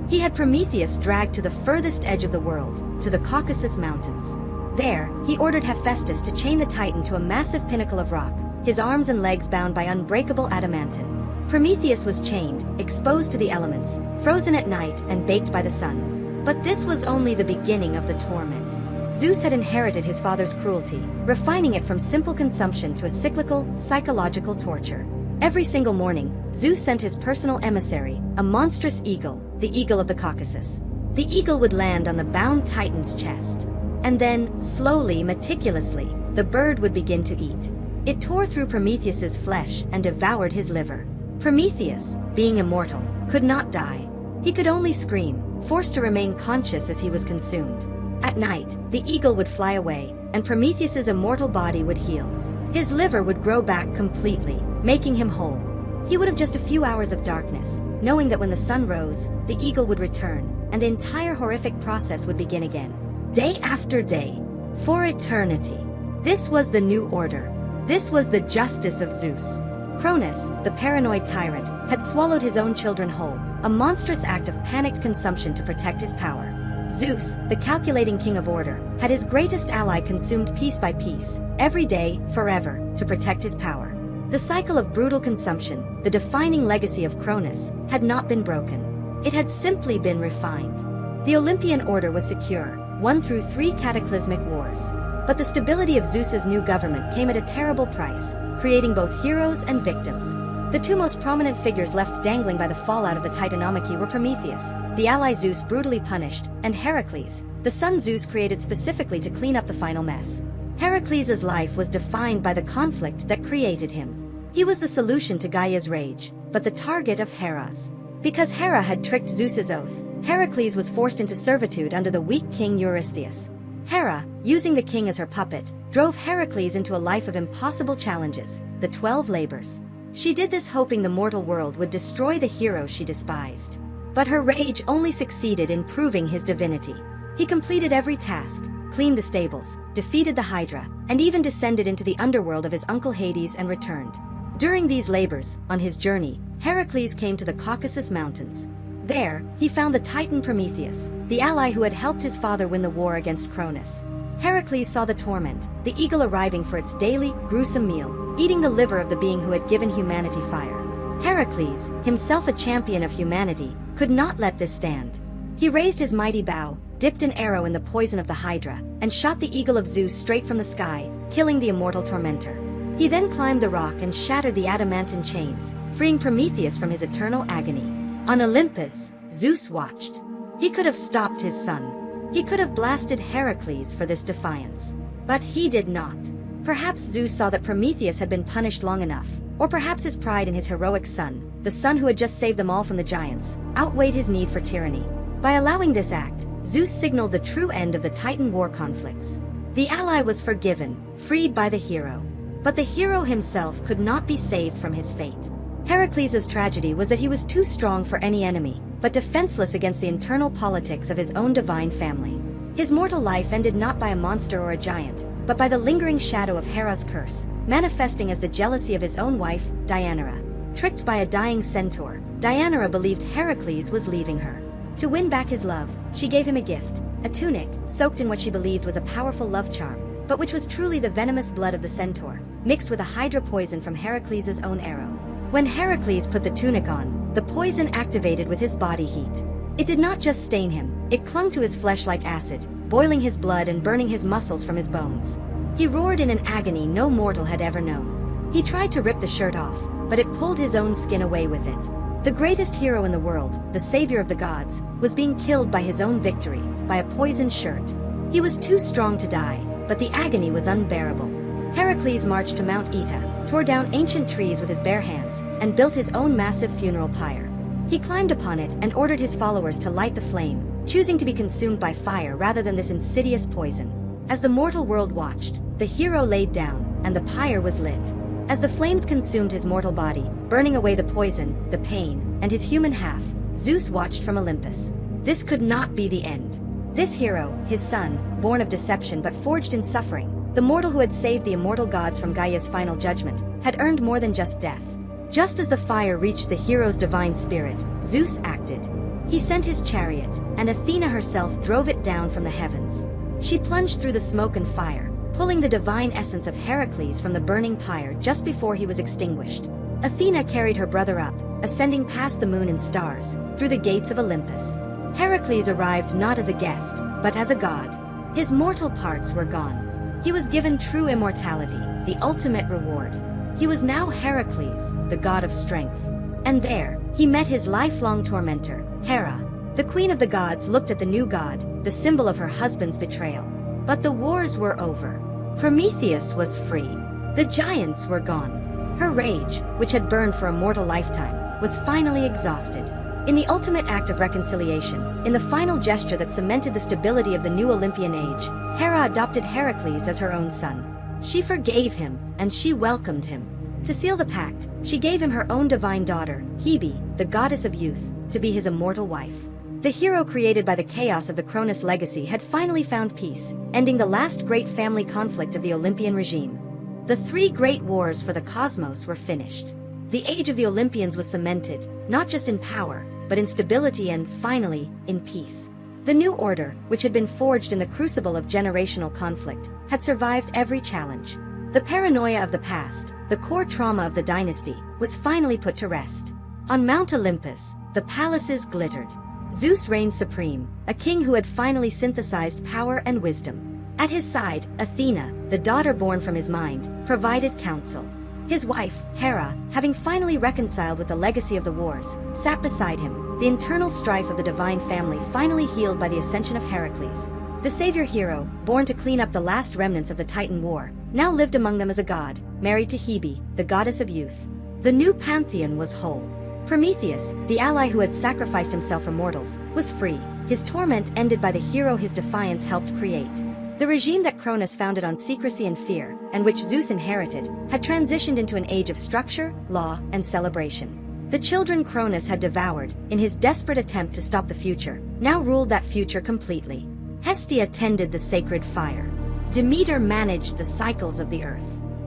He had Prometheus dragged to the furthest edge of the world, to the Caucasus Mountains. There, he ordered Hephaestus to chain the Titan to a massive pinnacle of rock, his arms and legs bound by unbreakable adamantine. Prometheus was chained, exposed to the elements, frozen at night and baked by the sun. But this was only the beginning of the torment. Zeus had inherited his father's cruelty, refining it from simple consumption to a cyclical, psychological torture. Every single morning, Zeus sent his personal emissary, a monstrous eagle, the eagle of the Caucasus. The eagle would land on the bound Titan's chest. And then, slowly, meticulously, the bird would begin to eat. It tore through Prometheus's flesh and devoured his liver. Prometheus, being immortal, could not die. He could only scream, forced to remain conscious as he was consumed. At night, the eagle would fly away, and Prometheus's immortal body would heal. His liver would grow back completely, making him whole. He would have just a few hours of darkness, knowing that when the sun rose, the eagle would return, and the entire horrific process would begin again. Day after day, for eternity. This was the new order. This was the justice of Zeus. Cronus, the paranoid tyrant, had swallowed his own children whole, a monstrous act of panicked consumption to protect his power. Zeus, the calculating king of order, had his greatest ally consumed piece by piece, every day, forever, to protect his power. The cycle of brutal consumption, the defining legacy of Cronus, had not been broken. It had simply been refined. The Olympian order was secure, won through 3 cataclysmic wars. But the stability of Zeus's new government came at a terrible price, creating both heroes and victims. The 2 most prominent figures left dangling by the fallout of the Titanomachy were Prometheus, the ally Zeus brutally punished, and Heracles, the son Zeus created specifically to clean up the final mess. Heracles' life was defined by the conflict that created him. He was the solution to Gaia's rage, but the target of Hera's. Because Hera had tricked Zeus's oath, Heracles was forced into servitude under the weak king Eurystheus. Hera, using the king as her puppet, drove Heracles into a life of impossible challenges, the 12 labors. She did this hoping the mortal world would destroy the hero she despised. But her rage only succeeded in proving his divinity. He completed every task, cleaned the stables, defeated the Hydra, and even descended into the underworld of his uncle Hades and returned. During these labors, on his journey, Heracles came to the Caucasus Mountains. There, he found the Titan Prometheus, the ally who had helped his father win the war against Cronus. Heracles saw the torment, the eagle arriving for its daily, gruesome meal, eating the liver of the being who had given humanity fire. Heracles, himself a champion of humanity, could not let this stand. He raised his mighty bow, dipped an arrow in the poison of the Hydra, and shot the eagle of Zeus straight from the sky, killing the immortal tormentor. He then climbed the rock and shattered the adamantine chains, freeing Prometheus from his eternal agony. On Olympus, Zeus watched. He could have stopped his son. He could have blasted Heracles for this defiance. But he did not. Perhaps Zeus saw that Prometheus had been punished long enough, or perhaps his pride in his heroic son, the son who had just saved them all from the giants, outweighed his need for tyranny. By allowing this act, Zeus signaled the true end of the Titan war conflicts. The ally was forgiven, freed by the hero. But the hero himself could not be saved from his fate. Heracles' tragedy was that he was too strong for any enemy, but defenseless against the internal politics of his own divine family. His mortal life ended not by a monster or a giant, but by the lingering shadow of Hera's curse, manifesting as the jealousy of his own wife, Deianira. Tricked by a dying centaur, Deianira believed Heracles was leaving her. To win back his love, she gave him a gift, a tunic, soaked in what she believed was a powerful love charm, but which was truly the venomous blood of the centaur, mixed with a hydra poison from Heracles' own arrow. When Heracles put the tunic on, the poison activated with his body heat. It did not just stain him, it clung to his flesh like acid, boiling his blood and burning his muscles from his bones. He roared in an agony no mortal had ever known. He tried to rip the shirt off, but it pulled his own skin away with it. The greatest hero in the world, the savior of the gods, was being killed by his own victory, by a poisoned shirt. He was too strong to die, but the agony was unbearable. Heracles marched to Mount Oeta, tore down ancient trees with his bare hands, and built his own massive funeral pyre. He climbed upon it and ordered his followers to light the flame, choosing to be consumed by fire rather than this insidious poison. As the mortal world watched, the hero laid down, and the pyre was lit. As the flames consumed his mortal body, burning away the poison, the pain, and his human half, Zeus watched from Olympus. This could not be the end. This hero, his son, born of deception but forged in suffering, the mortal who had saved the immortal gods from Gaia's final judgment, had earned more than just death. Just as the fire reached the hero's divine spirit, Zeus acted. He sent his chariot, and Athena herself drove it down from the heavens. She plunged through the smoke and fire, pulling the divine essence of Heracles from the burning pyre just before he was extinguished. Athena carried her brother up, ascending past the moon and stars, through the gates of Olympus. Heracles arrived not as a guest, but as a god. His mortal parts were gone. He was given true immortality, the ultimate reward. He was now Heracles, the god of strength. And there, he met his lifelong tormentor, Hera. The queen of the gods looked at the new god, the symbol of her husband's betrayal. But the wars were over. Prometheus was free. The giants were gone. Her rage, which had burned for a mortal lifetime, was finally exhausted. In the ultimate act of reconciliation, in the final gesture that cemented the stability of the new Olympian age, Hera adopted Heracles as her own son. She forgave him, and she welcomed him. To seal the pact, she gave him her own divine daughter, Hebe, the goddess of youth, to be his immortal wife. The hero created by the chaos of the Cronus legacy had finally found peace, ending the last great family conflict of the Olympian regime. The three great wars for the cosmos were finished. The age of the Olympians was cemented, not just in power, but in stability and, finally, in peace. The new order, which had been forged in the crucible of generational conflict, had survived every challenge. The paranoia of the past, the core trauma of the dynasty, was finally put to rest. On Mount Olympus, the palaces glittered. Zeus reigned supreme, a king who had finally synthesized power and wisdom. At his side, Athena, the daughter born from his mind, provided counsel. His wife, Hera, having finally reconciled with the legacy of the wars, sat beside him, the internal strife of the divine family finally healed by the ascension of Heracles. The savior hero, born to clean up the last remnants of the Titan war, now lived among them as a god, married to Hebe, the goddess of youth. The new pantheon was whole. Prometheus, the ally who had sacrificed himself for mortals, was free, his torment ended by the hero his defiance helped create. The regime that Cronus founded on secrecy and fear, and which Zeus inherited, had transitioned into an age of structure, law, and celebration. The children Cronus had devoured, in his desperate attempt to stop the future, now ruled that future completely. Hestia tended the sacred fire. Demeter managed the cycles of the earth.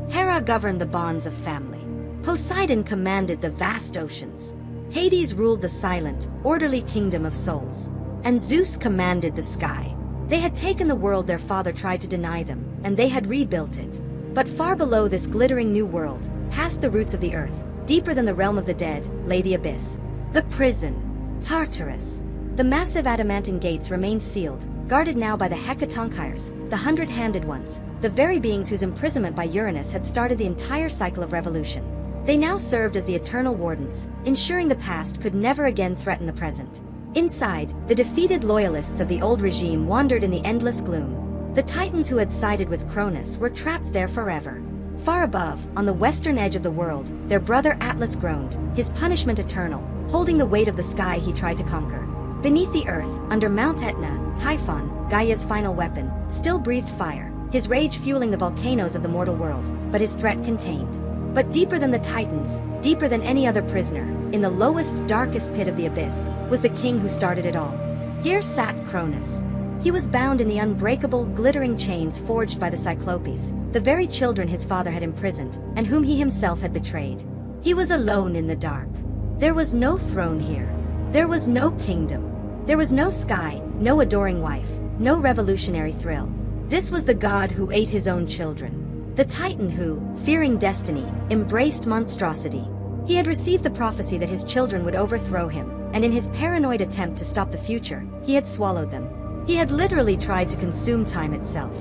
Hera governed the bonds of family. Poseidon commanded the vast oceans. Hades ruled the silent, orderly kingdom of souls. And Zeus commanded the sky. They had taken the world their father tried to deny them, and they had rebuilt it. But far below this glittering new world, past the roots of the earth, deeper than the realm of the dead, lay the abyss. The prison. Tartarus. The massive adamantine gates remained sealed, guarded now by the Hecatonkires, the hundred-handed ones, the very beings whose imprisonment by Uranus had started the entire cycle of revolution. They now served as the eternal wardens, ensuring the past could never again threaten the present. Inside, the defeated loyalists of the old regime wandered in the endless gloom. The titans who had sided with Cronus were trapped there forever. Far above, on the western edge of the world, their brother Atlas groaned, his punishment eternal, holding the weight of the sky he tried to conquer. Beneath the earth, under Mount Etna, Typhon, Gaia's final weapon, still breathed fire, his rage fueling the volcanoes of the mortal world, but his threat contained. But deeper than the titans, deeper than any other prisoner, in the lowest, darkest pit of the abyss, was the king who started it all. Here sat Cronus. He was bound in the unbreakable, glittering chains forged by the Cyclopes, the very children his father had imprisoned, and whom he himself had betrayed. He was alone in the dark. There was no throne here. There was no kingdom. There was no sky, no adoring wife, no revolutionary thrill. This was the god who ate his own children. The titan who, fearing destiny, embraced monstrosity. He had received the prophecy that his children would overthrow him, and in his paranoid attempt to stop the future, he had swallowed them. He had literally tried to consume time itself.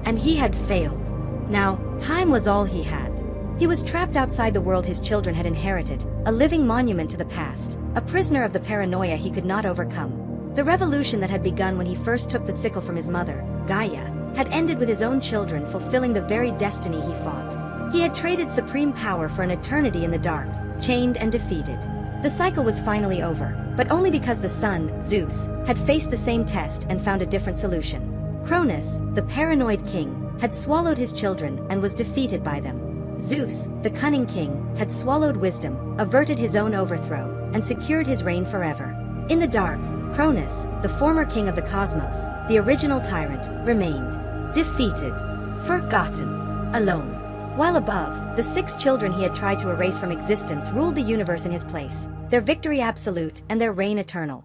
And he had failed. Now, time was all he had. He was trapped outside the world his children had inherited, a living monument to the past, a prisoner of the paranoia he could not overcome. The revolution that had begun when he first took the sickle from his mother, Gaia, had ended with his own children fulfilling the very destiny he fought. He had traded supreme power for an eternity in the dark, chained and defeated. The cycle was finally over, but only because the son, Zeus, had faced the same test and found a different solution. Cronus, the paranoid king, had swallowed his children and was defeated by them. Zeus, the cunning king, had swallowed wisdom, averted his own overthrow, and secured his reign forever. In the dark, Cronus, the former king of the cosmos, the original tyrant, remained. Defeated. Forgotten. Alone. While above, the 6 children he had tried to erase from existence ruled the universe in his place, their victory absolute and their reign eternal.